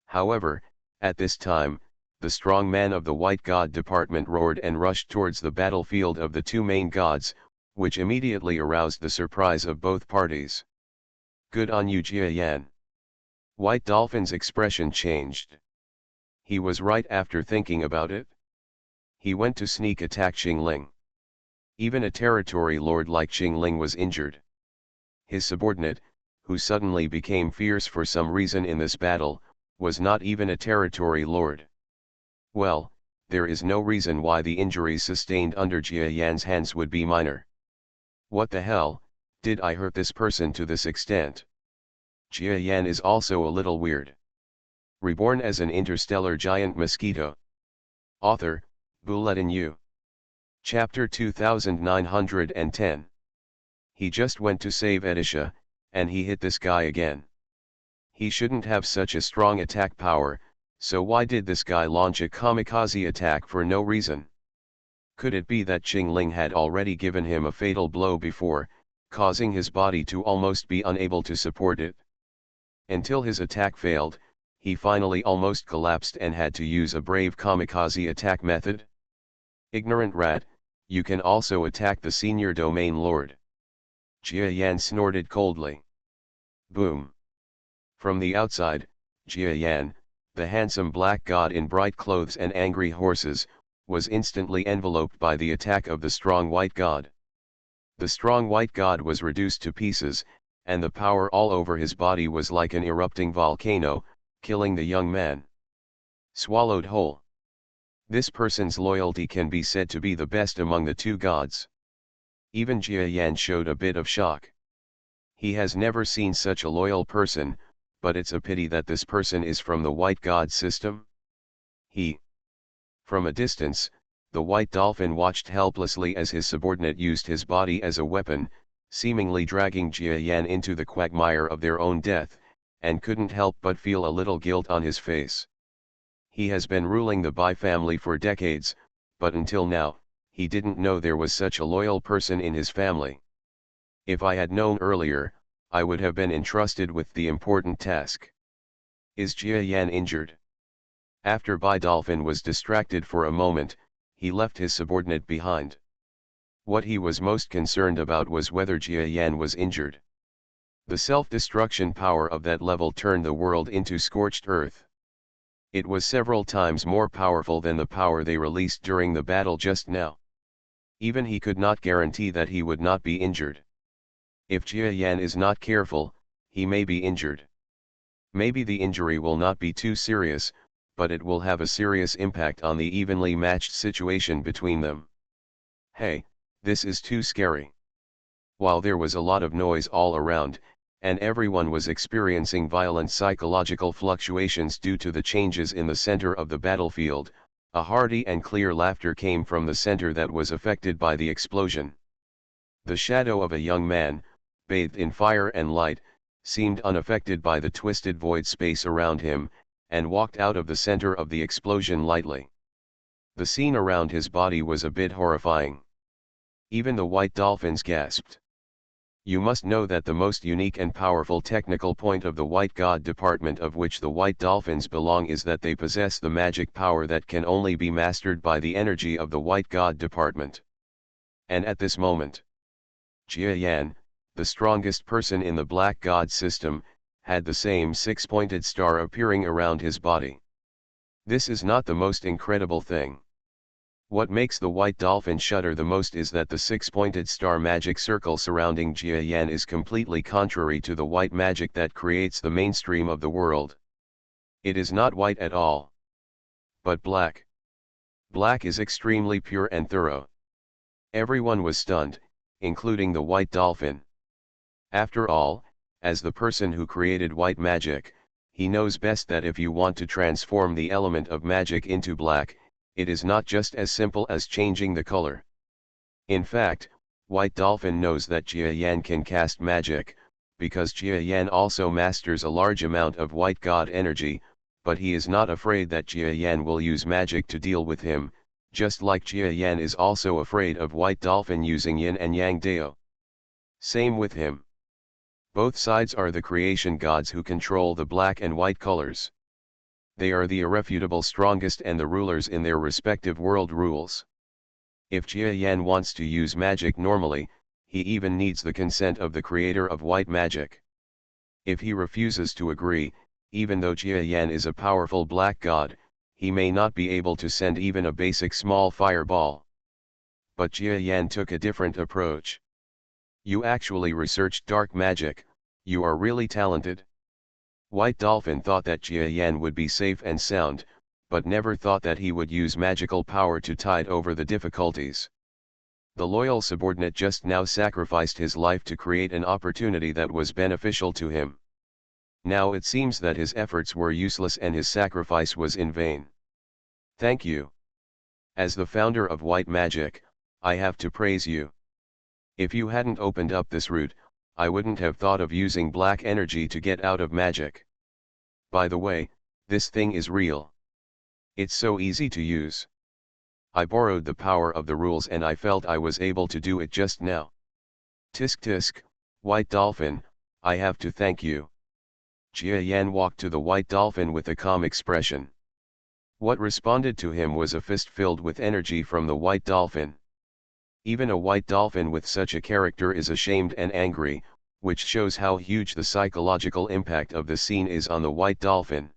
However, at this time, the strong man of the White God department roared and rushed towards the battlefield of the two main gods, which immediately aroused the surprise of both parties. Good on you, Jia Yan. White Dolphin's expression changed. He was right after thinking about it. He went to sneak attack Qingling. Even a territory lord like Qingling was injured. His subordinate, who suddenly became fierce for some reason in this battle, was not even a territory lord. Well, there is no reason why the injuries sustained under Jia Yan's hands would be minor. What the hell, did I hurt this person to this extent? Jia Yan is also a little weird. Reborn as an interstellar giant mosquito. Author, Bulletin U. Chapter 2910. He just went to save Edisha, and he hit this guy again. He shouldn't have such a strong attack power, so why did this guy launch a kamikaze attack for no reason? Could it be that Qingling had already given him a fatal blow before, causing his body to almost be unable to support it? Until his attack failed, he finally almost collapsed and had to use a brave kamikaze attack method? Ignorant rat, you can also attack the senior domain lord. Jia Yan snorted coldly. Boom. From the outside, Jia Yan, the handsome black god in bright clothes and angry horses, was instantly enveloped by the attack of the strong white god. The strong white god was reduced to pieces, and the power all over his body was like an erupting volcano, killing the young man. Swallowed whole. This person's loyalty can be said to be the best among the two gods. Even Jia Yan showed a bit of shock. He has never seen such a loyal person, but it's a pity that this person is from the white god system. From a distance, The white dolphin watched helplessly as his subordinate used his body as a weapon, seemingly dragging Jia Yan into the quagmire of their own death, and couldn't help but feel a little guilt on his face. He has been ruling the Bai family for decades, but until now, he didn't know there was such a loyal person in his family. If I had known earlier, I would have been entrusted with the important task. Is Jia Yan injured? After Bai Dolphin was distracted for a moment, he left his subordinate behind. What he was most concerned about was whether Jia Yan was injured. The self-destruction power of that level turned the world into scorched earth. It was several times more powerful than the power they released during the battle just now. Even he could not guarantee that he would not be injured. If Jia Yan is not careful, he may be injured. Maybe the injury will not be too serious, but it will have a serious impact on the evenly matched situation between them. Hey, this is too scary. While there was a lot of noise all around, and everyone was experiencing violent psychological fluctuations due to the changes in the center of the battlefield, a hearty and clear laughter came from the center that was affected by the explosion. The shadow of a young man, bathed in fire and light, seemed unaffected by the twisted void space around him, and walked out of the center of the explosion lightly. The scene around his body was a bit horrifying. Even the white dolphins gasped. You must know that the most unique and powerful technical point of the White God department of which the white dolphins belong is that they possess the magic power that can only be mastered by the energy of the White God department. And at this moment, Jia Yan, the strongest person in the Black God system, had the same six-pointed star appearing around his body. This is not the most incredible thing. What makes the white dolphin shudder the most is that the six-pointed star magic circle surrounding Jia Yan is completely contrary to the white magic that creates the mainstream of the world. It is not white at all, but black. Black is extremely pure and thorough. Everyone was stunned, including the white dolphin. After all, as the person who created white magic, he knows best that if you want to transform the element of magic into black, it is not just as simple as changing the color. In fact, White Dolphin knows that Jia Yan can cast magic, because Jia Yan also masters a large amount of White God energy, but he is not afraid that Jia Yan will use magic to deal with him, just like Jia Yan is also afraid of White Dolphin using Yin and Yang Dao. Same with him. Both sides are the creation gods who control the black and white colors. They are the irrefutable strongest and the rulers in their respective world rules. If Jia Yan wants to use magic normally, he even needs the consent of the creator of white magic. If he refuses to agree, even though Jia Yan is a powerful black god, he may not be able to send even a basic small fireball. But Jia Yan took a different approach. You actually researched dark magic, you are really talented. White Dolphin thought that Jia Yan would be safe and sound, but never thought that he would use magical power to tide over the difficulties. The loyal subordinate just now sacrificed his life to create an opportunity that was beneficial to him. Now it seems that his efforts were useless and his sacrifice was in vain. Thank you. As the founder of white magic, I have to praise you. If you hadn't opened up this route, I wouldn't have thought of using black energy to get out of magic. By the way, this thing is real. It's so easy to use. I borrowed the power of the rules and I felt I was able to do it just now. Tisk tisk, White Dolphin, I have to thank you. Jia Yan walked to the White Dolphin with a calm expression. What responded to him was a fist filled with energy from the White Dolphin. Even a white dolphin with such a character is ashamed and angry, which shows how huge the psychological impact of the scene is on the white dolphin.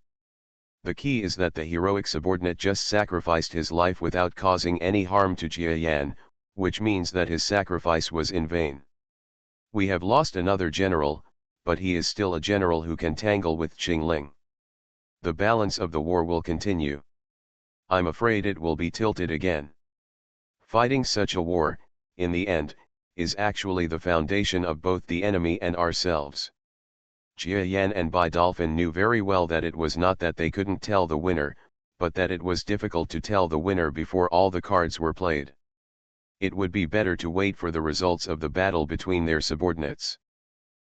The key is that the heroic subordinate just sacrificed his life without causing any harm to Jia Yan, which means that his sacrifice was in vain. We have lost another general, but he is still a general who can tangle with Qingling. The balance of the war will continue. I'm afraid it will be tilted again. Fighting such a war, in the end, is actually the foundation of both the enemy and ourselves. Jia Yan and Bai Dolphin knew very well that it was not that they couldn't tell the winner, but that it was difficult to tell the winner before all the cards were played. It would be better to wait for the results of the battle between their subordinates.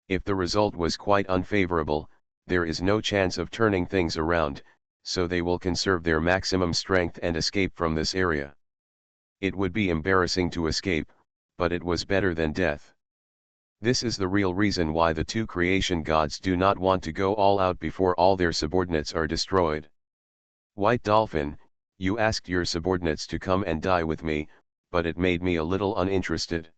If the result was quite unfavorable, there is no chance of turning things around, so they will conserve their maximum strength and escape from this area. It would be embarrassing to escape, but it was better than death. This is the real reason why the two creation gods do not want to go all out before all their subordinates are destroyed. White Dolphin, you asked your subordinates to come and die with me, but it made me a little uninterested.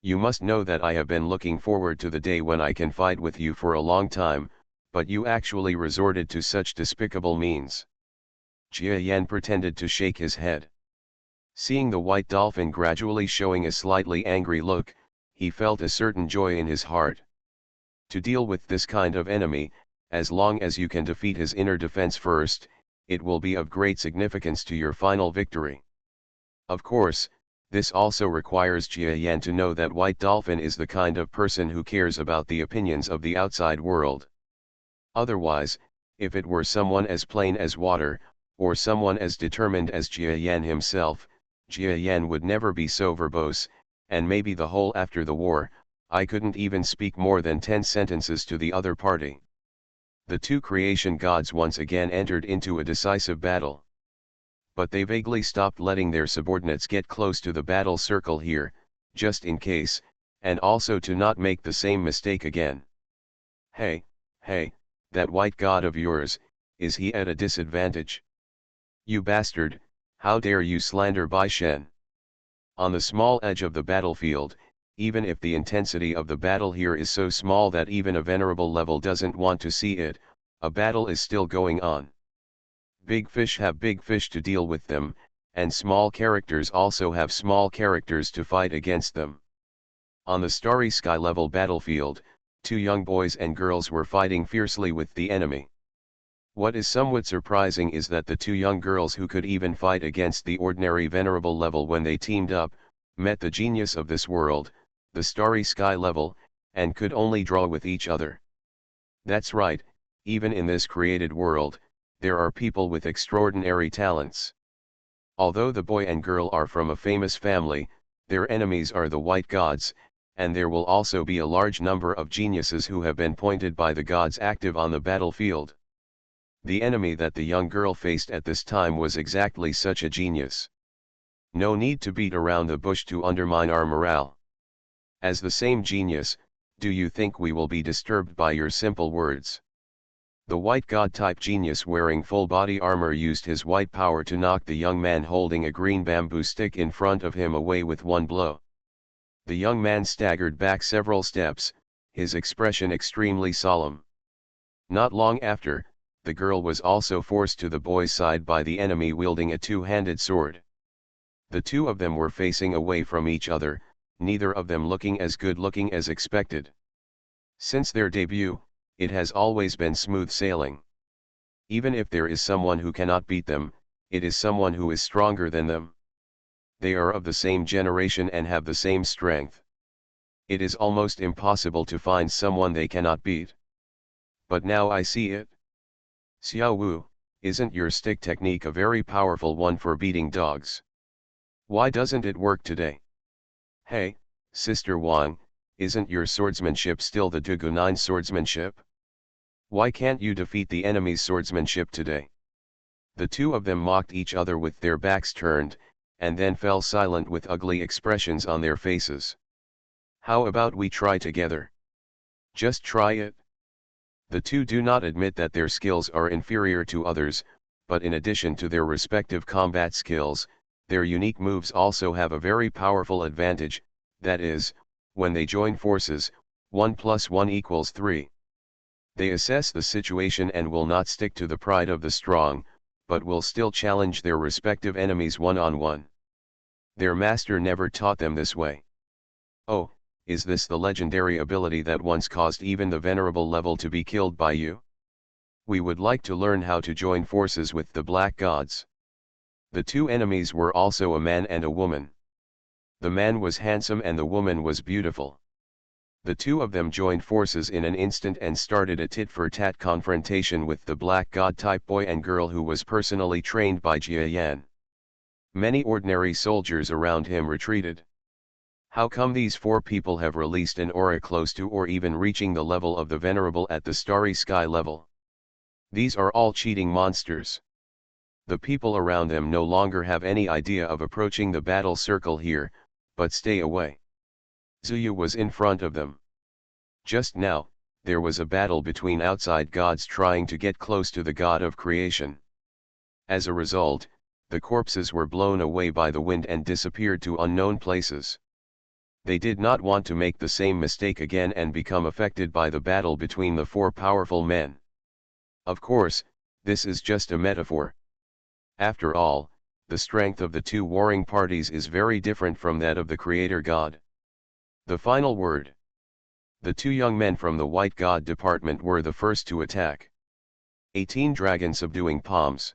You must know that I have been looking forward to the day when I can fight with you for a long time, but you actually resorted to such despicable means. Jia Yan pretended to shake his head. Seeing the white dolphin gradually showing a slightly angry look, he felt a certain joy in his heart. To deal with this kind of enemy, as long as you can defeat his inner defense first, it will be of great significance to your final victory. Of course, this also requires Jia Yan to know that White Dolphin is the kind of person who cares about the opinions of the outside world. Otherwise, if it were someone as plain as water, or someone as determined as Jia Yan himself, Jia Yan would never be so verbose, and maybe the whole after the war, I couldn't even speak more than 10 sentences to the other party. The two creation gods once again entered into a decisive battle. But they vaguely stopped letting their subordinates get close to the battle circle here, just in case, and also to not make the same mistake again. Hey, that white god of yours, is he at a disadvantage? You bastard, how dare you slander Bai Shen? On the small edge of the battlefield, even if the intensity of the battle here is so small that even a venerable level doesn't want to see it, a battle is still going on. Big fish have big fish to deal with them, and small characters also have small characters to fight against them. On the starry sky level battlefield, two young boys and girls were fighting fiercely with the enemy. What is somewhat surprising is that the two young girls who could even fight against the ordinary venerable level when they teamed up, met the genius of this world, the starry sky level, and could only draw with each other. That's right, even in this created world, there are people with extraordinary talents. Although the boy and girl are from a famous family, their enemies are the white gods, and there will also be a large number of geniuses who have been appointed by the gods active on the battlefield. The enemy that the young girl faced at this time was exactly such a genius. No need to beat around the bush to undermine our morale. As the same genius, do you think we will be disturbed by your simple words? The white god-type genius wearing full body armor used his white power to knock the young man holding a green bamboo stick in front of him away with one blow. The young man staggered back several steps, his expression extremely solemn. Not long after, the girl was also forced to the boy's side by the enemy wielding a two-handed sword. The two of them were facing away from each other, neither of them looking as good-looking as expected. Since their debut, it has always been smooth sailing. Even if there is someone who cannot beat them, it is someone who is stronger than them. They are of the same generation and have the same strength. It is almost impossible to find someone they cannot beat. But now I see it. Xiao Wu, isn't your stick technique a very powerful one for beating dogs? Why doesn't it work today? Hey, Sister Wang, isn't your swordsmanship still the Dugunine swordsmanship? Why can't you defeat the enemy's swordsmanship today? The two of them mocked each other with their backs turned, and then fell silent with ugly expressions on their faces. How about we try together? Just try it. The two do not admit that their skills are inferior to others, but in addition to their respective combat skills, their unique moves also have a very powerful advantage, that is, when they join forces, 1 + 1 = 3. They assess the situation and will not stick to the pride of the strong, but will still challenge their respective enemies one-on-one. Their master never taught them this way. Oh, is this the legendary ability that once caused even the venerable level to be killed by you? We would like to learn how to join forces with the black gods. The two enemies were also a man and a woman. The man was handsome and the woman was beautiful. The two of them joined forces in an instant and started a tit-for-tat confrontation with the black god-type boy and girl who was personally trained by Jia Yan. Many ordinary soldiers around him retreated. How come these four people have released an aura close to or even reaching the level of the Venerable at the starry sky level? These are all cheating monsters. The people around them no longer have any idea of approaching the battle circle here, but stay away. Zuyu was in front of them. Just now, there was a battle between outside gods trying to get close to the god of creation. As a result, the corpses were blown away by the wind and disappeared to unknown places. They did not want to make the same mistake again and become affected by the battle between the four powerful men. Of course, this is just a metaphor. After all, the strength of the two warring parties is very different from that of the Creator God. The final word. The two young men from the White God department were the first to attack. 18 Dragon subduing palms.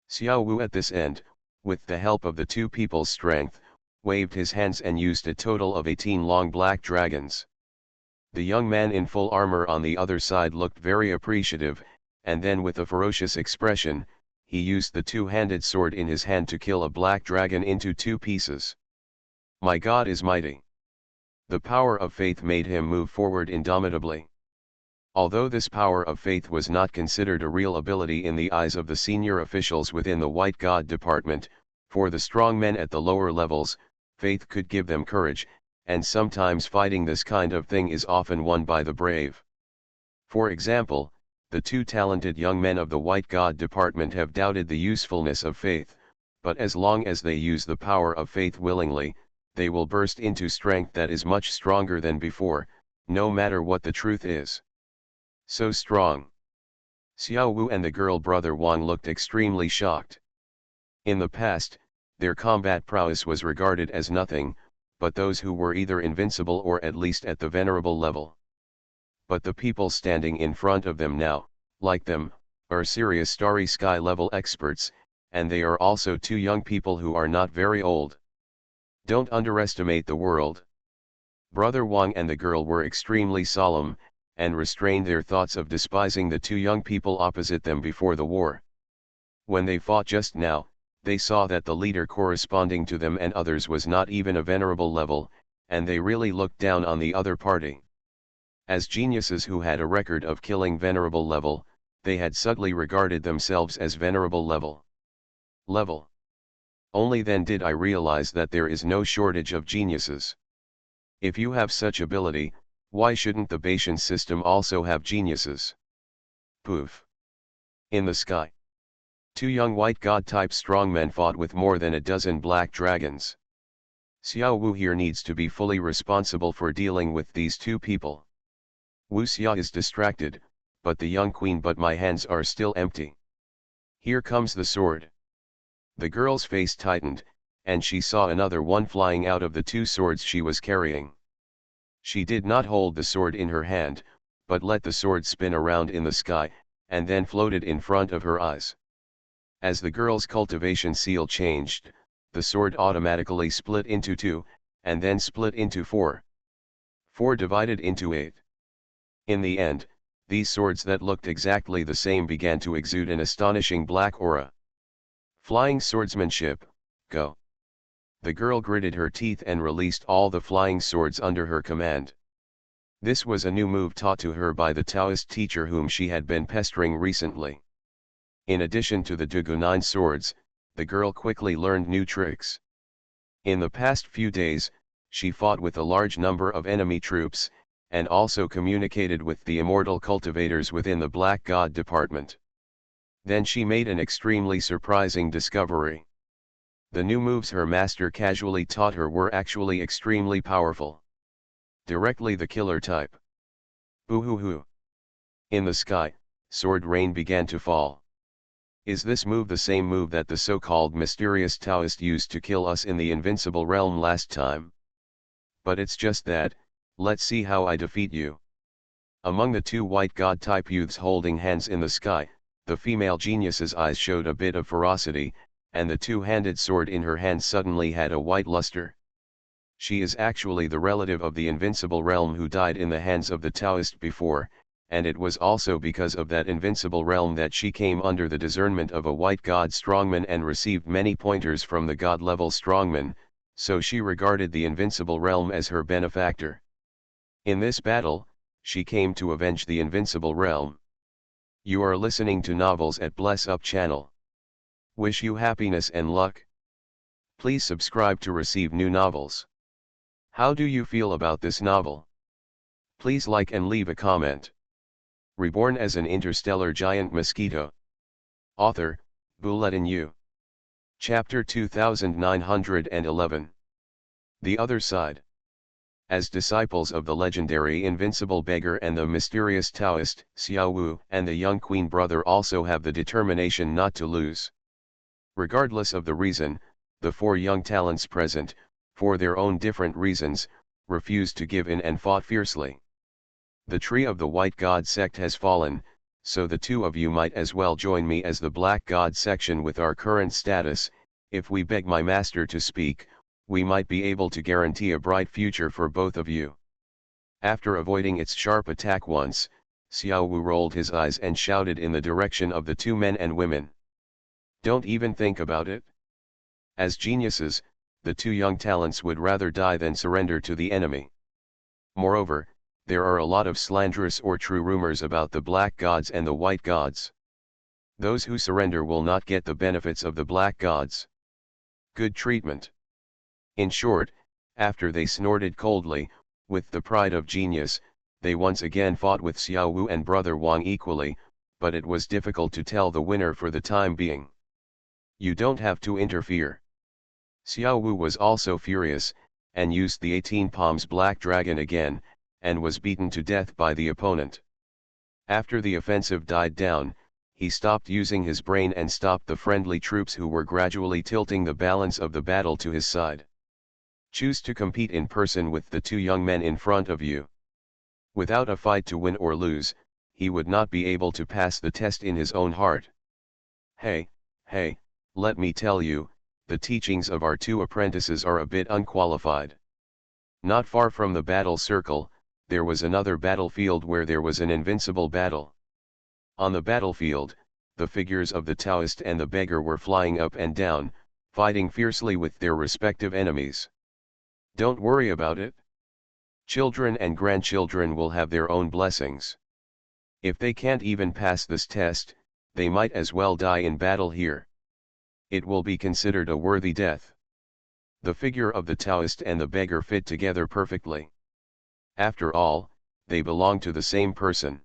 Xiao Wu at this end, with the help of the two people's strength, waved his hands and used a total of 18 long black dragons. The young man in full armor on the other side looked very appreciative, and then with a ferocious expression, he used the two-handed sword in his hand to kill a black dragon into 2 pieces. My God is mighty. The power of faith made him move forward indomitably. Although this power of faith was not considered a real ability in the eyes of the senior officials within the White God department, for the strong men at the lower levels, faith could give them courage, and sometimes fighting this kind of thing is often won by the brave. For example, the two talented young men of the White God department have doubted the usefulness of faith, but as long as they use the power of faith willingly, they will burst into strength that is much stronger than before, no matter what the truth is. So strong. Xiao Wu and the girl brother Wang looked extremely shocked. In the past, their combat prowess was regarded as nothing, but those who were either invincible or at least at the venerable level. But the people standing in front of them now, like them, are serious starry sky level experts, and they are also two young people who are not very old. Don't underestimate the world. Brother Wang and the girl were extremely solemn, and restrained their thoughts of despising the two young people opposite them before the war. When they fought just now, they saw that the leader corresponding to them and others was not even a venerable level, and they really looked down on the other party. As geniuses who had a record of killing venerable level, they had subtly regarded themselves as venerable level. Only then did I realize that there is no shortage of geniuses. If you have such ability, why shouldn't the Bayesian system also have geniuses? Poof. In the sky. Two young white god-type strongmen fought with more than a dozen black dragons. Xiao Wu here needs to be fully responsible for dealing with these two people. Wu Xia is distracted, but the young queen, but my hands are still empty. Here comes the sword. The girl's face tightened, and she saw another one flying out of the two swords she was carrying. She did not hold the sword in her hand, but let the sword spin around in the sky, and then floated in front of her eyes. As the girl's cultivation seal changed, the sword automatically split into 2, and then split into 4. 4 divided into 8. In the end, these swords that looked exactly the same began to exude an astonishing black aura. Flying swordsmanship, go. The girl gritted her teeth and released all the flying swords under her command. This was a new move taught to her by the Taoist teacher whom she had been pestering recently. In addition to the Dugu-9 swords, the girl quickly learned new tricks. In the past few days, she fought with a large number of enemy troops, and also communicated with the immortal cultivators within the Black God department. Then she made an extremely surprising discovery. The new moves her master casually taught her were actually extremely powerful. Directly the killer type. Boo-hoo-hoo. In the sky, sword rain began to fall. Is this move the same move that the so-called mysterious Taoist used to kill us in the invincible realm last time? But it's just that, let's see how I defeat you. Among the two white god-type youths holding hands in the sky, the female genius's eyes showed a bit of ferocity, and the two-handed sword in her hand suddenly had a white luster. She is actually the relative of the invincible realm who died in the hands of the Taoist before, and it was also because of that invincible realm that she came under the discernment of a white god strongman and received many pointers from the god-level strongman, so she regarded the invincible realm as her benefactor. In this battle, she came to avenge the invincible realm. You are listening to Novels at Bless Up channel. Wish you happiness and luck. Please subscribe to receive new novels. How do you feel about this novel? Please like and leave a comment. Reborn as an interstellar giant mosquito. Author, Bulletin U. Chapter 2911. The Other Side. As disciples of the legendary invincible beggar and the mysterious Taoist, Xiao Wu and the young queen brother also have the determination not to lose. Regardless of the reason, the four young talents present, for their own different reasons, refused to give in and fought fiercely. The tree of the White God sect has fallen, so the two of you might as well join me as the Black God section with our current status. If we beg my master to speak, we might be able to guarantee a bright future for both of you. After avoiding its sharp attack once, Xiao Wu rolled his eyes and shouted in the direction of the two men and women. Don't even think about it. As geniuses, the two young talents would rather die than surrender to the enemy. Moreover, there are a lot of slanderous or true rumors about the black gods and the white gods. Those who surrender will not get the benefits of the black gods. Good treatment. In short, after they snorted coldly, with the pride of genius, they once again fought with Xiao Wu and brother Wang equally, but it was difficult to tell the winner for the time being. You don't have to interfere. Xiao Wu was also furious, and used the 18 palms black dragon again, and was beaten to death by the opponent. After the offensive died down, he stopped using his brain and stopped the friendly troops who were gradually tilting the balance of the battle to his side. Choose to compete in person with the two young men in front of you. Without a fight to win or lose, he would not be able to pass the test in his own heart. Hey, let me tell you, the teachings of our two apprentices are a bit unqualified. Not far from the battle circle, there was another battlefield where there was an invincible battle. On the battlefield, the figures of the Taoist and the beggar were flying up and down, fighting fiercely with their respective enemies. Don't worry about it. Children and grandchildren will have their own blessings. If they can't even pass this test, they might as well die in battle here. It will be considered a worthy death. The figure of the Taoist and the beggar fit together perfectly. After all, they belong to the same person.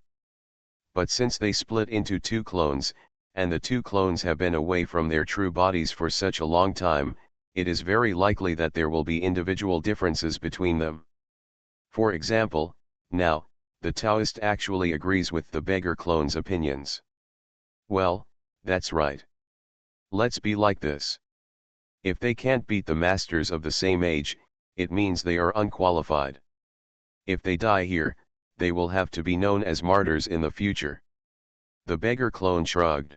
But since they split into two clones, and the two clones have been away from their true bodies for such a long time, it is very likely that there will be individual differences between them. For example, now, the Taoist actually agrees with the beggar clone's opinions. Well, that's right. Let's be like this. If they can't beat the masters of the same age, it means they are unqualified. If they die here, they will have to be known as martyrs in the future. The beggar clone shrugged.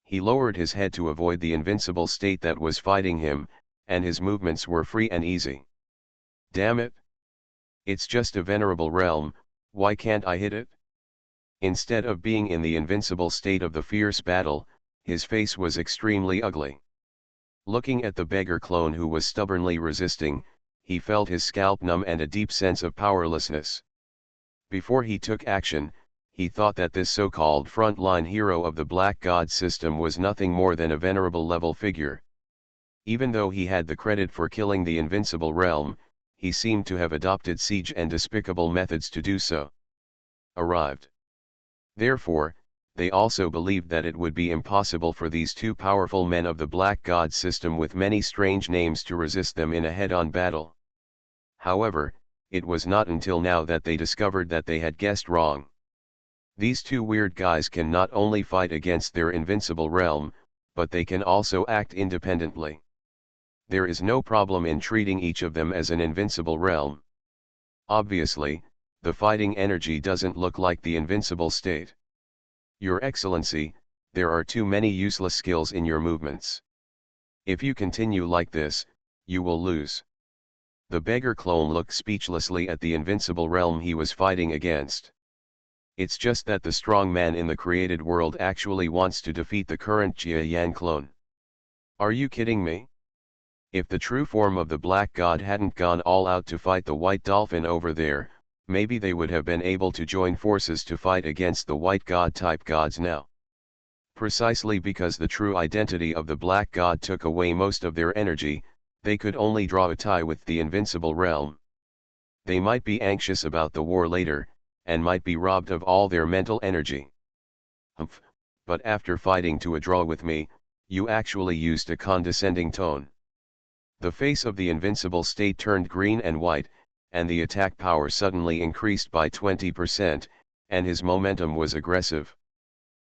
He lowered his head to avoid the invincible state that was fighting him, and his movements were free and easy. Damn it! It's just a venerable realm, why can't I hit it? Instead of being in the invincible state of the fierce battle, his face was extremely ugly. Looking at the beggar clone who was stubbornly resisting, he felt his scalp numb and a deep sense of powerlessness. Before he took action, he thought that this so-called frontline hero of the Black God system was nothing more than a venerable level figure. Even though he had the credit for killing the invincible realm, he seemed to have adopted siege and despicable methods to do so. Arrived. Therefore, they also believed that it would be impossible for these two powerful men of the Black God system with many strange names to resist them in a head-on battle. However, it was not until now that they discovered that they had guessed wrong. These two weird guys can not only fight against their invincible realm, but they can also act independently. There is no problem in treating each of them as an invincible realm. Obviously, the fighting energy doesn't look like the invincible state. Your Excellency, there are too many useless skills in your movements. If you continue like this, you will lose. The beggar clone looked speechlessly at the invincible realm he was fighting against. It's just that the strong man in the created world actually wants to defeat the current Jia Yan clone. Are you kidding me? If the true form of the Black God hadn't gone all out to fight the White Dolphin over there, maybe they would have been able to join forces to fight against the White God type gods now. Precisely because the true identity of the Black God took away most of their energy, they could only draw a tie with the invincible realm. They might be anxious about the war later, and might be robbed of all their mental energy. Humph, but after fighting to a draw with me, you actually used a condescending tone. The face of the invincible state turned green and white, and the attack power suddenly increased by 20%, and his momentum was aggressive.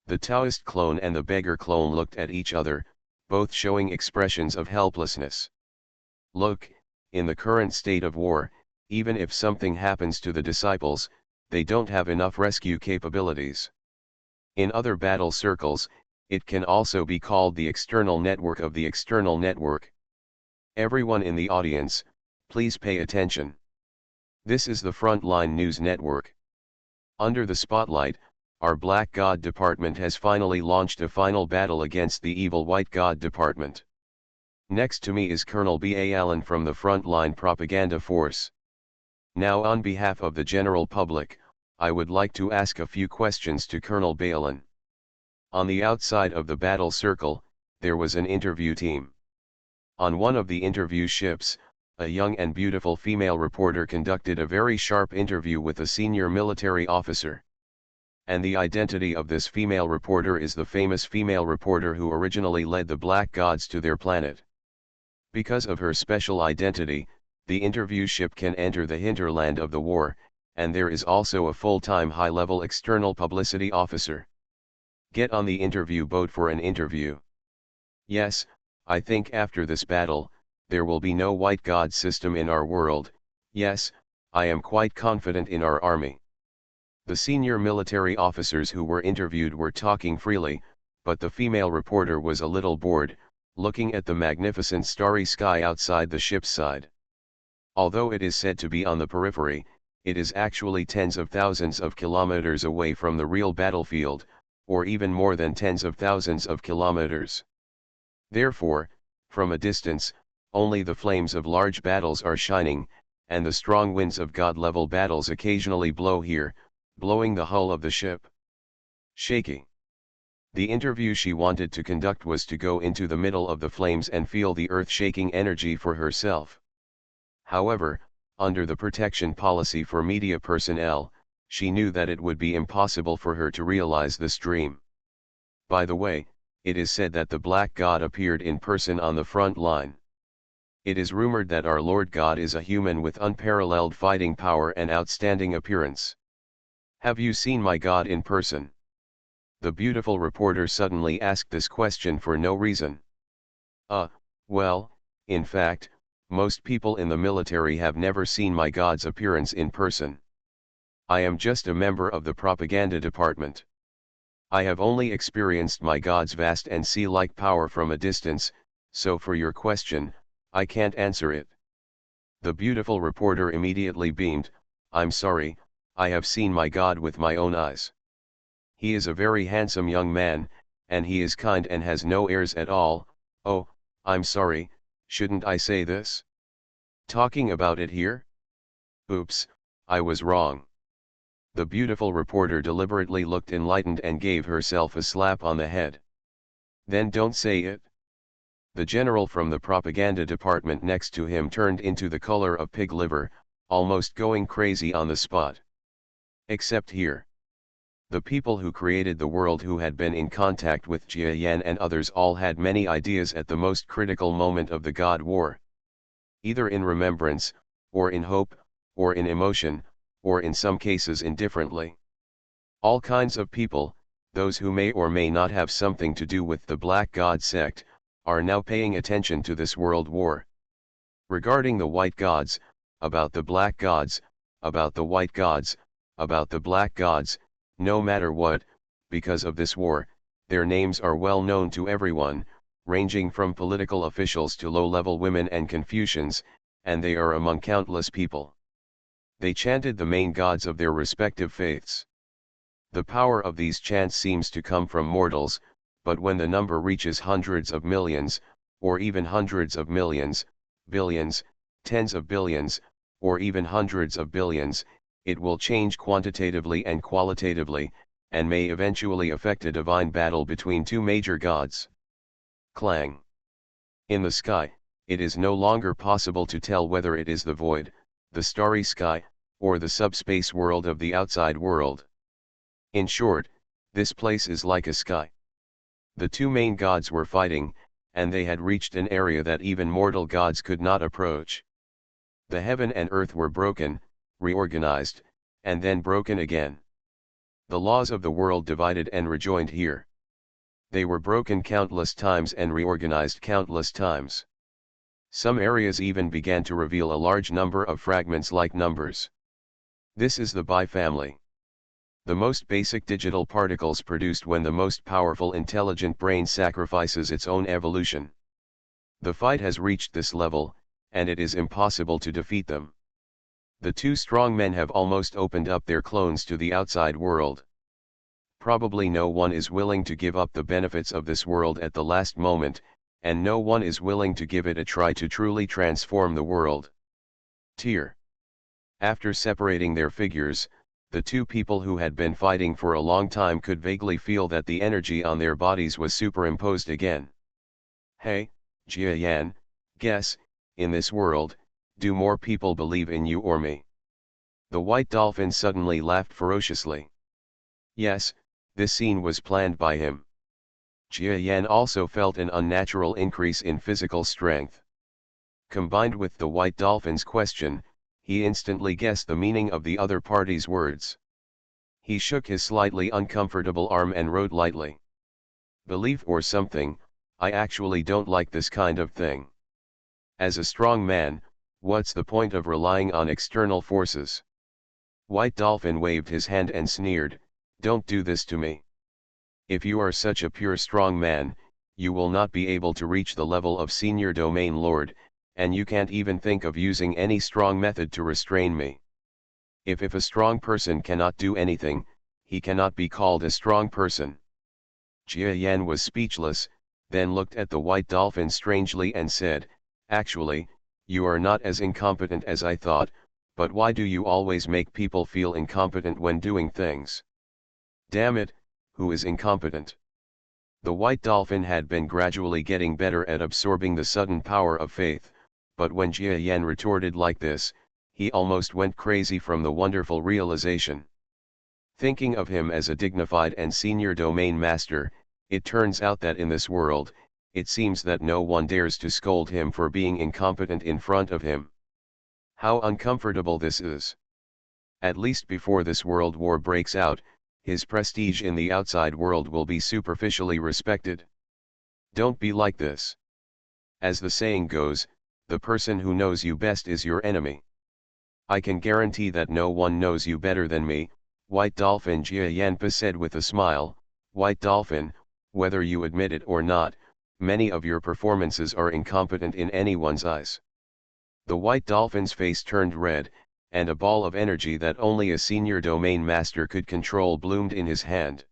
The Taoist clone and the beggar clone looked at each other, both showing expressions of helplessness. Look, in the current state of war, even if something happens to the disciples, they don't have enough rescue capabilities. In other battle circles, it can also be called the external network of the external network. Everyone in the audience, please pay attention. This is the Frontline News Network. Under the spotlight, our Black God Department has finally launched a final battle against the evil White God Department. Next to me is Colonel B.A. Allen from the Frontline Propaganda Force. Now, on behalf of the general public, I would like to ask a few questions to Colonel B. Allen. On the outside of the battle circle, there was an interview team. On one of the interview ships, a young and beautiful female reporter conducted a very sharp interview with a senior military officer. And the identity of this female reporter is the famous female reporter who originally led the Black Gods to their planet. Because of her special identity, the interview ship can enter the hinterland of the war, and there is also a full-time high-level external publicity officer. Get on the interview boat for an interview. Yes, I think after this battle, there will be no White God system in our world. Yes, I am quite confident in our army. The senior military officers who were interviewed were talking freely, but the female reporter was a little bored, looking at the magnificent starry sky outside the ship's side. Although it is said to be on the periphery, it is actually tens of thousands of kilometers away from the real battlefield, or even more than tens of thousands of kilometers. Therefore, from a distance, only the flames of large battles are shining, and the strong winds of God-level battles occasionally blow here, blowing the hull of the ship. Shaky. The interview she wanted to conduct was to go into the middle of the flames and feel the earth-shaking energy for herself. However, under the protection policy for media personnel, she knew that it would be impossible for her to realize this dream. By the way, it is said that the Black God appeared in person on the front line. It is rumored that our Lord God is a human with unparalleled fighting power and outstanding appearance. Have you seen my God in person? The beautiful reporter suddenly asked this question for no reason. Well, in fact, most people in the military have never seen my God's appearance in person. I am just a member of the propaganda department. I have only experienced my God's vast and sea-like power from a distance, so for your question, I can't answer it. The beautiful reporter immediately beamed. I'm sorry, I have seen my God with my own eyes. He is a very handsome young man, and he is kind and has no airs at all. Oh, I'm sorry, shouldn't I say this? Talking about it here? Oops, I was wrong. The beautiful reporter deliberately looked enlightened and gave herself a slap on the head. Then don't say it. The general from the propaganda department next to him turned into the color of pig liver, almost going crazy on the spot. Except here. The people who created the world, who had been in contact with Jia Yan and others, all had many ideas at the most critical moment of the God War. Either in remembrance, or in hope, or in emotion, or in some cases indifferently. All kinds of people, those who may or may not have something to do with the Black God sect, are now paying attention to this world war. Regarding the White Gods, about the Black Gods, about the White Gods, about the Black Gods, no matter what, because of this war, their names are well known to everyone, ranging from political officials to low-level women and Confucians, and they are among countless people. They chanted the main gods of their respective faiths. The power of these chants seems to come from mortals, but when the number reaches hundreds of millions, or even hundreds of millions, billions, tens of billions, or even hundreds of billions, it will change quantitatively and qualitatively, and may eventually affect a divine battle between two major gods. Clang. In the sky, it is no longer possible to tell whether it is the void, the starry sky, or the subspace world of the outside world. In short, this place is like a sky. The two main gods were fighting, and they had reached an area that even mortal gods could not approach. The heaven and earth were broken, reorganized, and then broken again. The laws of the world divided and rejoined here. They were broken countless times and reorganized countless times. Some areas even began to reveal a large number of fragments like numbers. This is the bifamily. The most basic digital particles produced when the most powerful intelligent brain sacrifices its own evolution. The fight has reached this level, and it is impossible to defeat them. The two strong men have almost opened up their clones to the outside world. Probably no one is willing to give up the benefits of this world at the last moment, and no one is willing to give it a try to truly transform the world. Tear. After separating their figures, the two people who had been fighting for a long time could vaguely feel that the energy on their bodies was superimposed again. Hey, Jia Yan, guess, in this world, do more people believe in you or me? The white dolphin suddenly laughed ferociously. Yes, this scene was planned by him. Jia Yan also felt an unnatural increase in physical strength. Combined with the white dolphin's question, he instantly guessed the meaning of the other party's words. He shook his slightly uncomfortable arm and wrote lightly. Belief or something, I actually don't like this kind of thing. As a strong man, what's the point of relying on external forces? White Dolphin waved his hand and sneered, don't do this to me. If you are such a pure strong man, you will not be able to reach the level of senior domain lord, and you can't even think of using any strong method to restrain me. If a strong person cannot do anything, he cannot be called a strong person. Jia Yan was speechless, then looked at the white dolphin strangely and said, actually, you are not as incompetent as I thought, but why do you always make people feel incompetent when doing things? Damn it, who is incompetent? The white dolphin had been gradually getting better at absorbing the sudden power of faith, but when Jia Yan retorted like this, he almost went crazy from the wonderful realization. Thinking of him as a dignified and senior domain master, it turns out that in this world, it seems that no one dares to scold him for being incompetent in front of him. How uncomfortable this is. At least before this world war breaks out, his prestige in the outside world will be superficially respected. Don't be like this. As the saying goes, the person who knows you best is your enemy. I can guarantee that no one knows you better than me, White Dolphin Jia Yanpa said with a smile. White Dolphin, whether you admit it or not, many of your performances are incompetent in anyone's eyes. The white dolphin's face turned red, and a ball of energy that only a senior domain master could control bloomed in his hand.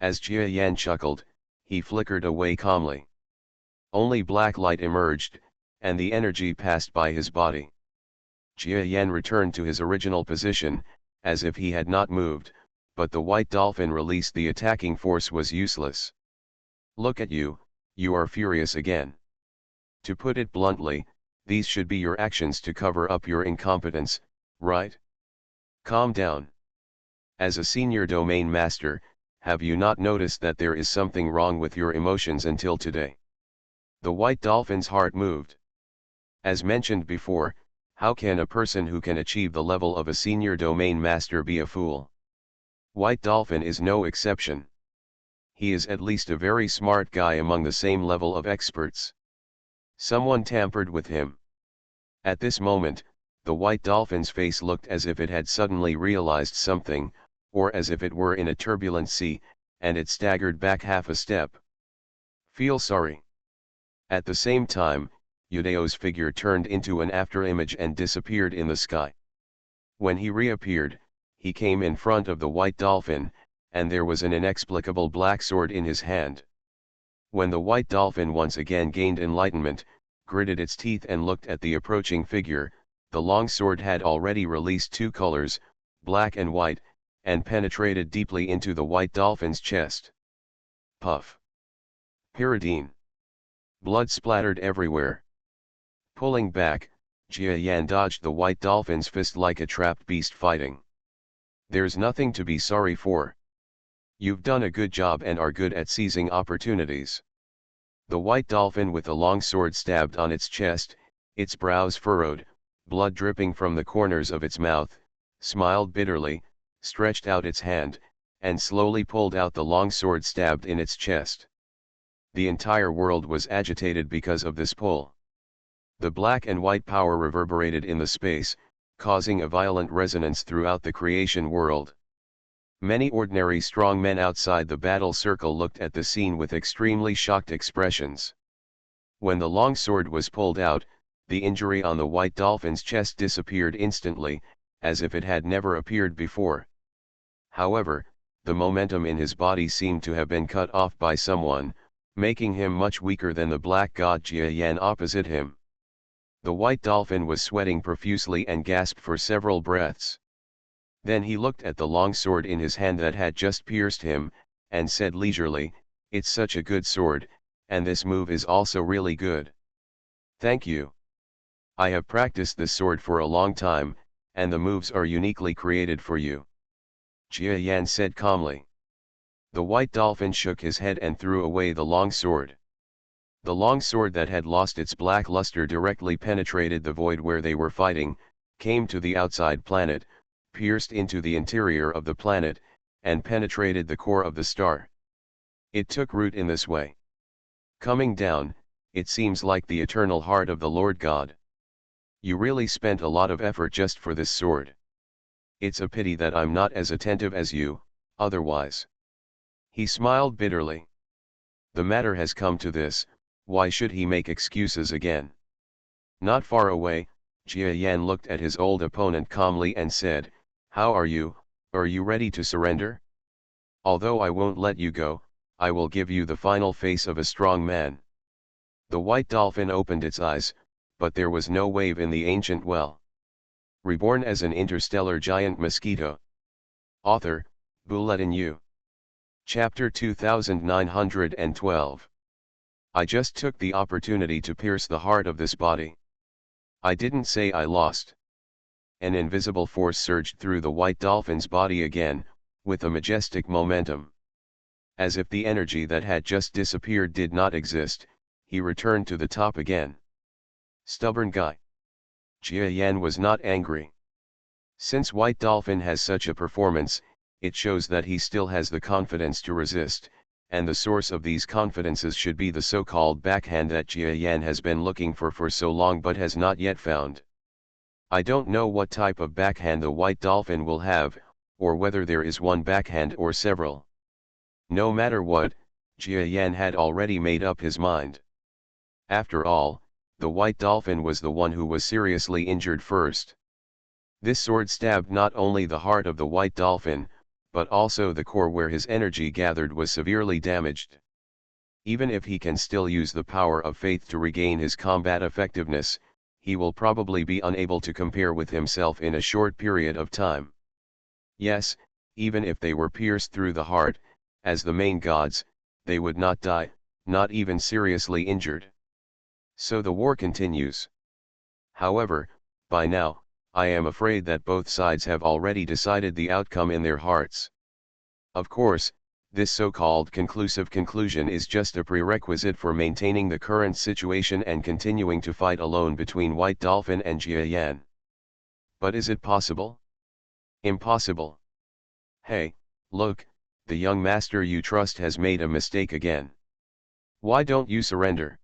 As Jia Yan chuckled, he flickered away calmly. Only black light emerged, and the energy passed by his body. Jia Yan returned to his original position, as if he had not moved, but the white dolphin released the attacking force was useless. Look at you, you are furious again. To put it bluntly, these should be your actions to cover up your incompetence, right? Calm down. As a senior domain master, have you not noticed that there is something wrong with your emotions until today? The white dolphin's heart moved. As mentioned before, how can a person who can achieve the level of a senior domain master be a fool? White Dolphin is no exception. He is at least a very smart guy among the same level of experts. Someone tampered with him. At this moment, the white dolphin's face looked as if it had suddenly realized something, or as if it were in a turbulent sea, and it staggered back half a step. Feel sorry. At the same time, Yudeo's figure turned into an afterimage and disappeared in the sky. When he reappeared, he came in front of the white dolphin, and there was an inexplicable black sword in his hand. When the white dolphin once again gained enlightenment, gritted its teeth and looked at the approaching figure, the long sword had already released two colors, black and white, and penetrated deeply into the white dolphin's chest. Puff. Pyridine. Blood splattered everywhere. Pulling back, Jia Yan dodged the white dolphin's fist like a trapped beast fighting. There's nothing to be sorry for. You've done a good job and are good at seizing opportunities. The white dolphin with the long sword stabbed on its chest, its brows furrowed, blood dripping from the corners of its mouth, smiled bitterly, stretched out its hand, and slowly pulled out the long sword stabbed in its chest. The entire world was agitated because of this pull. The black and white power reverberated in the space, causing a violent resonance throughout the creation world. Many ordinary strong men outside the battle circle looked at the scene with extremely shocked expressions. When the long sword was pulled out, the injury on the white dolphin's chest disappeared instantly, as if it had never appeared before. However, the momentum in his body seemed to have been cut off by someone, making him much weaker than the black god Jia Yan opposite him. The white dolphin was sweating profusely and gasped for several breaths. Then he looked at the long sword in his hand that had just pierced him, and said leisurely, "It's such a good sword, and this move is also really good. Thank you. I have practiced this sword for a long time, and the moves are uniquely created for you," Jia Yan said calmly. The white dolphin shook his head and threw away the long sword. The long sword that had lost its black luster directly penetrated the void where they were fighting, came to the outside planet, pierced into the interior of the planet, and penetrated the core of the star. It took root in this way. Coming down, it seems like the eternal heart of the Lord God. You really spent a lot of effort just for this sword. It's a pity that I'm not as attentive as you, otherwise. He smiled bitterly. The matter has come to this, why should he make excuses again? Not far away, Jia Yan looked at his old opponent calmly and said, "How are you ready to surrender? Although I won't let you go, I will give you the final face of a strong man." The white dolphin opened its eyes, but there was no wave in the ancient well. Reborn as an interstellar giant mosquito. Author, Bulletin U. Chapter 2912. I just took the opportunity to pierce the heart of this body. I didn't say I lost. An invisible force surged through the white dolphin's body again, with a majestic momentum. As if the energy that had just disappeared did not exist, he returned to the top again. Stubborn guy. Jia Yan was not angry. Since white dolphin has such a performance, it shows that he still has the confidence to resist, and the source of these confidences should be the so-called backhand that Jia Yan has been looking for so long but has not yet found. I don't know what type of backhand the white dolphin will have, or whether there is one backhand or several. No matter what, Jia Yan had already made up his mind. After all, the white dolphin was the one who was seriously injured first. This sword stabbed not only the heart of the white dolphin, but also the core where his energy gathered was severely damaged. Even if he can still use the power of faith to regain his combat effectiveness, he will probably be unable to compare with himself in a short period of time. Yes, even if they were pierced through the heart, as the main gods, they would not die, not even seriously injured. So the war continues. However, by now, I am afraid that both sides have already decided the outcome in their hearts. Of course, this so-called conclusive conclusion is just a prerequisite for maintaining the current situation and continuing to fight alone between White Dolphin and Jia Yan. But is it possible? Impossible. Hey, look, the young master you trust has made a mistake again. Why don't you surrender?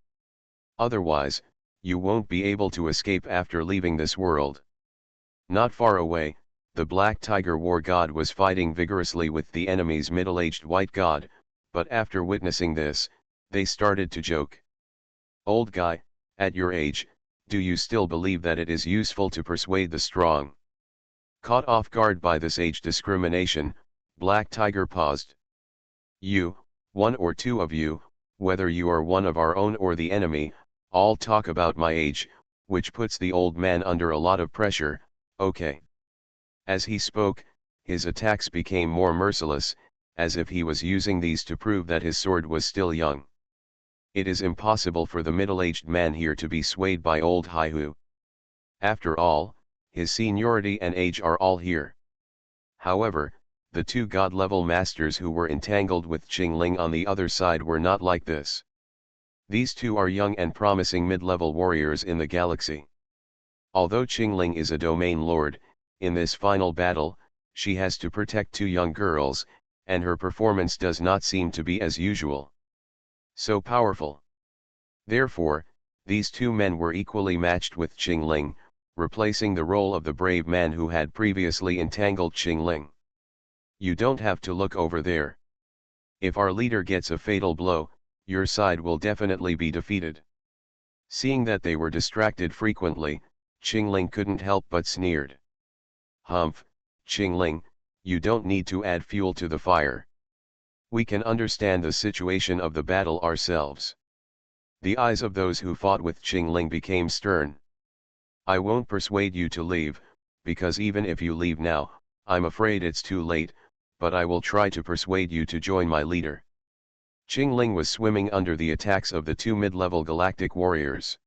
Otherwise, you won't be able to escape after leaving this world. Not far away, the Black Tiger War God was fighting vigorously with the enemy's middle-aged white god, but after witnessing this, they started to joke. "Old guy, At your age, do you still believe that it is useful to persuade the strong? Caught off guard by this age discrimination, Black Tiger paused. You, one or two of you, whether you are one of our own or the enemy, all talk about my age, which puts the old man under a lot of pressure, okay. As he spoke, his attacks became more merciless, as if he was using these to prove that his sword was still young. It is impossible for the middle-aged man here to be swayed by old Haihu. After all, his seniority and age are all here. However, the two god-level masters who were entangled with Qingling on the other side were not like this. These two are young and promising mid-level warriors in the galaxy. Although Qingling is a domain lord, in this final battle, she has to protect two young girls, and her performance does not seem to be as usual. So powerful. Therefore, these two men were equally matched with Qingling, replacing the role of the brave man who had previously entangled Qingling. You don't have to look over there. If our leader gets a fatal blow, your side will definitely be defeated. Seeing that they were distracted frequently, Qingling couldn't help but sneered. Humph, Qingling, you don't need to add fuel to the fire. We can understand the situation of the battle ourselves. The eyes of those who fought with Qingling became stern. I won't persuade you to leave, because even if you leave now, I'm afraid it's too late, but I will try to persuade you to join my leader. Qingling was swimming under the attacks of the two mid-level galactic warriors.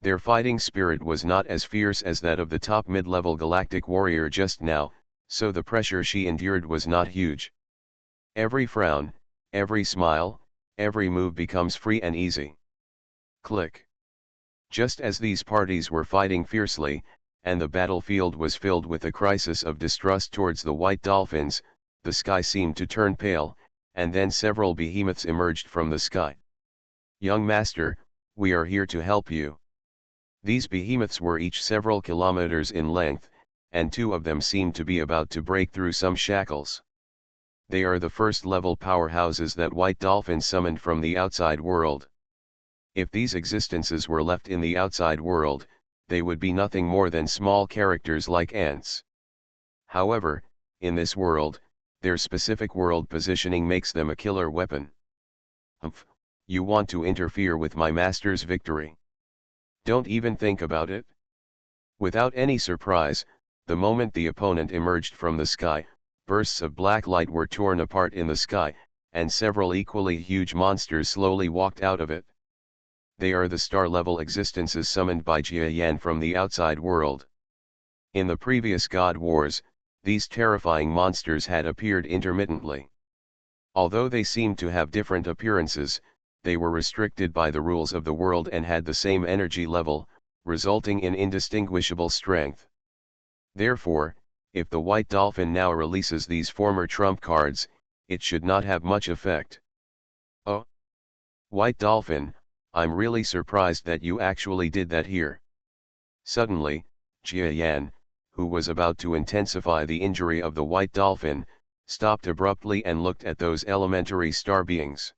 Their fighting spirit was not as fierce as that of the top mid-level galactic warrior just now, so the pressure she endured was not huge. Every frown, every smile, every move becomes free and easy. Click. Just as these parties were fighting fiercely, and the battlefield was filled with a crisis of distrust towards the white dolphins, the sky seemed to turn pale, and then several behemoths emerged from the sky. Young master, we are here to help you. These behemoths were each several kilometers in length, and two of them seemed to be about to break through some shackles. They are the first-level powerhouses that White Dolphin summoned from the outside world. If these existences were left in the outside world, they would be nothing more than small characters like ants. However, in this world, their specific world positioning makes them a killer weapon. Humph, you want to interfere with my master's victory? Don't even think about it. Without any surprise, the moment the opponent emerged from the sky, bursts of black light were torn apart in the sky, and several equally huge monsters slowly walked out of it. They are the star-level existences summoned by Jia Yan from the outside world. In the previous God Wars, these terrifying monsters had appeared intermittently. Although they seemed to have different appearances, they were restricted by the rules of the world and had the same energy level, resulting in indistinguishable strength. Therefore, if the White Dolphin now releases these former trump cards, it should not have much effect. Oh! White Dolphin, I'm really surprised that you actually did that here. Suddenly, Jia Yan, who was about to intensify the injury of the White Dolphin, stopped abruptly and looked at those elementary star beings.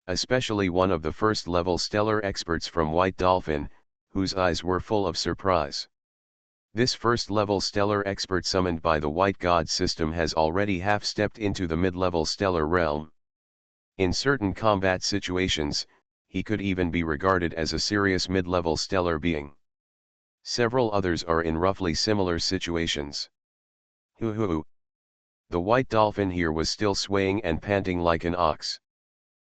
Especially one of the first-level stellar experts from White Dolphin, whose eyes were full of surprise. This first-level stellar expert summoned by the White God system has already half-stepped into the mid-level stellar realm. In certain combat situations, he could even be regarded as a serious mid-level stellar being. Several others are in roughly similar situations. Hoo. The White Dolphin here was still swaying and panting like an ox.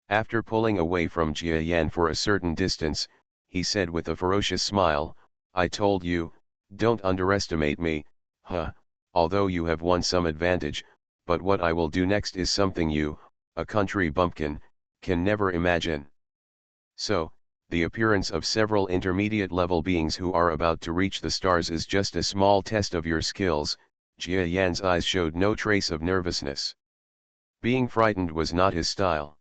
After pulling away from Jia Yan for a certain distance, he said with a ferocious smile, I told you, don't underestimate me, although you have won some advantage, but what I will do next is something you, a country bumpkin, can never imagine. So, the appearance of several intermediate-level beings who are about to reach the stars is just a small test of your skills. Jia Yan's eyes showed no trace of nervousness. Being frightened was not his style.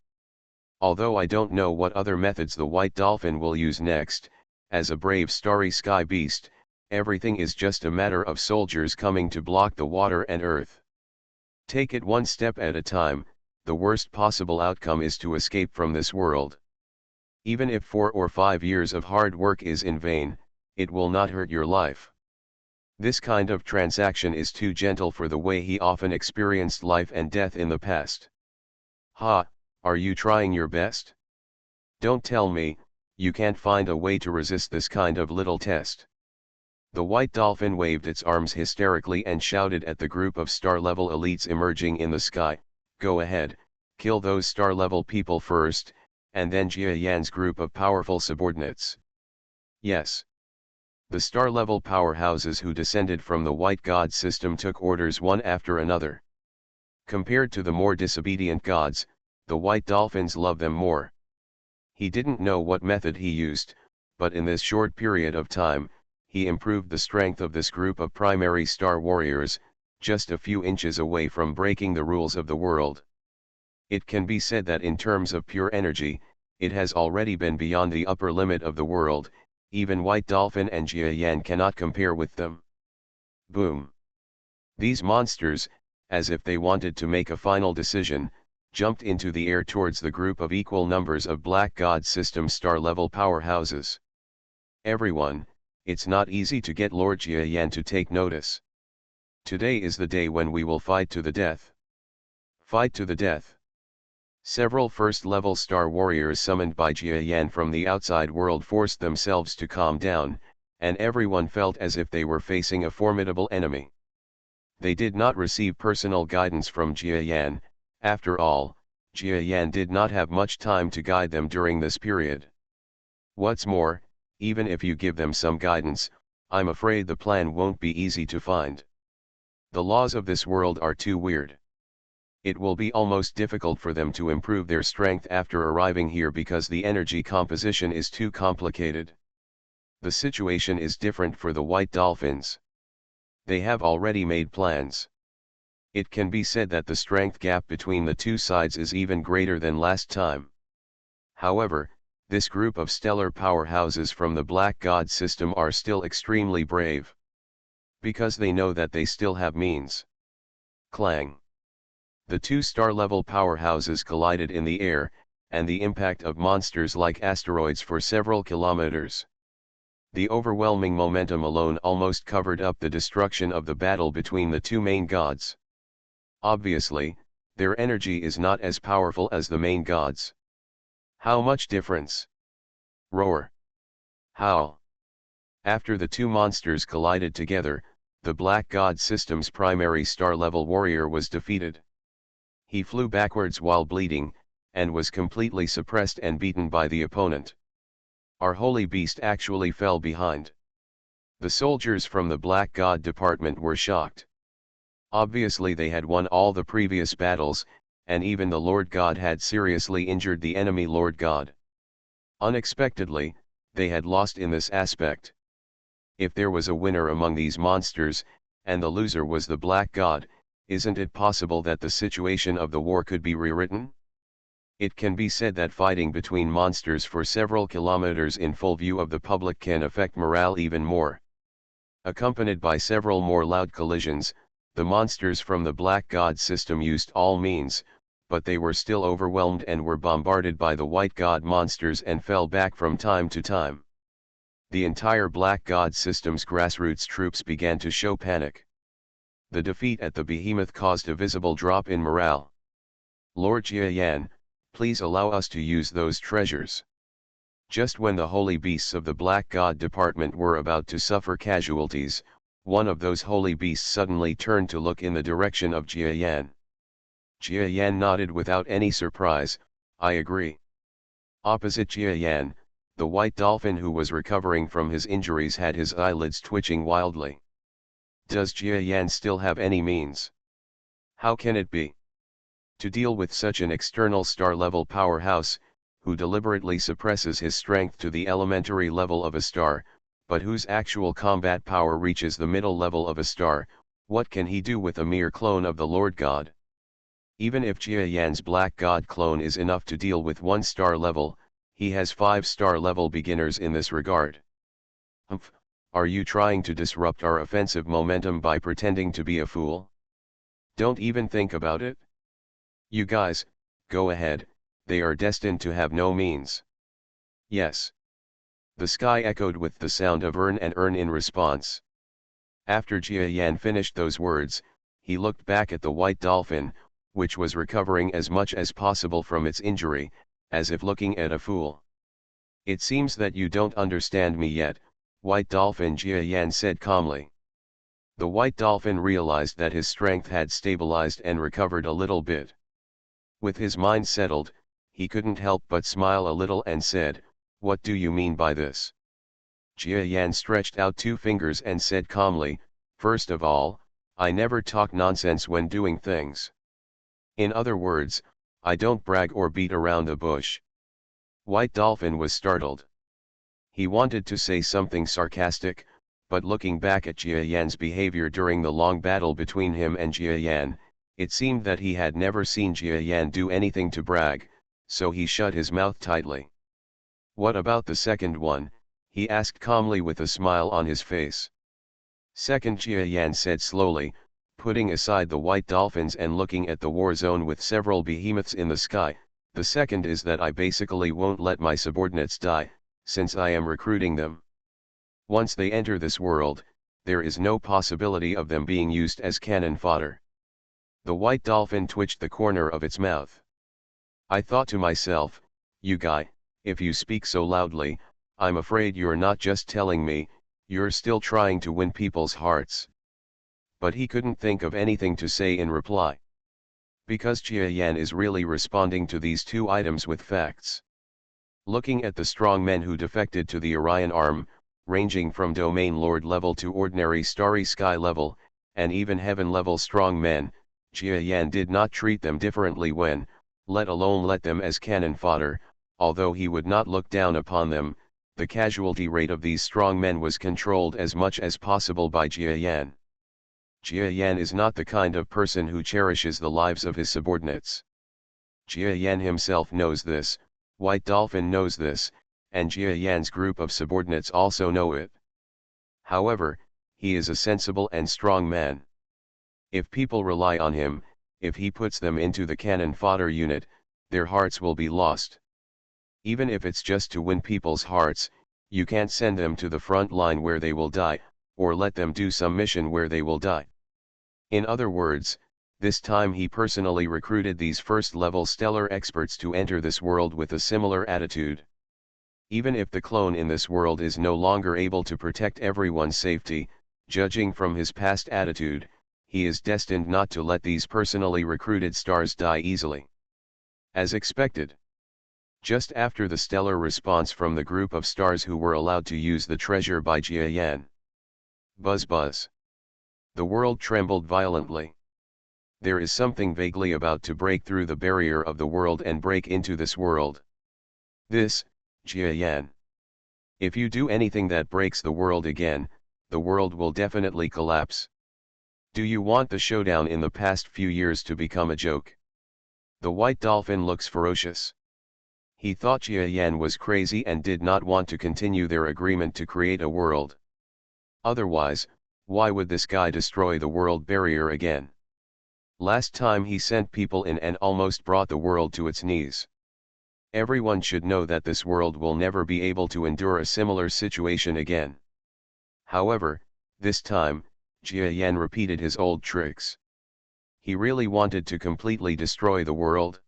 Although I don't know what other methods the White Dolphin will use next, as a brave starry sky beast, everything is just a matter of soldiers coming to block the water and earth. Take it one step at a time. The worst possible outcome is to escape from this world. Even if 4 or 5 years of hard work is in vain, it will not hurt your life. This kind of transaction is too gentle for the way he often experienced life and death in the past. Ha, are you trying your best? Don't tell me, you can't find a way to resist this kind of little test. The white dolphin waved its arms hysterically and shouted at the group of star-level elites emerging in the sky, "Go ahead, kill those star-level people first, and then Jia Yan's group of powerful subordinates." Yes. The star-level powerhouses who descended from the white god system took orders one after another. Compared to the more disobedient gods, the white dolphins love them more. He didn't know what method he used, but in this short period of time, he improved the strength of this group of primary star warriors, just a few inches away from breaking the rules of the world. It can be said that in terms of pure energy, it has already been beyond the upper limit of the world. Even White Dolphin and Jia Yan cannot compare with them. Boom! These monsters, as if they wanted to make a final decision, jumped into the air towards the group of equal numbers of Black God System star-level powerhouses. Everyone, it's not easy to get Lord Jia Yan to take notice. Today is the day when we will fight to the death. Fight to the death. Several first-level star warriors summoned by Jia Yan from the outside world forced themselves to calm down, and everyone felt as if they were facing a formidable enemy. They did not receive personal guidance from Jia Yan. After all, Jia Yan did not have much time to guide them during this period. What's more, even if you give them some guidance, I'm afraid the plan won't be easy to find. The laws of this world are too weird. It will be almost difficult for them to improve their strength after arriving here because the energy composition is too complicated. The situation is different for the white dolphins. They have already made plans. It can be said that the strength gap between the two sides is even greater than last time. However, this group of stellar powerhouses from the Black God system are still extremely brave. Because they know that they still have means. Clang. The two star-level powerhouses collided in the air, and the impact of monsters like asteroids for several kilometers. The overwhelming momentum alone almost covered up the destruction of the battle between the two main gods. Obviously, their energy is not as powerful as the main gods. How much difference? Roar. Howl. After the two monsters collided together, the Black God system's primary star-level warrior was defeated. He flew backwards while bleeding, and was completely suppressed and beaten by the opponent. Our holy beast actually fell behind. The soldiers from the Black God department were shocked. Obviously they had won all the previous battles, and even the Lord God had seriously injured the enemy Lord God. Unexpectedly, they had lost in this aspect. If there was a winner among these monsters, and the loser was the Black God, isn't it possible that the situation of the war could be rewritten? It can be said that fighting between monsters for several kilometers in full view of the public can affect morale even more. Accompanied by several more loud collisions, the monsters from the Black God system used all means, but they were still overwhelmed and were bombarded by the White God monsters and fell back from time to time. The entire Black God system's grassroots troops began to show panic. The defeat at the behemoth caused a visible drop in morale. Lord Jia Yan, please allow us to use those treasures. Just when the holy beasts of the Black God department were about to suffer casualties, one of those holy beasts suddenly turned to look in the direction of Jia Yan. Jia Yan nodded without any surprise, "I agree." Opposite Jia Yan, the white dolphin who was recovering from his injuries had his eyelids twitching wildly. Does Jia Yan still have any means? How can it be? To deal with such an external star-level powerhouse, who deliberately suppresses his strength to the elementary level of a star, but whose actual combat power reaches the middle level of a star, what can he do with a mere clone of the Lord God? Even if Jia Yan's Black God clone is enough to deal with 1 star level, he has 5 star level beginners in this regard. Humph, are you trying to disrupt our offensive momentum by pretending to be a fool? Don't even think about it. You guys, go ahead, they are destined to have no means. Yes. The sky echoed with the sound of earn and earn in response. After Jia Yan finished those words, he looked back at the white dolphin, which was recovering as much as possible from its injury, as if looking at a fool. It seems that you don't understand me yet, white dolphin, Jia Yan said calmly. The white dolphin realized that his strength had stabilized and recovered a little bit. With his mind settled, he couldn't help but smile a little and said, "What do you mean by this?" Jia Yan stretched out two fingers and said calmly, "First of all, I never talk nonsense when doing things. In other words, I don't brag or beat around the bush." White Dolphin was startled. He wanted to say something sarcastic, but looking back at Jia Yan's behavior during the long battle between him and Jia Yan, it seemed that he had never seen Jia Yan do anything to brag, so he shut his mouth tightly. "What about the second one?" he asked calmly with a smile on his face. "Second," Jia Yan said slowly, putting aside the white dolphins and looking at the war zone with several behemoths in the sky, "the second is that I basically won't let my subordinates die, since I am recruiting them. Once they enter this world, there is no possibility of them being used as cannon fodder." The white dolphin twitched the corner of its mouth. "I thought to myself, you guy, if you speak so loudly, I'm afraid you're not just telling me, you're still trying to win people's hearts." But he couldn't think of anything to say in reply. Because Jia Yan is really responding to these two items with facts. Looking at the strong men who defected to the Orion arm, ranging from domain lord level to ordinary starry sky level, and even heaven level strong men, Jia Yan did not treat them differently when, let alone let them as cannon fodder, although he would not look down upon them. The casualty rate of these strong men was controlled as much as possible by Jia Yan. Jia Yan is not the kind of person who cherishes the lives of his subordinates. Jia Yan himself knows this, White Dolphin knows this, and Jia Yan's group of subordinates also know it. However, he is a sensible and strong man. If people rely on him, if he puts them into the cannon fodder unit, their hearts will be lost. Even if it's just to win people's hearts, you can't send them to the front line where they will die, or let them do some mission where they will die. In other words, this time he personally recruited these first-level stellar experts to enter this world with a similar attitude. Even if the clone in this world is no longer able to protect everyone's safety, judging from his past attitude, he is destined not to let these personally recruited stars die easily. As expected. Just after the stellar response from the group of stars who were allowed to use the treasure by Jia Yan. Buzz buzz. The world trembled violently. There is something vaguely about to break through the barrier of the world and break into this world. This, Jia Yan. If you do anything that breaks the world again, the world will definitely collapse. Do you want the showdown in the past few years to become a joke? The white dolphin looks ferocious. He thought Jia Yan was crazy and did not want to continue their agreement to create a world. Otherwise, why would this guy destroy the world barrier again? Last time he sent people in and almost brought the world to its knees. Everyone should know that this world will never be able to endure a similar situation again. However, this time, Jia Yan repeated his old tricks. He really wanted to completely destroy the world.